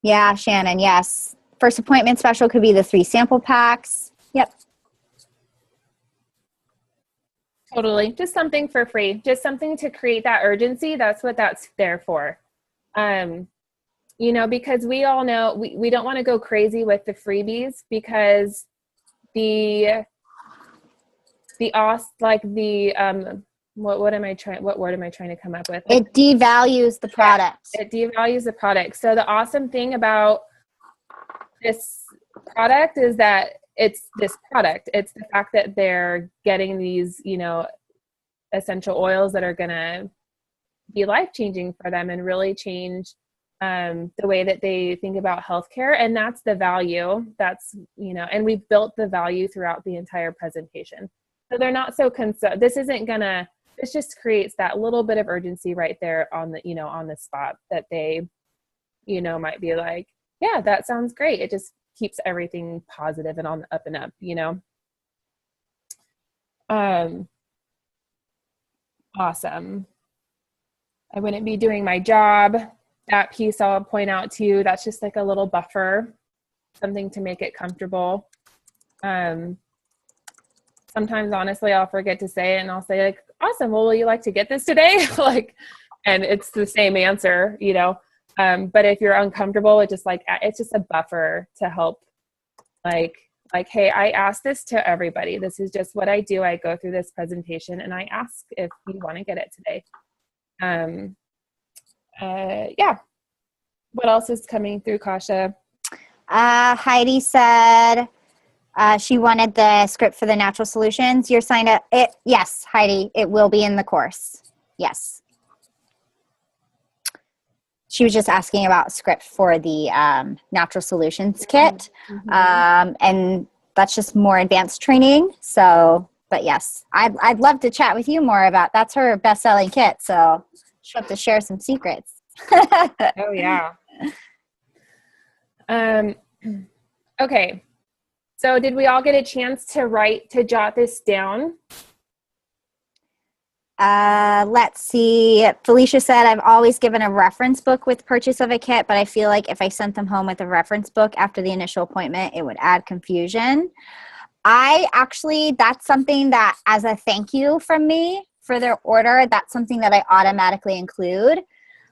Yeah, Shannon, yes. First appointment special could be the 3 sample packs. Yep. Totally. Just something for free. Just something to create that urgency. That's what that's there for. Because we all know we don't want to go crazy with the freebies, because what word am I trying to come up with? It devalues the product. It devalues the product. So the awesome thing about this product is that it's this product. It's the fact that they're getting these, essential oils that are going to be life-changing for them and really change the way that they think about healthcare. And that's the value. That's, and we've built the value throughout the entire presentation. So they're not so concerned. This just creates that little bit of urgency right there on the spot that they, might be like, yeah, that sounds great. It just keeps everything positive and on the up and up, Awesome. I wouldn't be doing my job. That piece I'll point out to you. That's just like a little buffer, something to make it comfortable. Sometimes, honestly, I'll forget to say it, and I'll say like, awesome. Well, will you like to get this today? And it's the same answer, but if you're uncomfortable, it's just a buffer to help, like, hey, I ask this to everybody. This is just what I do. I go through this presentation and I ask if you want to get it today. Yeah. What else is coming through, Kasha? Heidi said she wanted the script for the natural solutions. You're signed up. Yes, Heidi, it will be in the course. Yes. She was just asking about script for the natural solutions kit. Mm-hmm. And that's just more advanced training. So, but yes, I'd love to chat with you more about, that's her best-selling kit. So She'll have to share some secrets. Oh yeah. Okay. So did we all get a chance to jot this down? Let's see. Felicia said, I've always given a reference book with purchase of a kit, but I feel like if I sent them home with a reference book after the initial appointment, it would add confusion. That's something that, as a thank you from me for their order, that's something that I automatically include.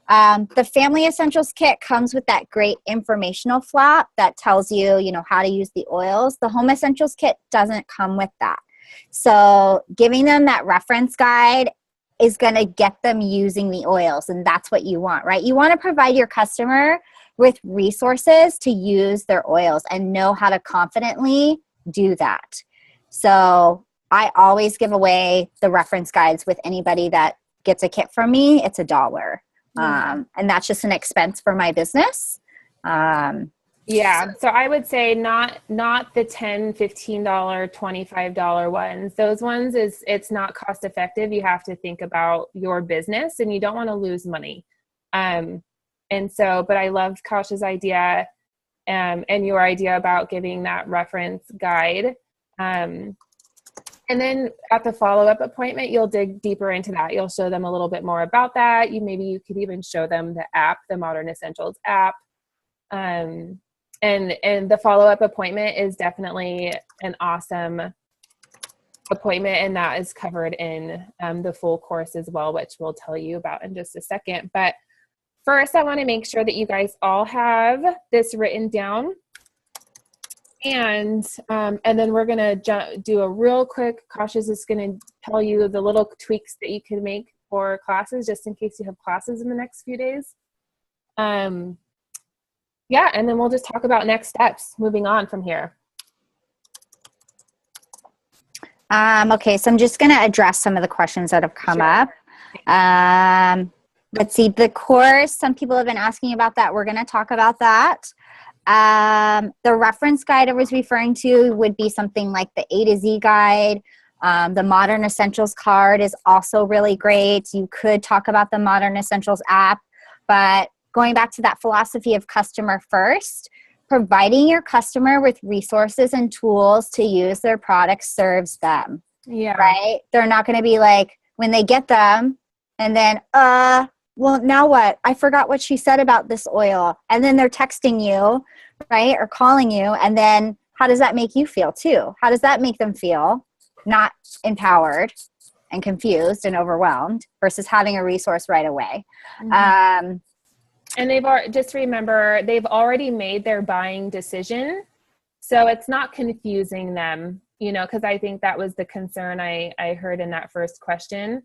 The Family Essentials kit comes with that great informational flap that tells you, how to use the oils. The Home Essentials kit doesn't come with that. So giving them that reference guide is going to get them using the oils, and that's what you want, right? You want to provide your customer with resources to use their oils and know how to confidently do that. So I always give away the reference guides with anybody that gets a kit from me. It's $1. And that's just an expense for my business. Yeah. So I would say not the $10, $15, $25 ones. Those ones it's not cost effective. You have to think about your business and you don't want to lose money. But I love Kasha's idea and your idea about giving that reference guide. And then at the follow-up appointment, you'll dig deeper into that. You'll show them a little bit more about that. Maybe you could even show them the app, the Modern Essentials app. And the follow-up appointment is definitely an awesome appointment, and that is covered in the full course as well, which we'll tell you about in just a second. But first, I want to make sure that you guys all have this written down. And then we're going to do a real quick, Kasha's is going to tell you the little tweaks that you can make for classes, just in case you have classes in the next few days. And then we'll just talk about next steps moving on from here. Okay, so I'm just going to address some of the questions that have come up. Let's see, the course, some people have been asking about that. We're going to talk about that. The reference guide I was referring to would be something like the A to Z guide. The Modern Essentials card is also really great. You could talk about the Modern Essentials app, but going back to that philosophy of customer first, providing your customer with resources and tools to use their products serves them. Yeah. Right? They're not going to be like, when they get them, and then, well, now what? I forgot what she said about this oil. And then they're texting you, right? Or calling you. And then how does that make you feel too? How does that make them feel not empowered and confused and overwhelmed versus having a resource right away? Mm-hmm. And just remember, they've already made their buying decision. So it's not confusing them, because I think that was the concern I heard in that first question.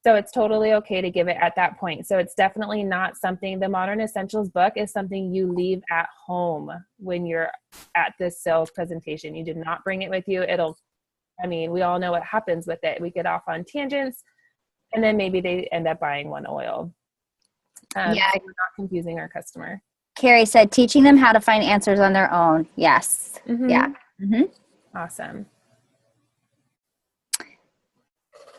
So it's totally okay to give it at that point. So it's definitely not something, the Modern Essentials book is something you leave at home when you're at this sales presentation. You did not bring it with you. We all know what happens with it. We get off on tangents and then maybe they end up buying one oil. So we're not confusing our customer. Carrie said, teaching them how to find answers on their own. Yes. Mm-hmm. Yeah. Mm-hmm. Awesome.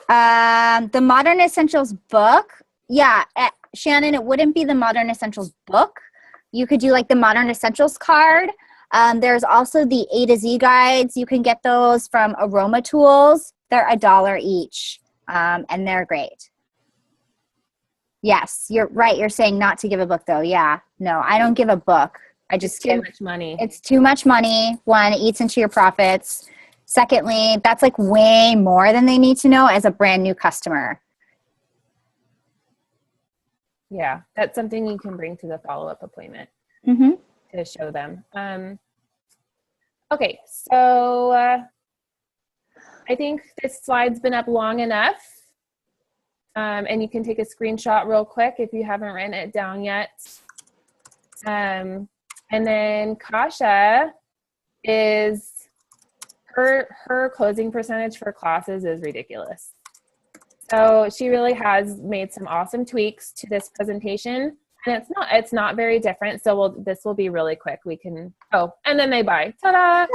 The Modern Essentials book. Yeah. Shannon, it wouldn't be the Modern Essentials book. You could do like the Modern Essentials card. There's also the A to Z guides. You can get those from Aroma Tools. They're $1 each. And they're great. Yes, you're right. You're saying not to give a book though. Yeah. No, I don't give a book. I just give too much money. It's too much money. One, it eats into your profits. Secondly, that's like way more than they need to know as a brand new customer. Yeah, that's something you can bring to the follow-up appointment to show them. Okay, so I think this slide's been up long enough. And you can take a screenshot real quick if you haven't written it down yet. And then Kasha her closing percentage for classes is ridiculous. So she really has made some awesome tweaks to this presentation, and it's not very different. So this will be really quick. We can, and then they buy. Ta-da!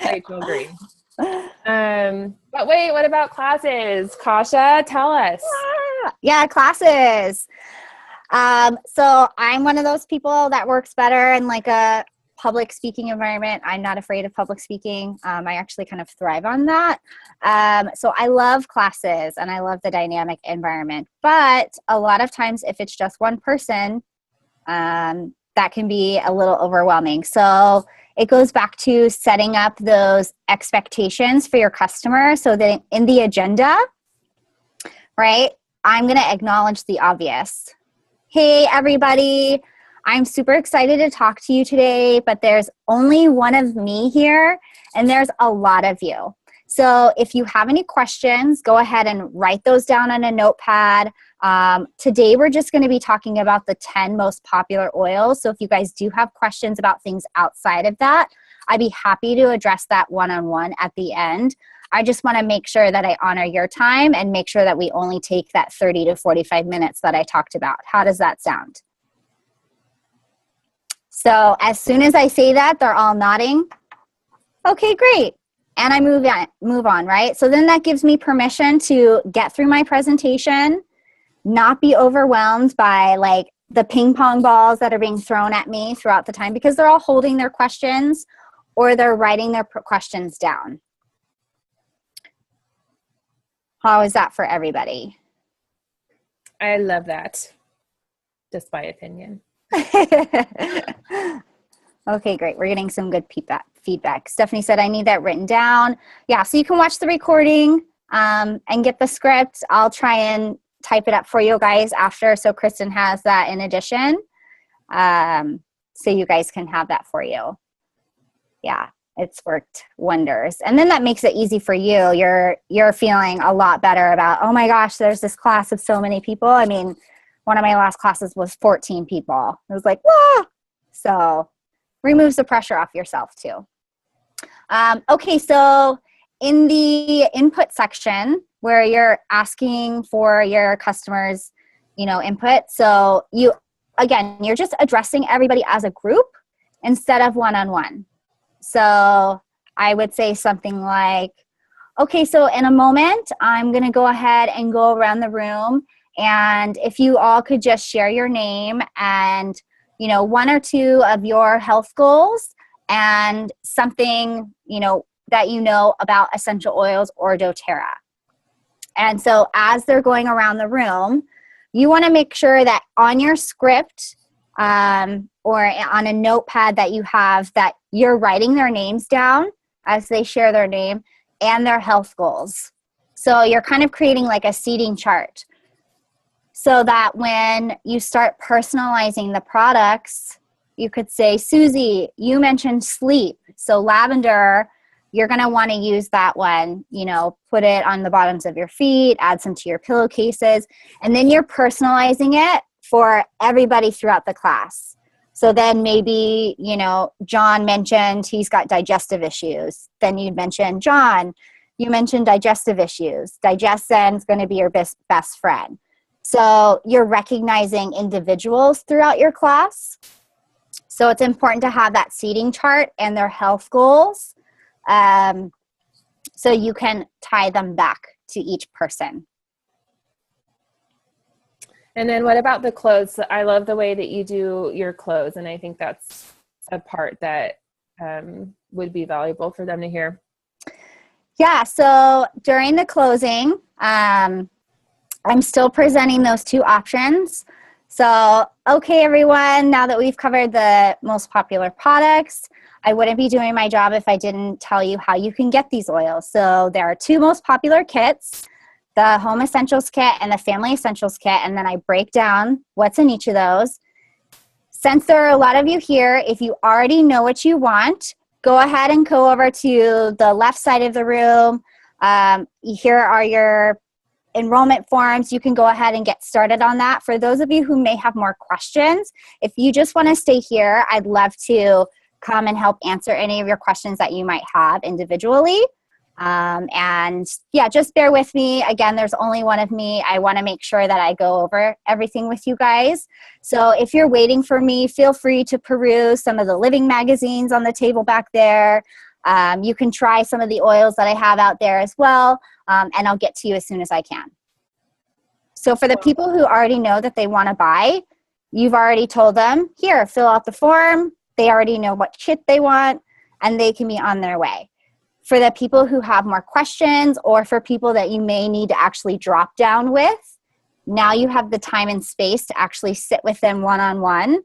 Rachel agreed. But wait, what about classes? Kasha, tell us. Yeah, classes. So I'm one of those people that works better in like a public speaking environment. I'm not afraid of public speaking. I actually kind of thrive on that. So I love classes and I love the dynamic environment. But a lot of times if it's just one person, that can be a little overwhelming. So it goes back to setting up those expectations for your customer so that in the agenda, right, I'm going to acknowledge the obvious. Hey, everybody, I'm super excited to talk to you today, but there's only one of me here, and there's a lot of you. So if you have any questions, go ahead and write those down on a notepad. Today, we're just going to be talking about the 10 most popular oils. So if you guys do have questions about things outside of that, I'd be happy to address that one-on-one at the end. I just want to make sure that I honor your time and make sure that we only take that 30 to 45 minutes that I talked about. How does that sound? So as soon as I say that, they're all nodding. Okay, great. And I move on, right? So then that gives me permission to get through my presentation, not be overwhelmed by like the ping pong balls that are being thrown at me throughout the time because they're all holding their questions or they're writing their questions down. How is that for everybody? I love that. Just my opinion. Okay, great. We're getting some good feedback. Stephanie said, I need that written down. Yeah, so you can watch the recording and get the script. I'll try and type it up for you guys after, so Kristen has that in addition. So you guys can have that for you. Yeah, it's worked wonders. And then that makes it easy for you. You're feeling a lot better about, oh my gosh, there's this class of so many people. I mean, one of my last classes was 14 people. It was like, whoa! So removes the pressure off yourself too. Okay, so in the input section where you're asking for your customers, input. So you're just addressing everybody as a group instead of one-on-one. So I would say something like, okay, so in a moment, I'm going to go ahead and go around the room. And if you all could just share your name and, one or two of your health goals and something, that about essential oils or doTERRA. And so as they're going around the room, you want to make sure that on your script or on a notepad that you have that you're writing their names down as they share their name and their health goals. So you're kind of creating like a seating chart so that when you start personalizing the products, you could say, Susie, you mentioned sleep. So lavender, you're going to want to use that one, put it on the bottoms of your feet, add some to your pillowcases, and then you're personalizing it for everybody throughout the class. So then maybe, John mentioned he's got digestive issues. Then you'd mention, John, you mentioned digestive issues. Digestion is going to be your best friend. So you're recognizing individuals throughout your class. So it's important to have that seating chart and their health goals so you can tie them back to each person. And then what about the clothes? I love the way that you do your clothes, and I think that's a part that would be valuable for them to hear. Yeah, so during the closing, I'm still presenting those two options. So, okay, everyone, now that we've covered the most popular products, I wouldn't be doing my job if I didn't tell you how you can get these oils. So there are two most popular kits, the Home Essentials Kit and the Family Essentials Kit, and then I break down what's in each of those. Since there are a lot of you here, if you already know what you want, go ahead and go over to the left side of the room. Here are your enrollment forms. You can go ahead and get started on that. For those of you who may have more questions, if you just want to stay here, I'd love to come and help answer any of your questions that you might have individually. And yeah, just bear with me. Again, there's only one of me. I want to make sure that I go over everything with you guys. So if you're waiting for me, feel free to peruse some of the living magazines on the table back there. You can try some of the oils that I have out there as well, and I'll get to you as soon as I can. So for the people who already know that they want to buy, you've already told them, here, fill out the form. They already know what kit they want, and they can be on their way. For the people who have more questions, or for people that you may need to actually drop down with, now you have the time and space to actually sit with them one-on-one,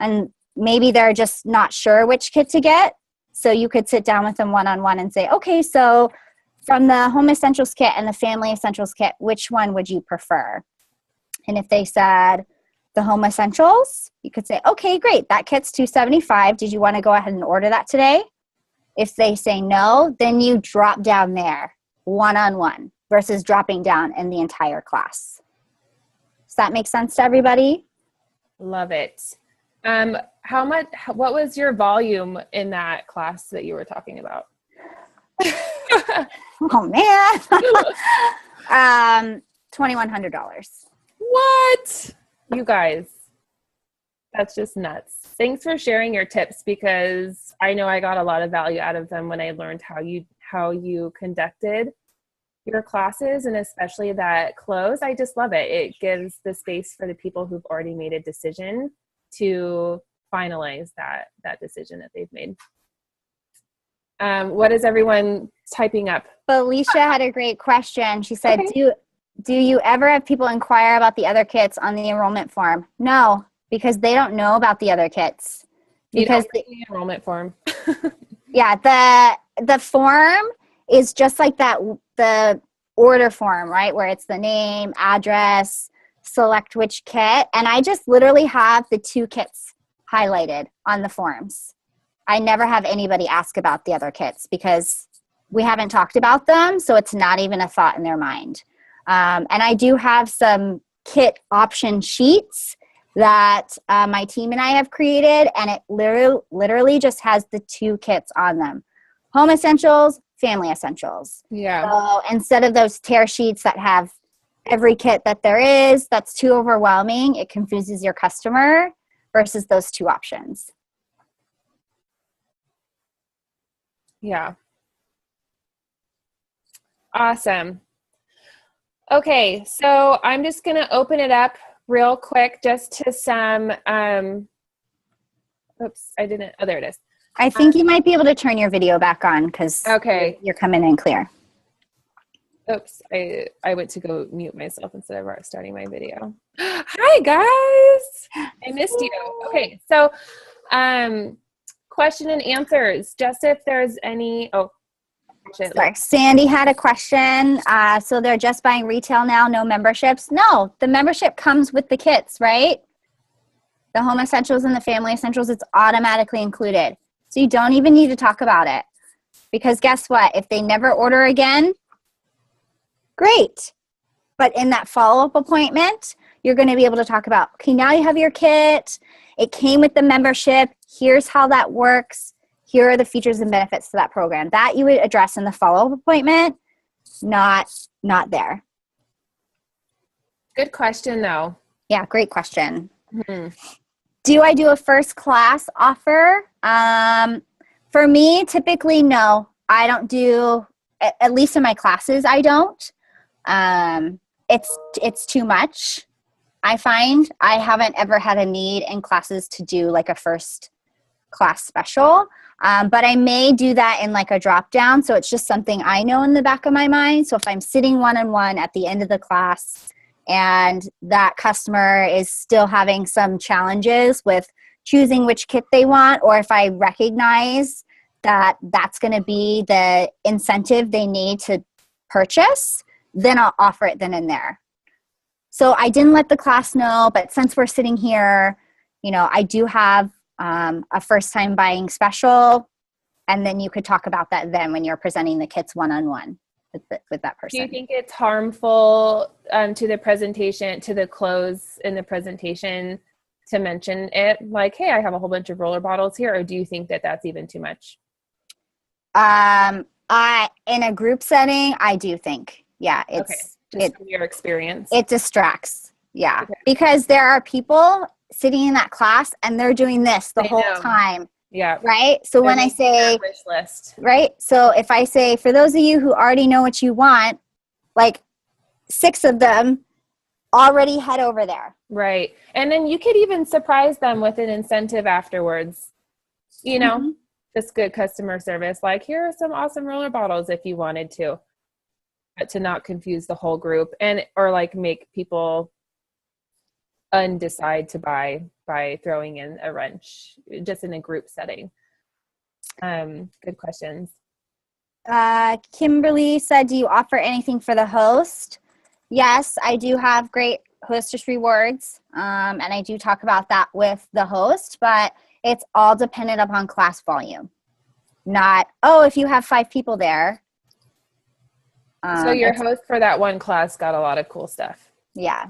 and maybe they're just not sure which kit to get. So you could sit down with them one-on-one and say, okay, so from the Home Essentials kit and the Family Essentials kit, which one would you prefer? And if they said the Home Essentials, you could say, okay, great, that kit's $275. Did you want to go ahead and order that today? If they say no, then you drop down there one-on-one versus dropping down in the entire class. Does that make sense to everybody? Love it. What was your volume in that class that you were talking about? Oh man. $2,100. What? You guys, that's just nuts. Thanks for sharing your tips, because I know I got a lot of value out of them when I learned how you conducted your classes, and especially that close. I just love it. It gives the space for the people who've already made a decision to finalize that decision that they've made. What is everyone typing up? Felicia had a great question. She said, Okay. do you ever have people inquire about the other kits on the enrollment form? No, because they don't know about the other kits. Because the enrollment form. yeah, the form is just like that, the order form, right? Where it's the name, address, select which kit. And I just literally have the 2 kits highlighted on the forms. I never have anybody ask about the other kits because we haven't talked about them. So it's not even a thought in their mind. And I do have some kit option sheets that my team and I have created, and it literally just has the 2 kits on them. Home Essentials, Family Essentials. Yeah. So instead of those tear sheets that have every kit that there is, that's too overwhelming. It confuses your customer versus those 2 options. Yeah. Awesome. Okay, so I'm just going to open it up real quick just to some, oops, I didn't, oh, there it is. I think you might be able to turn your video back on because Okay. you're coming in clear. Oops, I went to go mute myself instead of starting my video. Hi, guys. I missed you. Okay, so question and answers. Just if there's any, Sorry, Sandy had a question. So they're just buying retail now, no memberships? No, the membership comes with the kits, right? The Home Essentials and the Family Essentials, it's automatically included. So you don't even need to talk about it. Because guess what? If they never order again, great. But in that follow-up appointment, you're going to be able to talk about, okay, now you have your kit. It came with the membership. Here's how that works. Here are the features and benefits to that program. That you would address in the follow-up appointment, not there. Good question, though. Yeah, great question. Mm-hmm. Do I do a first class offer? For me, typically, no. I don't do, at least in my classes, I don't. It's too much, I find. I haven't ever had a need in classes to do like a first class special. But I may do that in like a drop down. So it's just something I know in the back of my mind. So if I'm sitting one-on-one at the end of the class and that customer is still having some challenges with choosing which kit they want, or if I recognize that that's going to be the incentive they need to purchase, then I'll offer it then and there. So I didn't let the class know, but since we're sitting here, I do have a first time buying special, and then you could talk about that then when you're presenting the kits one-on-one with that person. Do you think it's harmful to the presentation, to the close in the presentation, to mention it like, hey, I have a whole bunch of roller bottles here, or do you think that that's even too much? In a group setting, I do think, yeah, from your experience. It distracts. Yeah. Okay. Because there are people sitting in that class and they're doing this the whole time. Yeah. Right? So when I say wish list. Right? So if I say, for those of you who already know what you want, like 6 of them already head over there. Right. And then you could even surprise them with an incentive afterwards. You know, just good customer service. Like, here are some awesome roller bottles if you wanted to. But to not confuse the whole group or like make people undecide to buy by throwing in a wrench just in a group setting. Good questions. Kimberly said, do you offer anything for the host? Yes, I do have great hostess rewards. And I do talk about that with the host, but it's all dependent upon class volume. Not, if you have 5 people there. So your host for that one class got a lot of cool stuff. Yeah.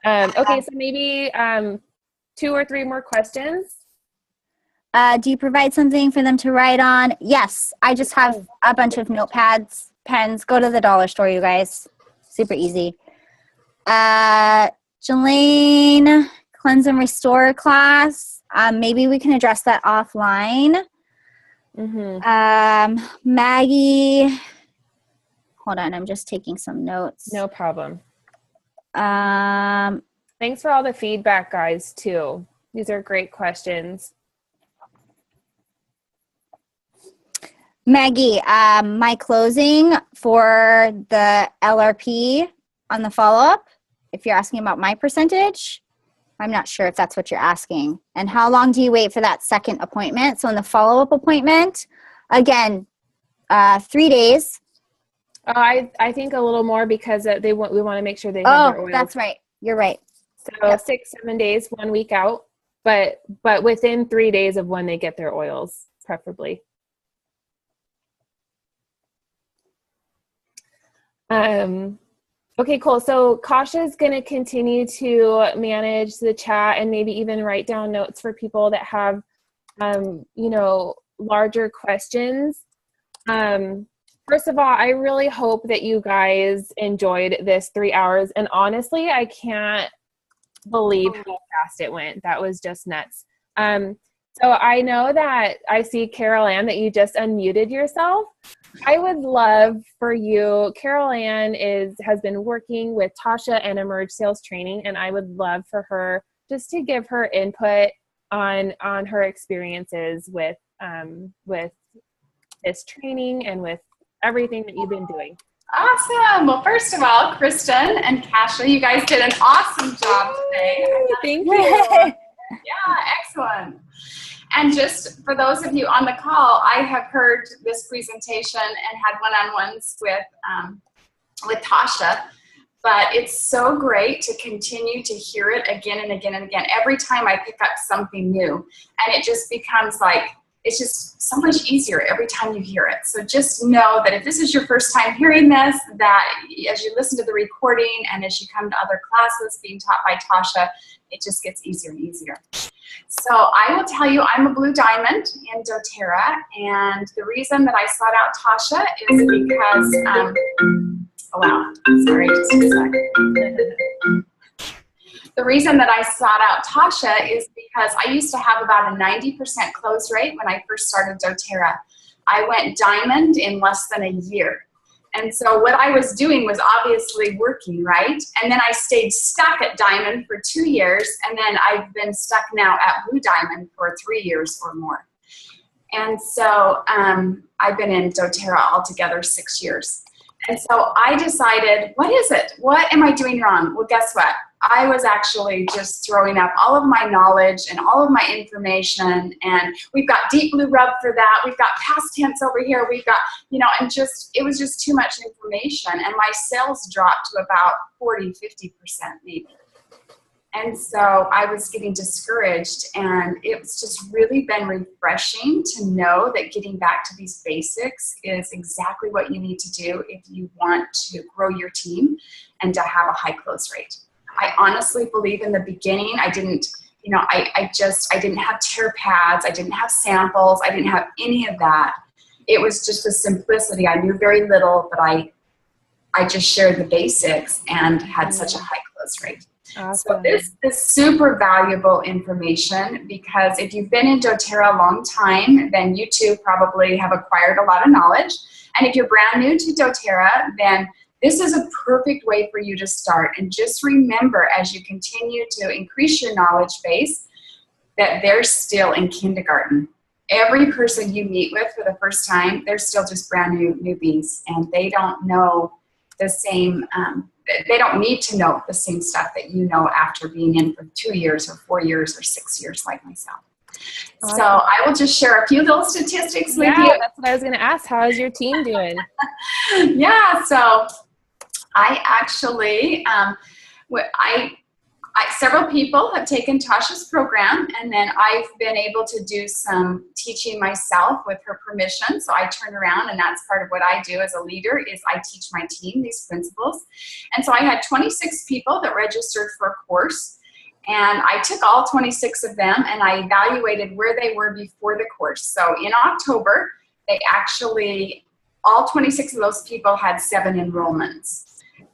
Okay, so maybe 2 or 3 more questions. Do you provide something for them to write on? Yes, I just have a bunch of notepads, pens. Go to the dollar store, you guys. Super easy. Jelaine, cleanse and restore class. Maybe we can address that offline. Maggie, hold on, I'm just taking some notes. No problem. Thanks for all the feedback, guys, too. These are great questions. Maggie, my closing for the LRP on the follow-up, if you're asking about my percentage, I'm not sure if that's what you're asking. And how long do you wait for that second appointment? So in the follow-up appointment, again, 3 days. I think a little more because we want to make sure they have their oils. That's right. You're right. So 6-7 days, 1 week out, but within 3 days of when they get their oils, preferably. Okay, cool. So Kasha's going to continue to manage the chat and maybe even write down notes for people that have, larger questions. First of all, I really hope that you guys enjoyed this 3 hours. And honestly, I can't believe how fast it went. That was just nuts. So I know that I see, Carol Ann, that you just unmuted yourself. I would love for you, Carol Ann has been working with Tasha and Emerge Sales Training, and I would love for her just to give her input on her experiences with this training and with everything that you've been doing. Awesome. Well, first of all, Kristen and Kasha, you guys did an awesome job today. Thank you. Yeah, excellent. And just for those of you on the call, I have heard this presentation and had one-on-ones with Tasha, but it's so great to continue to hear it again and again and again. Every time I pick up something new, and it just becomes like, it's just so much easier every time you hear it. So just know that if this is your first time hearing this, that as you listen to the recording and as you come to other classes being taught by Tasha, it just gets easier and easier. So I will tell you, I'm a Blue Diamond in doTERRA, and the reason that I sought out Tasha is because, oh wow, sorry, just a second. The reason that I sought out Tasha is because I used to have about a 90% close rate when I first started doTERRA. I went diamond in less than a year. And so what I was doing was obviously working, right? And then I stayed stuck at diamond for 2 years, and then I've been stuck now at blue diamond for 3 years or more. And so I've been in doTERRA altogether 6 years. And so I decided, what is it? What am I doing wrong? Well, guess what? I was actually just throwing up all of my knowledge and all of my information, and we've got Deep Blue Rub for that. We've got past tense over here. We've got, and just, it was just too much information, and my sales dropped to about 40, 50% maybe. And so I was getting discouraged, and it's just really been refreshing to know that getting back to these basics is exactly what you need to do if you want to grow your team and to have a high close rate. I honestly believe in the beginning, I didn't, I didn't have tear pads, I didn't have samples, I didn't have any of that. It was just the simplicity. I knew very little, but I just shared the basics and had such a high close rate. Awesome. So this is super valuable information because if you've been in doTERRA a long time, then you too probably have acquired a lot of knowledge. And if you're brand new to doTERRA, then this is a perfect way for you to start. And just remember, as you continue to increase your knowledge base, that they're still in kindergarten. Every person you meet with for the first time, they're still just brand new newbies, and they don't know the same, they don't need to know the same stuff that you know after being in for 2 years or 4 years or 6 years like myself. Awesome. So I will just share a few little statistics with Yeah, you. that's what I was going to ask. How is your team doing? Yeah, so I actually, several people have taken Tasha's program, and then I've been able to do some teaching myself with her permission. So I turn around, and that's part of what I do as a leader is I teach my team these principles. And so I had 26 people that registered for a course, and I took all 26 of them and I evaluated where they were before the course. So in October, they actually, all 26 of those people had 7 enrollments.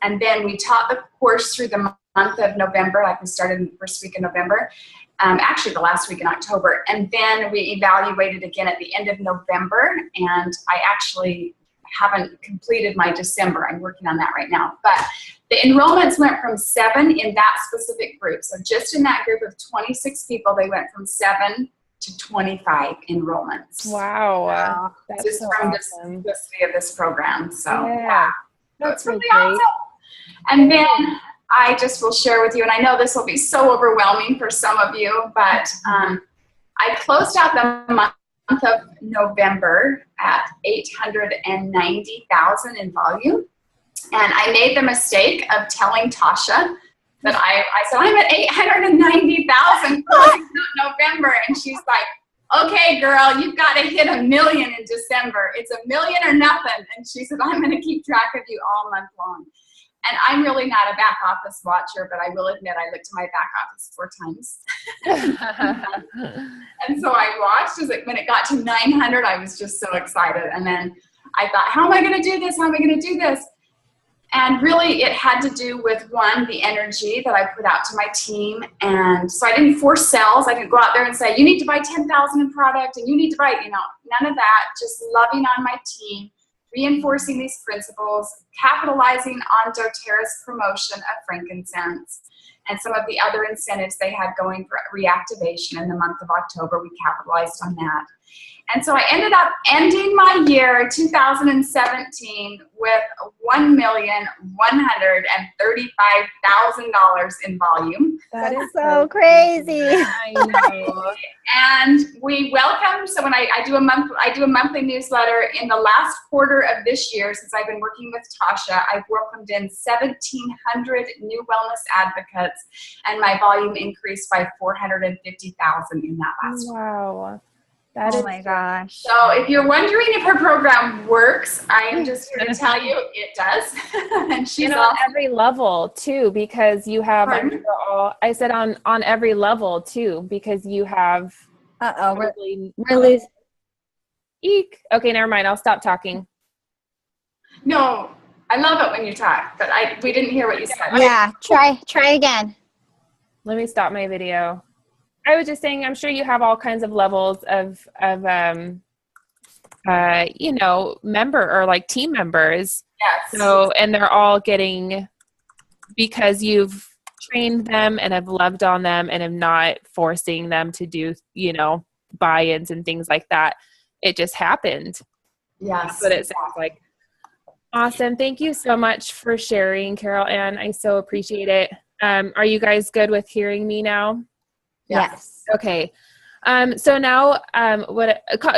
And then we taught the course through the month of November, like we started in the first week of November, actually the last week in October. And then we evaluated again at the end of November, and I actually haven't completed my December. I'm working on that right now. But the enrollments went from 7 in that specific group. So just in that group of 26 people, they went from 7 to 25 enrollments. Wow. That's just so from awesome. the simplicity of this program. So Yeah. so it's really great. awesome. And then I just will share with you, and I know this will be so overwhelming for some of you, but I closed out the month of November at 890,000 in volume. And I made the mistake of telling Tasha that I said, I'm at 890,000 closing out November. And she's like, okay, girl, you've got to hit 1 million in December. It's 1 million or nothing. And she said, I'm going to keep track of you all month long. And I'm really not a back office watcher, but I will admit I looked to my back office 4 times. And so I watched when it got to 900, I was just so excited. And then I thought, how am I going to do this? How am I going to do this? And really it had to do with, one, the energy that I put out to my team. And so I didn't force sales. I didn't go out there and say, you need to buy 10,000 in product and you need to buy, none of that. Just loving on my team, reinforcing these principles, capitalizing on doTERRA's promotion of frankincense and some of the other incentives they had going for reactivation in the month of October. We capitalized on that. And so I ended up ending my year 2017 with $1,135,000 in volume. That is so crazy. I know. And we welcomed, so when I do a monthly newsletter. In the last quarter of this year, since I've been working with Tasha, I've welcomed in 1,700 new wellness advocates, and my volume increased by 450,000 in that last quarter. Wow. Oh my gosh. So if you're wondering if her program works, I am just here to tell you it does. And she's on every level too, because you have, I said on every level too, because you have. We're losing. Eek. Okay, never mind. I'll stop talking. No, I love it when you talk, but we didn't hear what you said. Yeah, try again. Let me stop my video. I was just saying, I'm sure you have all kinds of levels of member or like team members. Yes. So, and they're all getting, because you've trained them and have loved on them and have not forcing them to do, buy-ins and things like that. It just happened. Yes. That's what it sounds like. Awesome. Thank you so much for sharing, Carol Ann. I so appreciate it. Are you guys good with hearing me now? Yes. Okay. So now,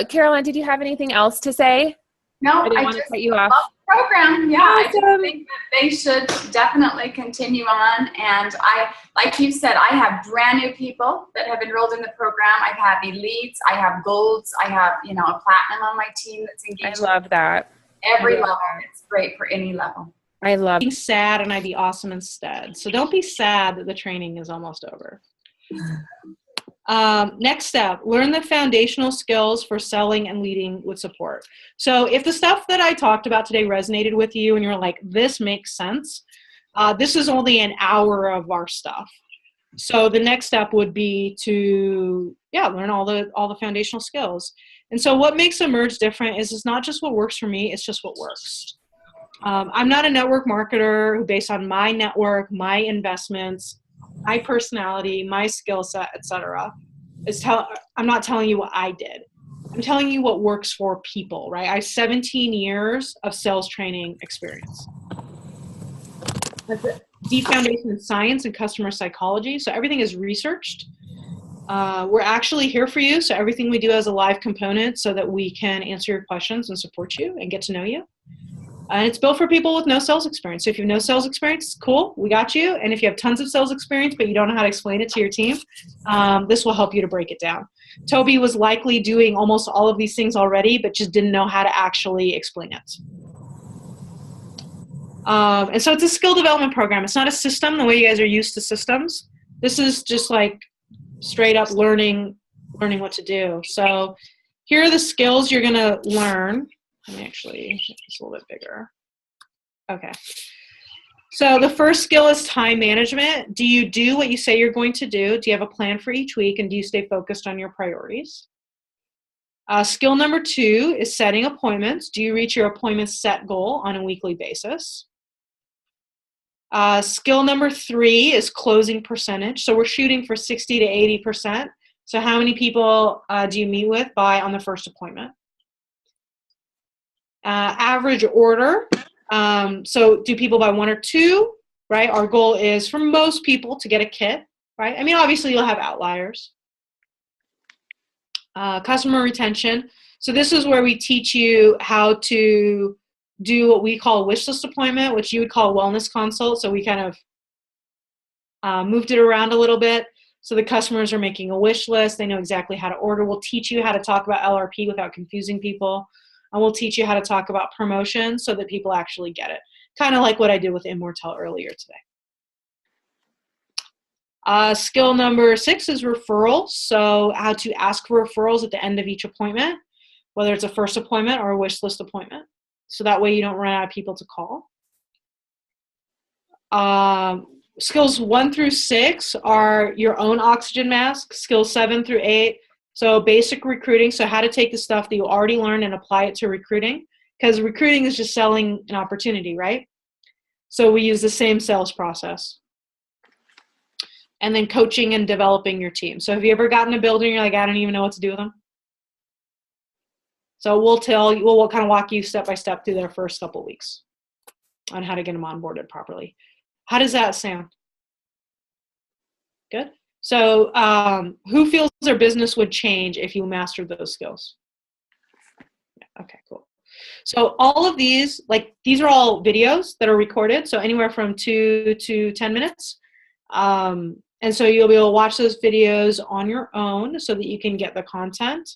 Carol Ann, did you have anything else to say? No, I didn't want to cut you off. Love the program. Yeah, Awesome. I think that they should definitely continue on. And like you said, I have brand new people that have enrolled in the program. I have elites, I have golds, I have, a platinum on my team that's engaged. I love that. Every level. It's great for any level. I love being sad and I'd be awesome instead. So don't be sad that the training is almost over. Next step, learn the foundational skills for selling and leading with support. So if the stuff that I talked about today resonated with you and you're like, this makes sense, This is only an hour of our stuff. So the next step would be to, learn all the foundational skills. And so what makes Emerge different is it's not just what works for me, it's just what works. I'm not a network marketer who, based on my network, my investments, my personality, my skill set, etc. I'm not telling you what I did. I'm telling you what works for people, right? I have 17 years of sales training experience. That's a deep foundation in science and customer psychology. So everything is researched. We're actually here for you. So everything we do has a live component so that we can answer your questions and support you and get to know you. And it's built for people with no sales experience. So if you have no sales experience, cool, we got you. And if you have tons of sales experience, but you don't know how to explain it to your team, this will help you to break it down. Toby was likely doing almost all of these things already, but just didn't know how to actually explain it. And so it's a skill development program. It's not a system the way you guys are used to systems. This is just like straight up learning what to do. So here are the skills you're going to learn. Let me actually make this a little bit bigger. Okay. So the first skill is time management. Do you do what you say you're going to do? Do you have a plan for each week? And do you stay focused on your priorities? Skill number 2 is setting appointments. Do you reach your appointment set goal on a weekly basis? Skill number 3 is closing percentage. So we're shooting for 60 to 80%. So how many people do you meet with on the first appointment? Average order. So do people buy 1 or 2, right? Our goal is for most people to get a kit, right? I mean, obviously you'll have outliers. Customer retention. So this is where we teach you how to do what we call a wish list appointment, which you would call a wellness consult. So we kind of moved it around a little bit. So the customers are making a wish list. They know exactly how to order. We'll teach you how to talk about LRP without confusing people. And we'll teach you how to talk about promotion so that people actually get it. Kind of like what I did with Immortel earlier today. Skill number 6 is referrals. So how to ask for referrals at the end of each appointment, whether it's a first appointment or a wish list appointment. So that way you don't run out of people to call. Skills 1 through 6 are your own oxygen mask. Skills 7 through 8. So basic recruiting, so how to take the stuff that you already learned and apply it to recruiting, because recruiting is just selling an opportunity, right? So we use the same sales process. And then coaching and developing your team. So have you ever gotten a builder and you're like, I don't even know what to do with them? So we'll kind of walk you step by step through their first couple of weeks on how to get them onboarded properly. How does that sound? Good? So who feels their business would change if you mastered those skills? Yeah, okay, cool. So all of these, these are all videos that are recorded, so anywhere from 2 to 10 minutes. And so you'll be able to watch those videos on your own so that you can get the content.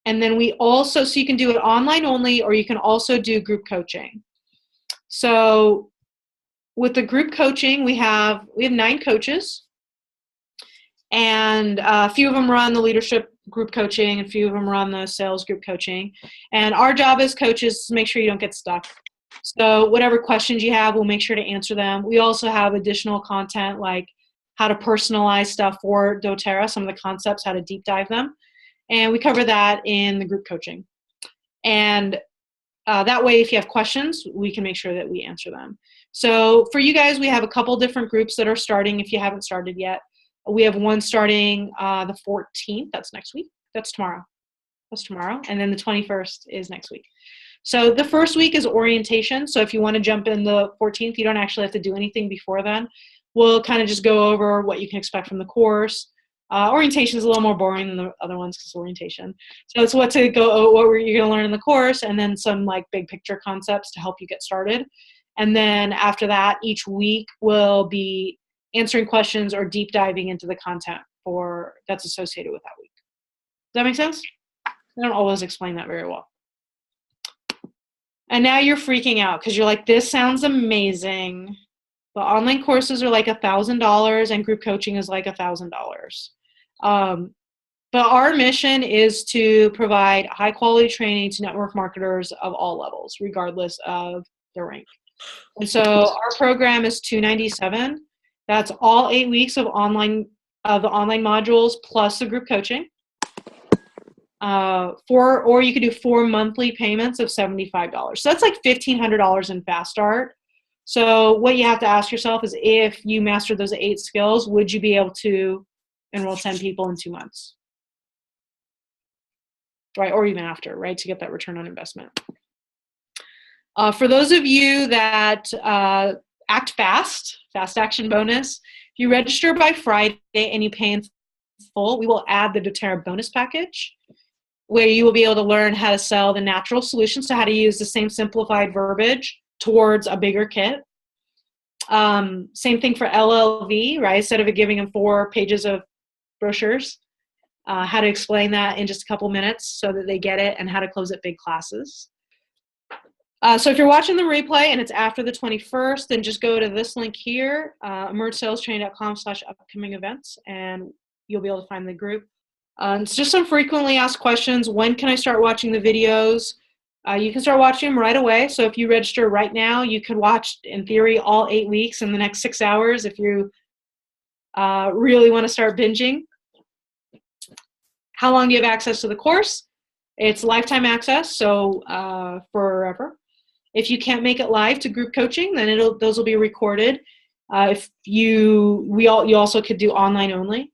And then so you can do it online only, or you can also do group coaching. So with the group coaching, we have 9 coaches. And a few of them run the leadership group coaching, and a few of them run the sales group coaching. And our job as coaches is to make sure you don't get stuck. So whatever questions you have, we'll make sure to answer them. We also have additional content like how to personalize stuff for doTERRA, some of the concepts, how to deep dive them. And we cover that in the group coaching. And that way, if you have questions, we can make sure that we answer them. So for you guys, we have a couple different groups that are starting if you haven't started yet. We have one starting the 14th. That's next week. That's tomorrow. And then the 21st is next week. So the first week is orientation. So if you want to jump in the 14th, you don't actually have to do anything before then. We'll kind of just go over what you can expect from the course. Orientation is a little more boring than the other ones because orientation. So it's what you're going to learn in the course, and then some big picture concepts to help you get started. And then after that, each week will be answering questions or deep diving into the content that's associated with that week. Does that make sense? I don't always explain that very well. And now you're freaking out because you're like, this sounds amazing. But online courses are like $1,000 and group coaching is like $1,000. But our mission is to provide high quality training to network marketers of all levels, regardless of their rank. And so our program is $297. That's all 8 weeks of the online modules plus the group coaching. Or you could do 4 monthly payments of $75. So that's like $1,500 in Fast Start. So what you have to ask yourself is, if you mastered those 8 skills, would you be able to enroll 10 people in 2 months? Right, or even after, right, to get that return on investment. For those of you that act fast action bonus, if you register by Friday and you pay in full, we will add the doTERRA bonus package, where you will be able to learn how to sell the natural solutions, so how to use the same simplified verbiage towards a bigger kit. Same thing for LLV, right? Instead of giving them 4 pages of brochures, how to explain that in just a couple minutes so that they get it, and how to close at big classes. So if you're watching the replay and it's after the 21st, then just go to this link here, emergeSalesTraining.com/upcoming events, and you'll be able to find the group. It's just some frequently asked questions. When can I start watching the videos? You can start watching them right away. So if you register right now, you could watch, in theory, all 8 weeks in the next 6 hours if you really want to start binging. How long do you have access to the course? It's lifetime access, so forever. If you can't make it live to group coaching, then those will be recorded. You also could do online only.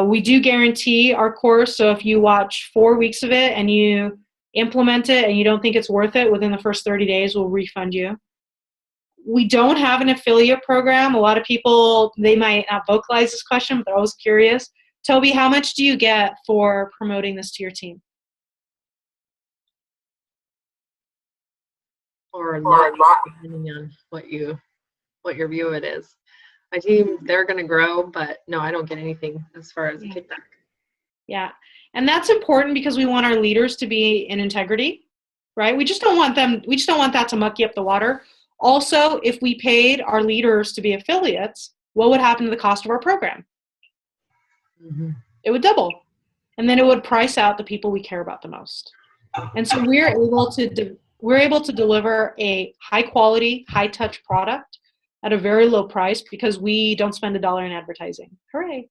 We do guarantee our course, so if you watch 4 weeks of it and you implement it and you don't think it's worth it, within the first 30 days, we'll refund you. We don't have an affiliate program. A lot of people, they might not vocalize this question, but they're always curious. Toby, how much do you get for promoting this to your team? Or not, depending on what your view of it is. My team, they're going to grow, but no, I don't get anything as far as a kickback. Yeah, and that's important because we want our leaders to be in integrity, right? We just don't want that to muck you up the water. Also, if we paid our leaders to be affiliates, what would happen to the cost of our program? Mm-hmm. It would double, and then it would price out the people we care about the most. And so we're able to deliver a high quality, high touch product at a very low price because we don't spend $1 in advertising. Hooray!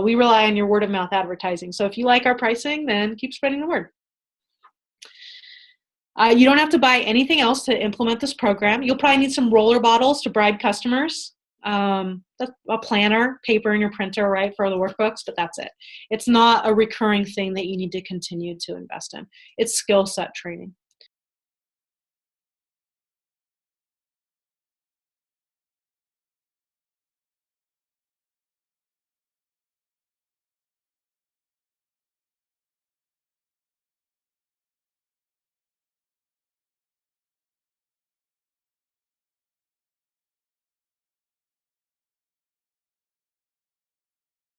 We rely on your word of mouth advertising. So if you like our pricing, then keep spreading the word. You don't have to buy anything else to implement this program. You'll probably need some roller bottles to bribe customers, a planner, paper in your printer, right, for the workbooks, but that's it. It's not a recurring thing that you need to continue to invest in. It's skill set training.